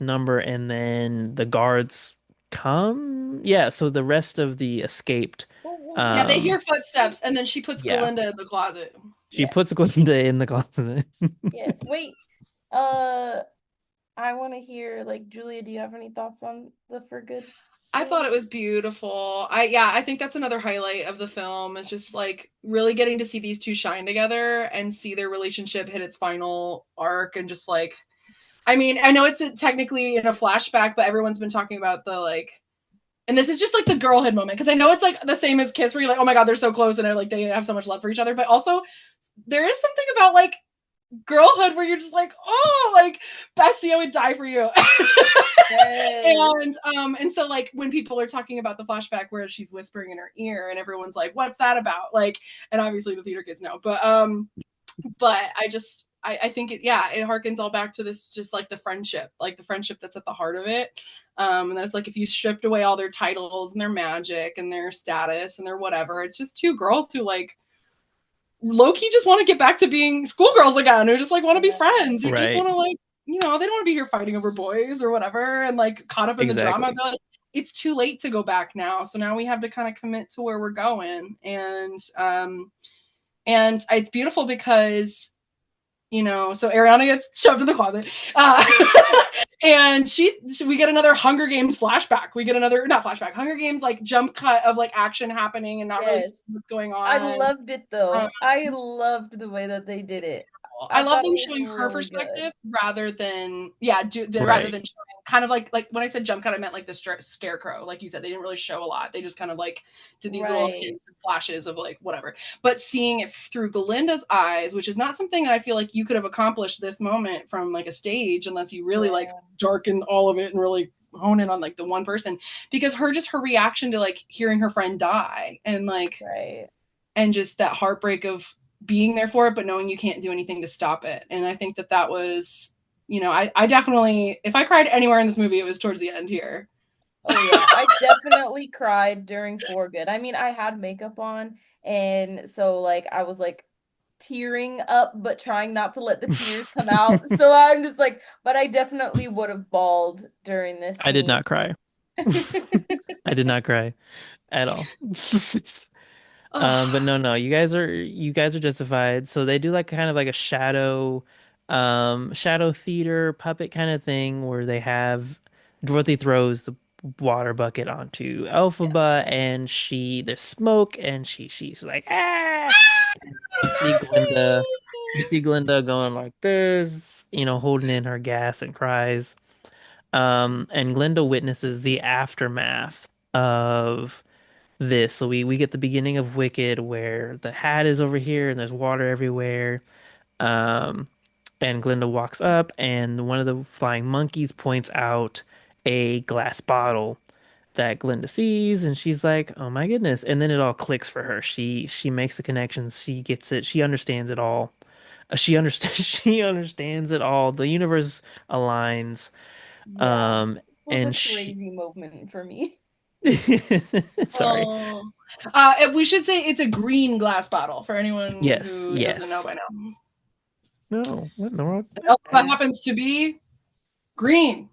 number, and then the guards come. Yeah, so the rest of the escaped, But Yeah, they um hear footsteps and then she puts yeah, Galinda in the closet. she yes, puts Glinda in the closet. yes. Wait, uh, I want to hear, like, Julia, do you have any thoughts on the For Good I thought scene? it was beautiful. I think that's another highlight of the film is just like really getting to see these two shine together and see their relationship hit its final arc and just like I mean, I know it's technically in a flashback, but everyone's been talking about the like and this is just like the girlhood moment because I know it's like the same as Kiss where you're like, oh my god, they're so close and like they have so much love for each other, but also there is something about like girlhood where you're just like, oh, like bestie, I would die for you. Yes. And so like when people are talking about the flashback where she's whispering in her ear and everyone's like, what's that about? Like, and obviously the theater kids know, but I think it harkens all back to this just like the friendship that's at the heart of it. And that's like if you stripped away all their titles and their magic and their status and their whatever, it's just two girls who like low-key just want to get back to being schoolgirls again, who just like want to be friends, who just Right. want to like, they don't want to be here fighting over boys or whatever and like caught up in the drama. Exactly. They're like, it's too late to go back now. So now we have to kind of commit to where we're going. And it's beautiful because so Ariana gets shoved in the closet. And we get another Hunger Games flashback. We get another, not flashback, Hunger Games, like jump cut of like action happening and not really Yes. seeing what's going I on. loved it though. I loved the way that they did it. I I love thought it them was showing her really good. perspective rather than rather Right. than showing kind of like when I said jump cut, I meant like the scarecrow. Like you said, they didn't really show a lot. They just kind of like did these little Right. hints and flashes of like whatever. But seeing it through Galinda's eyes, which is not something that I feel like you could have accomplished this moment from like a stage unless you really like Yeah. darken all of it and really hone in on like the one person, because her reaction to like hearing her friend die and like Right. and just that heartbreak of being there for it but knowing you can't do anything to stop it. And I think that was I definitely, if I cried anywhere in this movie, it was towards the end here. Oh yeah, I definitely cried during For Good. I mean, I had makeup on, and so like I was like tearing up, but trying not to let the tears come out. So I'm just like, but I definitely would have bawled during this I did scene. not cry. I did not cry at all. But Oh, no, you guys are justified. So they do like kind of like a shadow theater puppet kind of thing where they have Dorothy throws the water bucket onto Yeah. Elphaba and there's smoke and she's like ah. You see Glinda, you see Glinda going like this, holding in her gas and cries. And Glinda witnesses the aftermath of this. So we get the beginning of Wicked where the hat is over here and there's water everywhere. Um, and Glinda walks up and one of the flying monkeys points out a glass bottle that Glinda sees and she's like, "Oh my goodness." And then it all clicks for her. She makes the connections, she gets it, she understands it all. She understands she understands it all. The universe aligns. Yeah. Um This was a and she crazy moment for me. sorry. oh. We should say it's a green glass bottle for anyone Yes, who doesn't know yes. by now. No, what in the world? What happens to be green?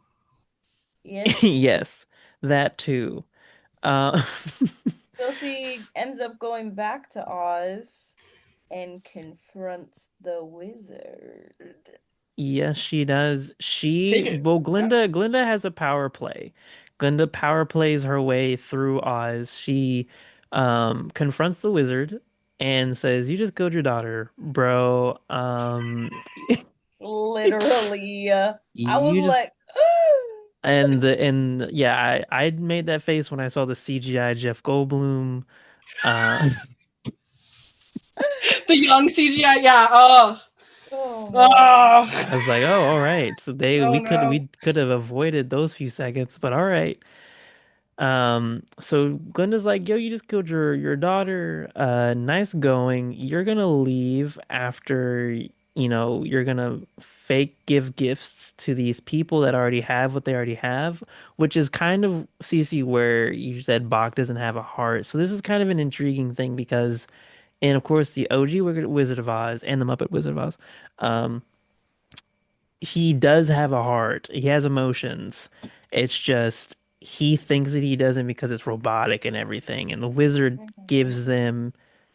Yes. Yes, that too. Uh, So she ends up going back to Oz and confronts the wizard. yes, she does. Take it. Yeah. Glinda has a power play. Glinda power plays her way through Oz. She confronts the wizard and says, "You just killed your daughter, bro. Literally. I was You just." like, And yeah, I made that face when I saw the CGI Jeff Goldblum. Uh, The young CGI. Yeah. Oh. oh man. Oh. I was like, oh, all right. So Oh we no. could have avoided those few seconds, but all right. So Glenda's like, yo, you just killed your daughter. Nice going. You're gonna leave after, you're gonna fake give gifts to these people that already have what they already have, which is kind of Cece where you said Bach doesn't have a heart. So this is kind of an intriguing thing because, and of course, the OG Wizard of Oz and the Muppet Wizard of Oz. Um, he does have a heart. He has emotions. It's just he thinks that he doesn't because it's robotic and everything. And the wizard Mhm. gives them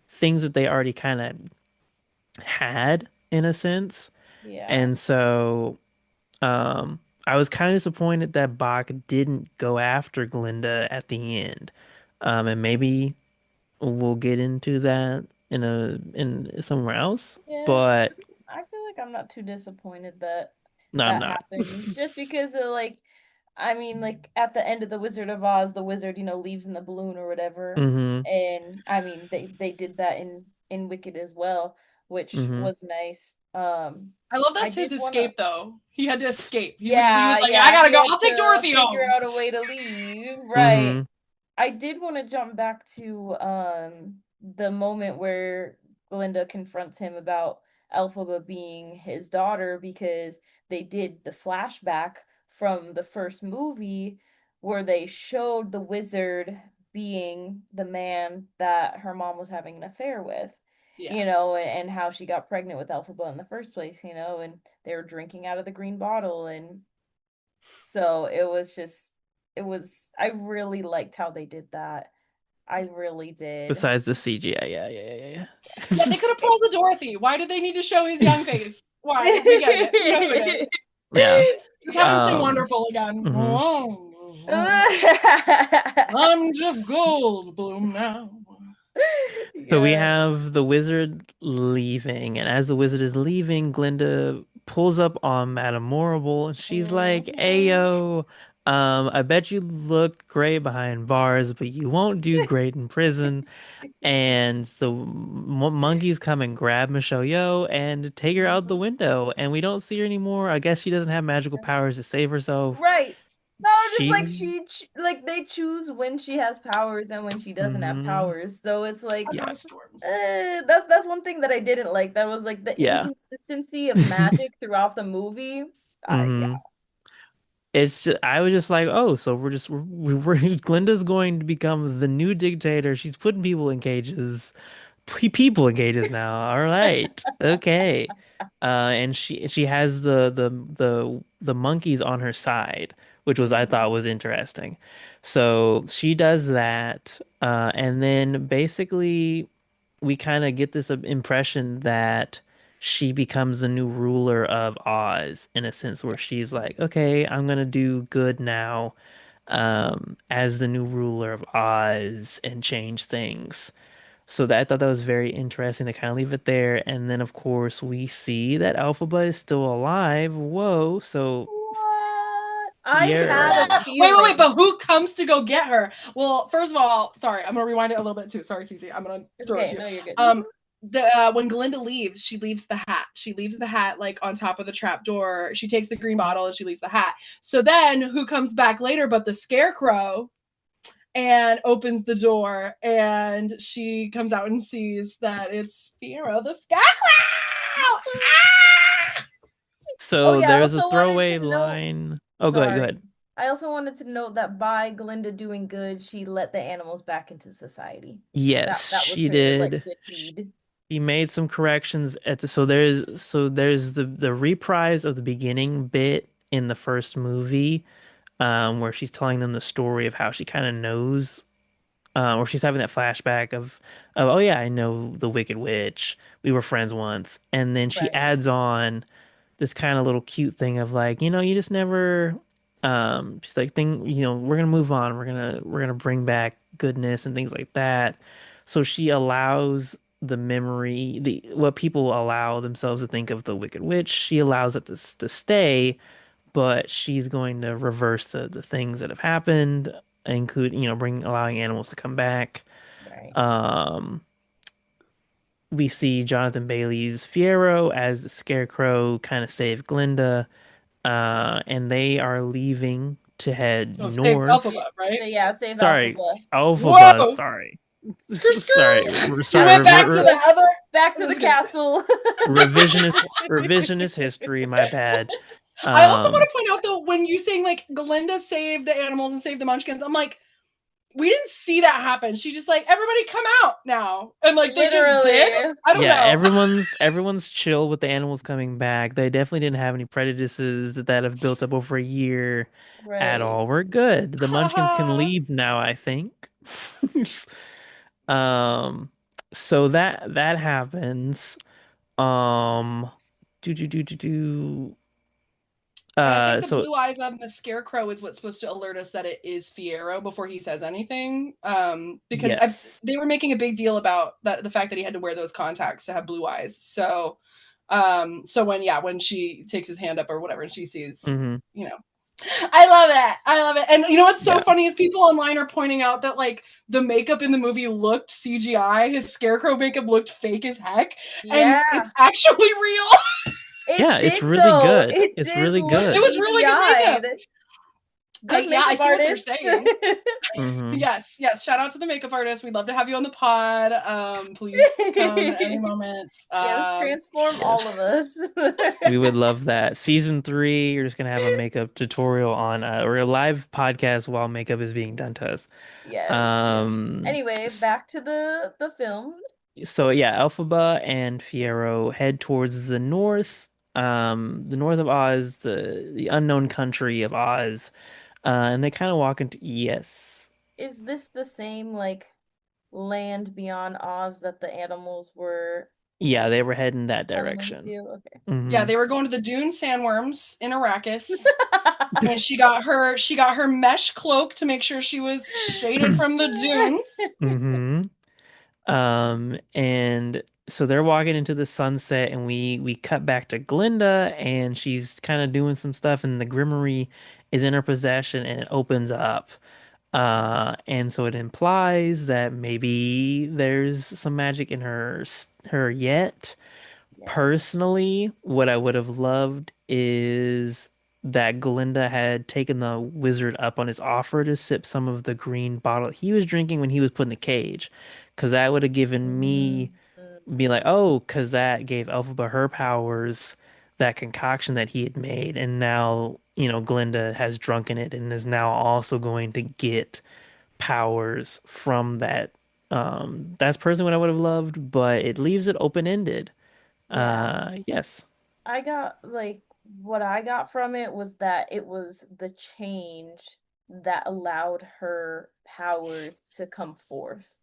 things that they already kind of had in a sense. Yeah. And so I was kind of disappointed that Bach didn't go after Glinda at the end. And maybe we'll get into that in somewhere else. Yeah. But I feel like I'm not too disappointed that no, I'm that not. happened. Just because of like I mean, like at the end of the Wizard of Oz, the wizard, leaves in the balloon or whatever. hmm And I mean, they did that in Wicked as well, which hmm was nice. I love I that's his did wanna, escape though. He had to escape. He was yeah, like, I yeah, gotta he go. had I'll take to Dorothy figure home. out a way to leave, right? hmm I did want to jump back to the moment where Glinda confronts him about Elphaba being his daughter because they did the flashback from the first movie where they showed the wizard being the man that her mom was having an affair with, Yeah. and how she got pregnant with Elphaba in the first place, and they were drinking out of the green bottle, and so I really liked how they did that. I really did. Besides the CGI, yeah, Yeah, they could have pulled the Dorothy. Why did they need to show his young face? Why? We get it. We know who it is. yeah. Just have him sing Um, Wonderful again. mhm. I'm Jeff Goldblum now. So we Yeah. have the wizard leaving, and as the wizard is leaving, Glinda pulls up on Madame Morrible, and she's like, Mhm. "Ayo, I bet you look great behind bars, but you won't do great in prison." And the monkeys come and grab Michelle Yeoh and take her out the Mhm. window, and we don't see her anymore. I guess she doesn't have magical powers to save herself. Right. No, just like She, like they choose when she has powers and when she doesn't have hmm powers. So it's like yeah, Storms. that's one thing that I didn't like. That was like the yeah. inconsistency of magic throughout the movie. Yeah. Hmm. It's just, I was just like, oh, so Glinda's going to become the new dictator. She's putting people in cages. People in cages now. All right. Okay. And she has the monkeys on her side, which was I thought Mhm. was interesting. So she does that, and then basically we kind of get this impression that she becomes the new ruler of Oz in a sense where she's like, okay, I'm gonna do good now, as the new ruler of Oz and change things. So that I thought that was very interesting to kind of leave it there. And then of course we see that Elphaba is still alive. Whoa. So What? I yeah. had a Wait, feeling. but who comes to go get her? Well, first of all, sorry, I'm gonna rewind it a little bit too. Sorry, Cece, I'm gonna It's throw it okay. to you. No, you're good. Um, the when Glinda leaves, she leaves the hat. She leaves the hat like on top of the trap door. She takes the green bottle and she leaves the hat. So then, who comes back later but the Scarecrow and opens the door, and she comes out and sees that it's Fiero the Scarecrow. Ah! Oh So yeah, I there's a also wanted throwaway to note. line. Oh, go ahead, go Sorry. ahead. I also wanted to note that by Glinda doing good, she let the animals back into society. Yes, That was she her like did. good deed. She made some corrections at so there's the reprise of the beginning bit in the first movie, where she's telling them the story of how she kind of knows, or she's having that flashback of oh yeah, I know the Wicked Witch. We were friends once, and then she Right. adds on this kind of little cute thing of like, you just never. She's like, we're gonna move on. We're gonna bring back goodness and things like that. So she allows the memory, the what people allow themselves to think of the Wicked Witch. She allows it to stay, but she's going to reverse the things that have happened, include, bring allowing animals to come back. Right. Um, we see Jonathan Bailey's Fiero as the Scarecrow kind of save Glinda, and they are leaving to head Oh, save north. Alphabet, right? Yeah, save Sorry, Alphaba. Alphaba. Whoa! Sorry, Skr sorry, skr. You sorry. went back to the other. Back to It the was good. castle. Revisionist history. My bad. I also want Um, to point out though, when you saying like Glinda saved the animals and saved the Munchkins, I'm like, we didn't see that happen. She just like, everybody come out now, and like they just did. Literally. I don't Yeah, know. everyone's chill with the animals coming back. They definitely didn't have any prejudices that have built up over a year at Right. all. We're good. The Munchkins can leave now, I think. Um, so that happens. Um, do. And I think the So blue eyes on the scarecrow is what's supposed to alert us that it is Fiero before he says anything. Because yes. they were making a big deal about that, the fact that he had to wear those contacts to have blue eyes. So, so when she takes his hand up or whatever, and she sees, Hmm. you know, I love it. I love it. And you know what's so Yeah. funny is people online are pointing out that like the makeup in the movie looked CGI. His scarecrow makeup looked fake as heck, and Yeah. it's actually real. Yeah, It it's did really though. good. It It's did really look It good. was really good makeup. CGI'd. Good Yeah, I makeup see what they're artist. saying. Hmm. Yes, yes. Shout out to the makeup artist. We'd love to have you on the pod. Please come at any moment. Yes, transform all of Yes. us. We would love that. Season 3, you're just gonna have a makeup tutorial on or a live podcast while makeup is being done to us. Yes, yes. Um, Anyway, s- back to the film. so yeah, Elphaba and Fiero head towards the north of Oz, the unknown country of Oz, and they kind of walk into yes, Is this the same like land beyond Oz that the animals were yeah, they were heading that heading direction. into? Okay. Yeah, Hmm. they were going to the Dune sandworms in Arrakis. And she got her mesh cloak to make sure she was shaded from the dunes. Hmm. And so they're walking into the sunset, and we cut back to Glinda, and she's kind of doing some stuff, and the Grimoire is in her possession, and it opens up. And so it implies that maybe there's some magic in her yet. Yeah. Personally, what I would have loved is that Glinda had taken the wizard up on his offer to sip some of the green bottle he was drinking when he was put in the cage. Because that would have given Mm, me, be like, oh, because that gave Elphaba her powers. that concoction that he had made, and now, Glinda has drunken it and is now also going to get powers from that. That's personally what I would have loved, but it leaves it open-ended. Yeah. Yes. I got like what I got from it was that it was the change that allowed her powers to come forth.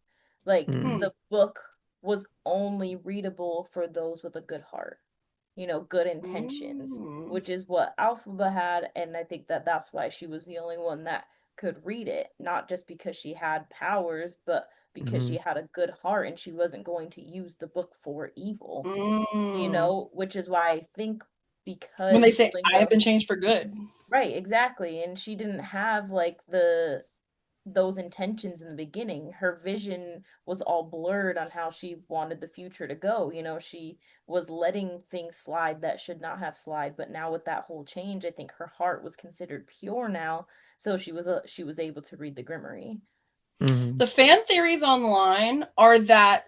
Like Mm, Hmm. the book was only readable for those with a good heart, good intentions, Mm. which is what Alphaba had, and I think that that's why she was the only one that could read it, not just because she had powers, but because mhm, she had a good heart and she wasn't going to use the book for evil, Mm. which is why I think When they because say I have Glinda, been changed for good. right, exactly, and she didn't have like those intentions in the beginning. Her vision was all blurred on how she wanted the future to go. She was letting things slide that should not have slide, but now with that whole change, I think her heart was considered pure now, so she was able to read the Grimoire. mhm, The fan theories online are that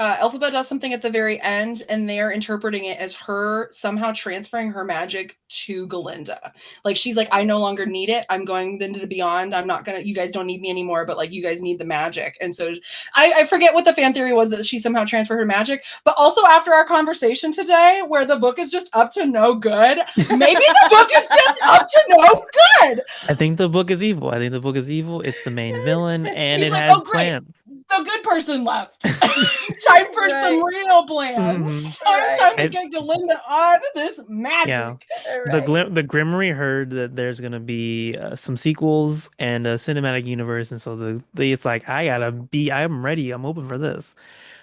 Elphaba does something at the very end, and they're interpreting it as her somehow transferring her magic to Galinda. Like she's like, I no longer need it. I'm going into the beyond. I'm not gonna. You guys don't need me anymore. But like, you guys need the magic. And so I forget what the fan theory was that she somehow transferred her magic. But also after our conversation today, where the book is just up to no good, maybe the book is just up to no good. I think the book is evil. I think the book is evil. It's the main villain, and He's it like, has oh great, plans. the good person left. Time for some Right, real plans. Hmm. Time to right, I get Galinda on this Yeah. magic. right. The Grimoire heard that there's gonna be some sequels and a cinematic universe, and so it's like I'm ready. I'm open for this.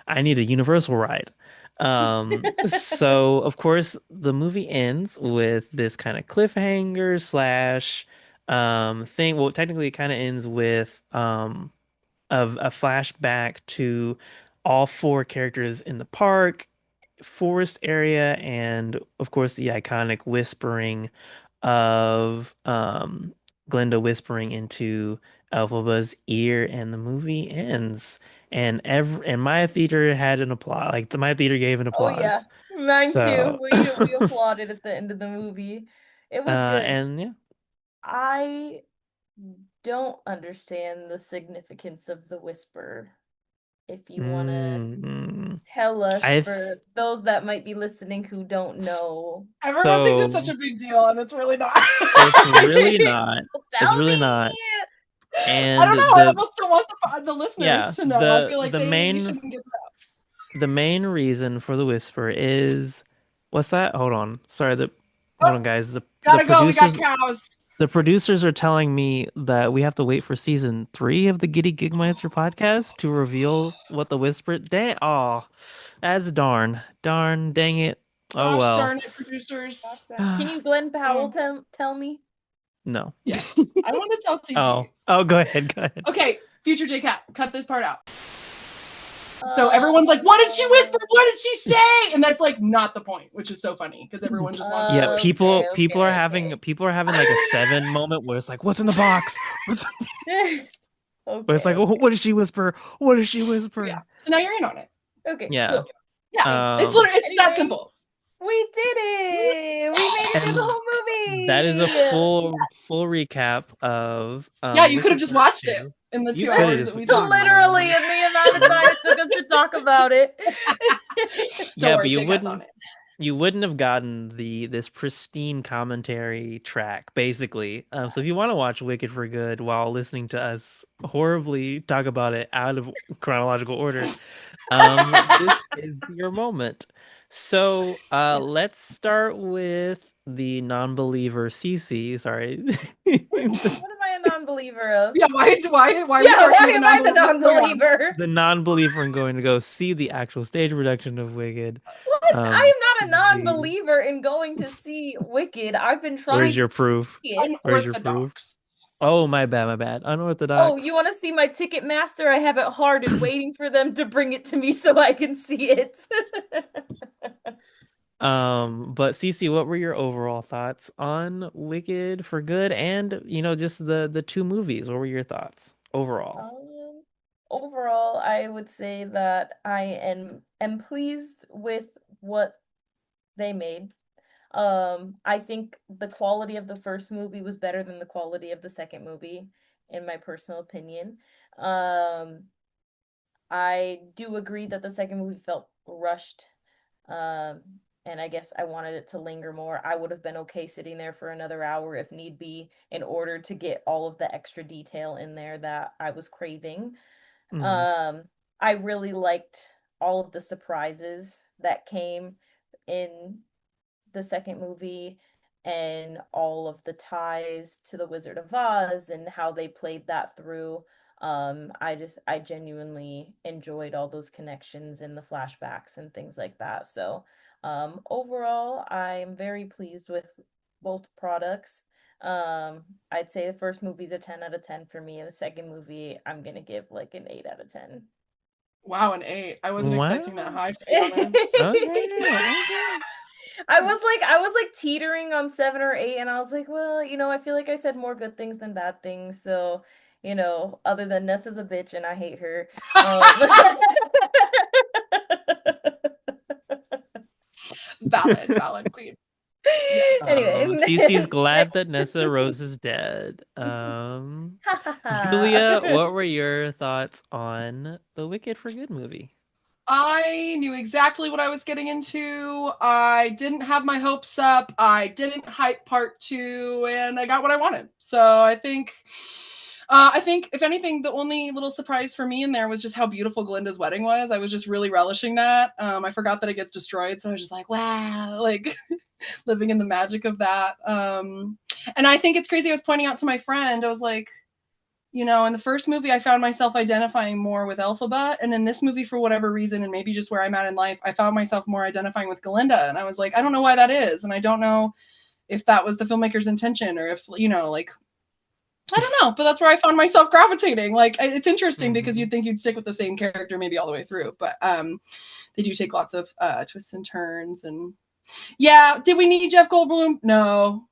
I need a Universal ride. So of course the movie ends with this kind of cliffhanger slash thing. Well, technically it kind of ends with of a flashback to all four characters in the park, forest area, and of course the iconic whispering of Glinda whispering into Elphaba's ear, and the movie ends. And my theater had an applause. Like my theater gave an Oh yeah, applause. mine too. So We applauded at the end of the movie. It was good. and yeah. I don't understand the significance of the whisper. If you want to Mm, tell us I for those that might be listening who don't know. Everyone thinks it's such so a big deal, and it's really not. it's really not. It's Tell really me. not. I And don't know. I almost don't want the listeners yeah, to know. I feel like they shouldn't get that. the main reason for the whisper is what's that? Hold Oh, on guys. gotta go. We got cows. The producers are telling me that we have to wait for season 3 of the Giddy Gigmeister podcast to reveal what the whisper. Dang, oh, that's dang it. Oh Gosh well. darn it, producers. Gotcha. Can you Glenn Powell Mm, tell me? No. yes. I want to tell Oh, Cece. go ahead, go ahead. Okay, future JCAT, cut this part out. So Uh, everyone's like, "What did she whisper? What did she say?" And that's like not the point, which is so funny because everyone just wants Yeah, spoilers. okay, people are okay, having okay. like a seven moment where it's like, what's in the box? Where it's Okay, like, okay. what did she whisper? What did she Yeah. whisper? So now you're in on it. Okay, Yeah. cool. Yeah. Thanks. It's that Anyway, simple. we did it. We made it through the And whole that is a movie. full recap of Yeah, you could have Wicked just Part watched it 2. in the You two could have hours just that we talked. Literally in the amount of time it took us to talk about it. Don't yeah, but worry, JCat's on it. you wouldn't have gotten this pristine commentary track, basically. So if you want to watch Wicked for Good while listening to us horribly talk about it out of chronological order, this is your moment. So let's start with the non-believer Cece. Sorry. What am I a non-believer of? Yeah, why are we Yeah, why questioning the am I the non-believer? What's going on? non-believer? The non-believer and going to go see the actual stage production of Wicked. What? I am not a CG. non-believer in going to see Wicked. I've been Where's trying to your proof? see it. Where's your proof? Unorthodox. Oh, my bad, my bad. Oh, you want to Unorthodox. see my Ticketmaster? I have it hearted, waiting for them to bring it to me so I can see it. But Cece, what were your overall thoughts on Wicked for Good and, just the two movies? What were your thoughts overall? Um, Overall, I would say that I am pleased with what they made. I think the quality of the first movie was better than the quality of the second movie, in my personal opinion. Um, I do agree that the second movie felt rushed. Um, and I guess I wanted it to linger more. I would have been okay sitting there for another hour if need be in order to get all of the extra detail in there that I was craving. Mm. Um, I really liked all of the surprises that came in the second movie and all of the ties to the Wizard of Oz and how they played that through. I genuinely enjoyed all those connections and the flashbacks and things like that. So, overall, I'm very pleased with both products. I'd say the first movie's a 10 out of 10 for me, and the second movie, I'm gonna give like an 8 out of 10. Wow, an 8. I wasn't expecting that Wow. high, to be honest. Okay. Okay. I was like teetering on 7 or 8, and I was like, well, I feel like I said more good things than bad things. So, other than Nessa's a bitch and I hate her. Um Valid, valid queen. Yes. Anyway, Cece's glad next. that Nessa Rose is dead. Julia, what were your thoughts on the Wicked for Good movie? I knew exactly what I was getting into. I didn't have my hopes up. I didn't hype part two, and I got what I wanted. So I think if anything, the only little surprise for me in there was just how beautiful Glinda's wedding was. I was just really relishing that. I forgot that it gets destroyed, so I was just like, wow, like living in the magic of that. And I think it's crazy. I was pointing out to my friend, I was like, in the first movie, I found myself identifying more with Elphaba, and in this movie, for whatever reason, and maybe just where I'm at in life, I found myself more identifying with Galinda, and I was like, I don't know why that is, and I don't know if that was the filmmaker's intention or if like I don't know, but that's where I found myself gravitating. Like it's interesting because Hmm. you'd think you'd stick with the same character maybe all the way through, but they do take lots of twists and turns. And yeah, did we need Jeff Goldblum? No.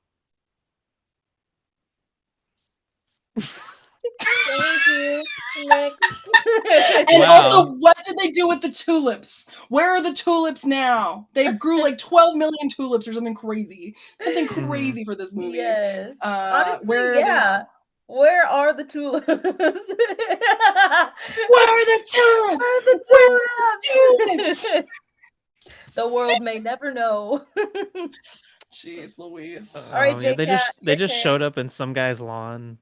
Thank you. Next. And also, Wow. what did they do with the tulips? Where are the tulips now? They grew like 12 million tulips or something Hmm. crazy for this movie. Yes. Honestly, Where are they yeah. now? Where are the tulips? Where Where are the tulips? are Where are the the tulips? tulips? The world may never know. Jeez, Louise. All right, Yeah, they JCAT, just they your just turn. showed up in some guy's lawn.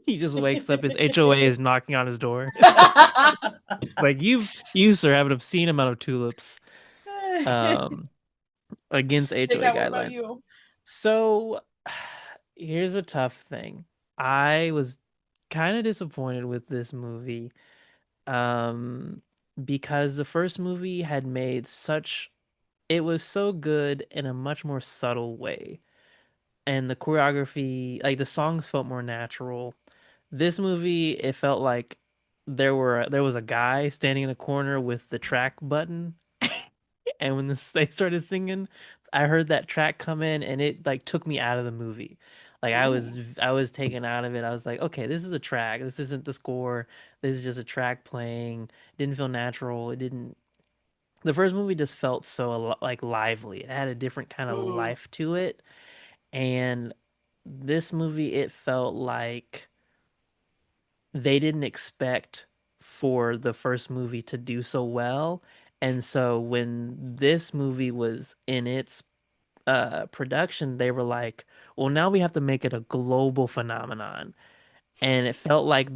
He just wakes up, his HOA is knocking on his door. It's like you sir have an obscene amount of tulips um against HOA J-Cat, what about guidelines. you? So here's a tough thing. I was kind of disappointed with this movie um because the first movie had made such it was so good in a much more subtle way. And the choreography, like the songs felt more natural. This movie, it felt like there was a guy standing in the corner with the track button, and when they started singing, I heard that track come in, and it like took me out of the movie. Like Ooh. I was taken out of it. I was like, okay, this is a track. This isn't the score. This is just a track playing. It didn't feel natural. It didn't. The first movie just felt so like lively. It had a different kind of Mm. life to it, and this movie, it felt like they didn't expect for the first movie to do so well. And so when this movie was in its production, they were like, well, now we have to make it a global phenomenon. And it felt like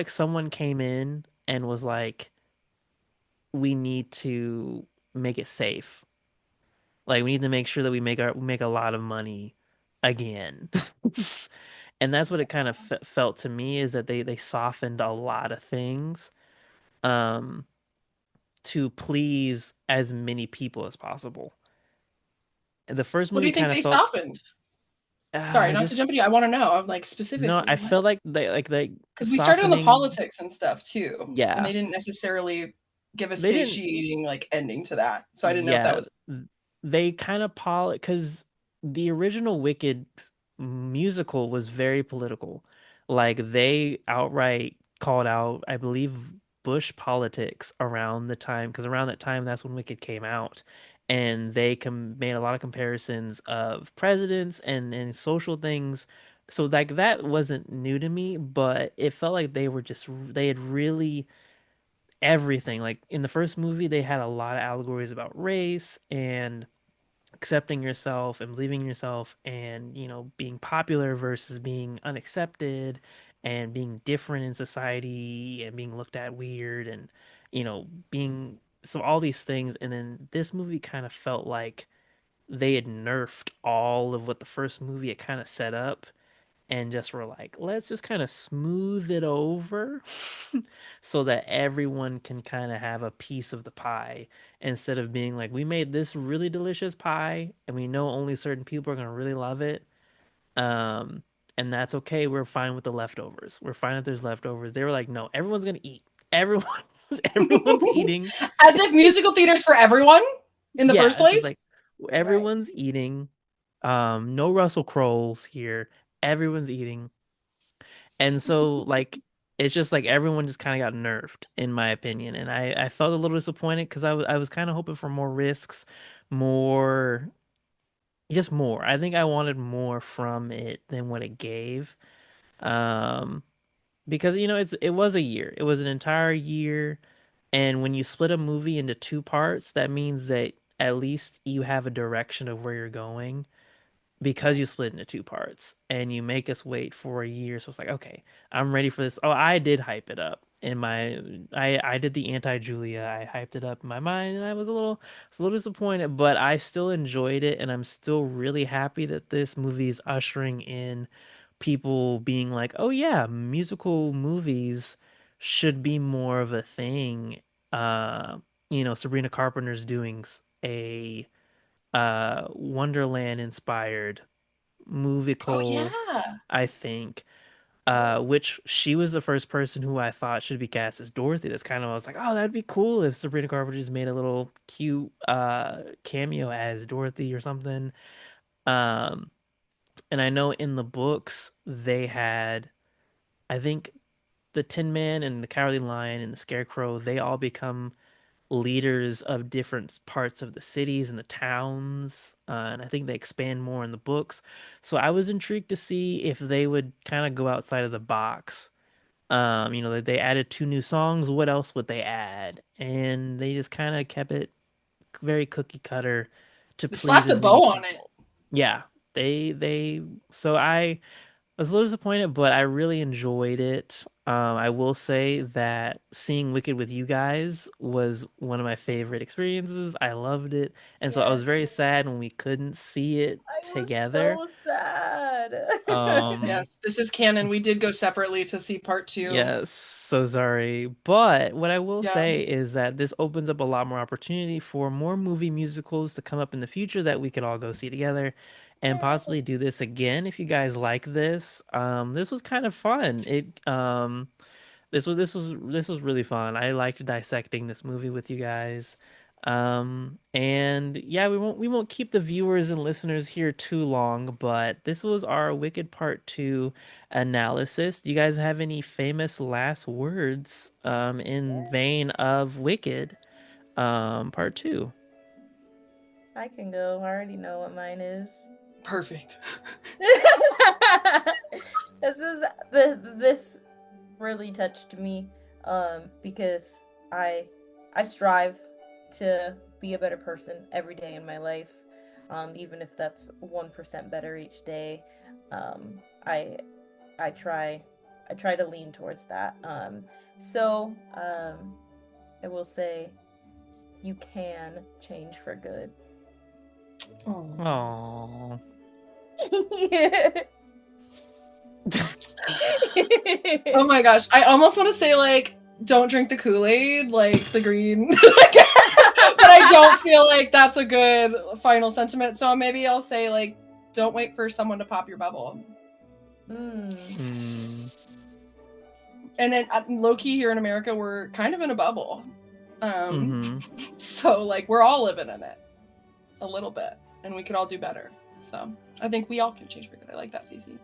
someone came in and was like, we need to make it safe. Like we need to make sure that we make a lot of money again. And that's what it kind of felt to me is that they softened a lot of things um to please as many people as possible. And the first What do movie you think kind of they felt softened? Sorry, I not to jump just into you. I want to know. I'm like no, specifically I what? felt like they Because we started on the softening politics and stuff too, and yeah. they didn't necessarily give a They didn't satiating like ending to that. So I didn't know if that yeah, was. they kind of because the original Wicked musical was very political. Like they outright called out, I believe, Bush politics around the time, because around that time, that's when Wicked came out. and they made a lot of comparisons of presidents and social things. So like that wasn't new to me, but it felt like they had really everything. Like in the first movie, they had a lot of allegories about race and accepting yourself and believing in yourself, and being popular versus being unaccepted, and being different in society and being looked at weird, and being so all these things. And then this movie kind of felt like they had nerfed all of what the first movie had kind of set up, and just were like, let's just kind of smooth it over so that everyone can kind of have a piece of the pie, instead of being like, we made this really delicious pie and we know only certain people are going to really love it. Um, and that's okay. We're fine with the leftovers. We're fine if there's leftovers. They were like, no, everyone's going to eat. Everyone, everyone's eating. As if musical theater's for everyone in the Yeah, first it's just place. like Right. everyone's eating. No Russell Crowes here. Everyone's eating. And so like it's just like everyone just kind of got nerfed in my opinion. And I felt a little disappointed because I was kind of hoping for more risks, more just more. I think I wanted more from it than what it gave. Um because it was a year. It was an entire year. And when you split a movie into two parts, that means that at least you have a direction of where you're going, because you split into two parts and you make us wait for a year. So it's like, okay, I'm ready for this. Oh, I did hype it up in my I did the anti-Julia. I hyped it up in my mind, and I was a little disappointed, but I still enjoyed it, and I'm still really happy that this movie is ushering in people being like, "Oh yeah, musical movies should be more of a thing." Sabrina Carpenter's doing a Wonderland inspired Oh musical, yeah. I think. Which she was the first person who I thought should be cast as Dorothy. That's kind of I was like, oh, that'd be cool if Sabrina Carpenter just made a little cute cameo as Dorothy or something. Um, and I know in the books they had, I think the Tin Man and the Cowardly Lion and the Scarecrow, they all become leaders of different parts of the cities and the towns. And I think they expand more in the books. So I was intrigued to see if they would kind of go outside of the box. They added two new songs. What else would they add? And they just kind of kept it very cookie cutter to They please slapped a as many bow on it. people. Yeah, so I was a little disappointed, but I really enjoyed it. I will say that seeing Wicked with you guys was one of my favorite experiences. I loved it. And so I was Yes. very sad when we couldn't see it I was together. so sad. Um, Yes, this is canon. We did go separately to see part two. yes, so sorry. But what I will Yeah. say is that this opens up a lot more opportunity for more movie musicals to come up in the future that we could all go see together, and possibly do this again if you guys like this. This was kind of fun. This was really fun. I liked dissecting this movie with you guys. And yeah, we won't keep the viewers and listeners here too long, but this was our Wicked Part 2 analysis. Do you guys have any famous last words in vein of Wicked Part 2? I can go. I already know what mine is. Perfect. This really touched me because I I strive to be a better person every day in my life, even if that's 1% better each day. um, I I try to lean towards that. So I will say you can change for good. Oh. Oh. Oh my gosh. I almost want to say like don't drink the Kool-Aid, like the green. But I don't feel like that's a good final sentiment. So maybe I'll say like don't wait for someone to pop your bubble. Hmm. And then low key here in America, we're kind of in a bubble. Mm-hmm. So like we're all living in it a little bit, and we could all do better. So I think we all can change for good. I like that, Cece.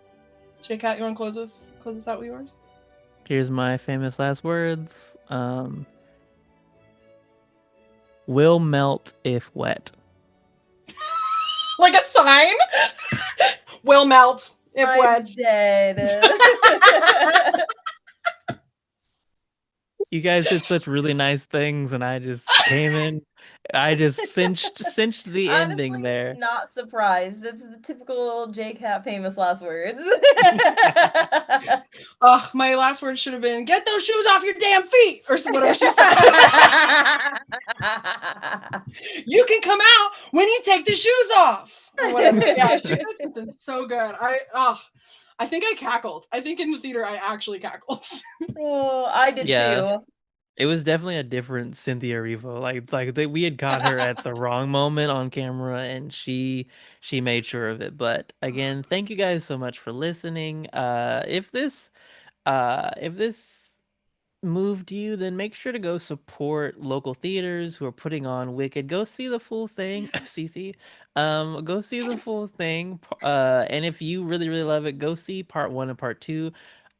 JCAT, you want to close us out with yours? Here's my famous last words. Will melt if wet. fine. Will melt if I'm wet. dead. You guys did such really nice things, and I just came in. I just cinched the ending Honestly, there. not surprised. It's the typical JCAT famous last words. Oh, my last words should have been, get those shoes off your damn feet, or whatever she said. You can come out when you take the shoes off, or whatever. Yeah, she said something so good. I think I cackled. I think in the theater I actually cackled. Oh, I did Yeah. too. It was definitely a different Cynthia Erivo. We had caught her at the wrong moment on camera, and she made sure of it. But again, thank you guys so much for listening. If this moved you, then make sure to go support local theaters who are putting on Wicked. Go see the full thing, Cece. Go see the full thing. And if you really, really love it, go see part one and part two.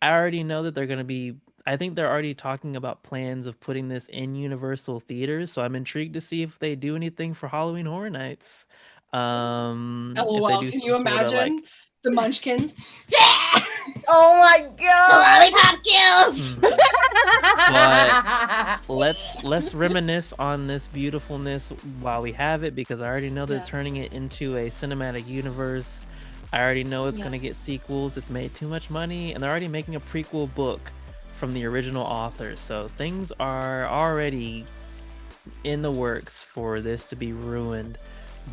I already know that they're gonna be. I think they're already talking about plans of putting this in Universal theaters, so I'm intrigued to see if they do anything for Halloween Horror Nights. If they LOL. do Can some you sort of like. imagine the Munchkins? Yeah! Oh my god! The lollipop kills! But let's reminisce on this beautifulness while we have it, because I already know they're Yes. turning it into a cinematic universe. I already know it's gonna Yes. get sequels. It's made too much money, and they're already making a prequel book from the original author. So things are already in the works for this to be ruined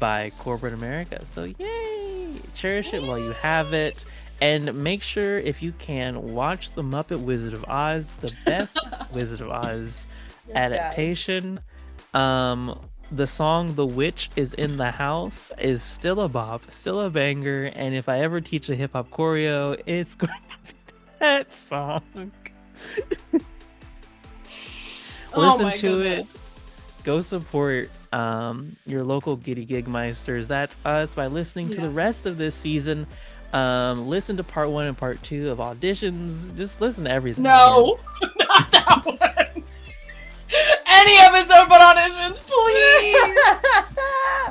by corporate America. So yay! Cherish it while you have it. And make sure, if you can, watch The Muppet Wizard of Oz, the best Wizard of Oz Yes, adaptation. The song The Witch is in the House is still a bop, still a banger, and if I ever teach a hip hop choreo, it's going to be that song. Oh Listen my to goodness. it. Go support your local Giddy Gigmeisters. That's us by listening to the Yes. rest of this season. Listen to part one and part two of auditions. Just listen to everything. No, not that one. Any episode but auditions, please. Again.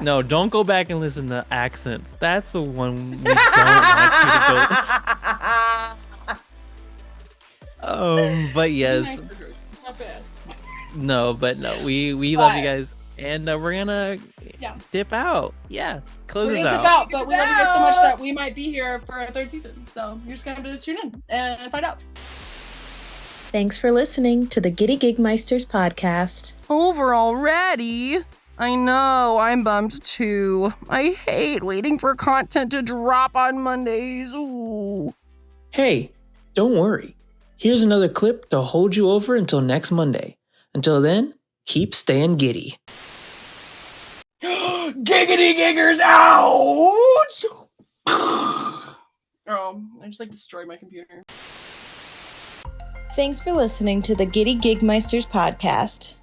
No, don't go back and listen to Accents. That's the one we don't want you to go. But yes, Not bad. no, we love you guys, and we're gonna dip out. Yeah, close We're us gonna dip out. out, but we love you guys so much that we might be here for a third season. So you're just gonna have to tune in and find out. Thanks for listening to the Giddy Gigmeisters podcast. Over already? I know, I'm bummed too. I hate waiting for content to drop on Mondays. Ooh. Hey, don't worry. Here's another clip to hold you over until next Monday. Until then, keep staying giddy. Giggity giggers out! Oh, I just like destroyed my computer. Thanks for listening to the Giddy Gigmeisters podcast.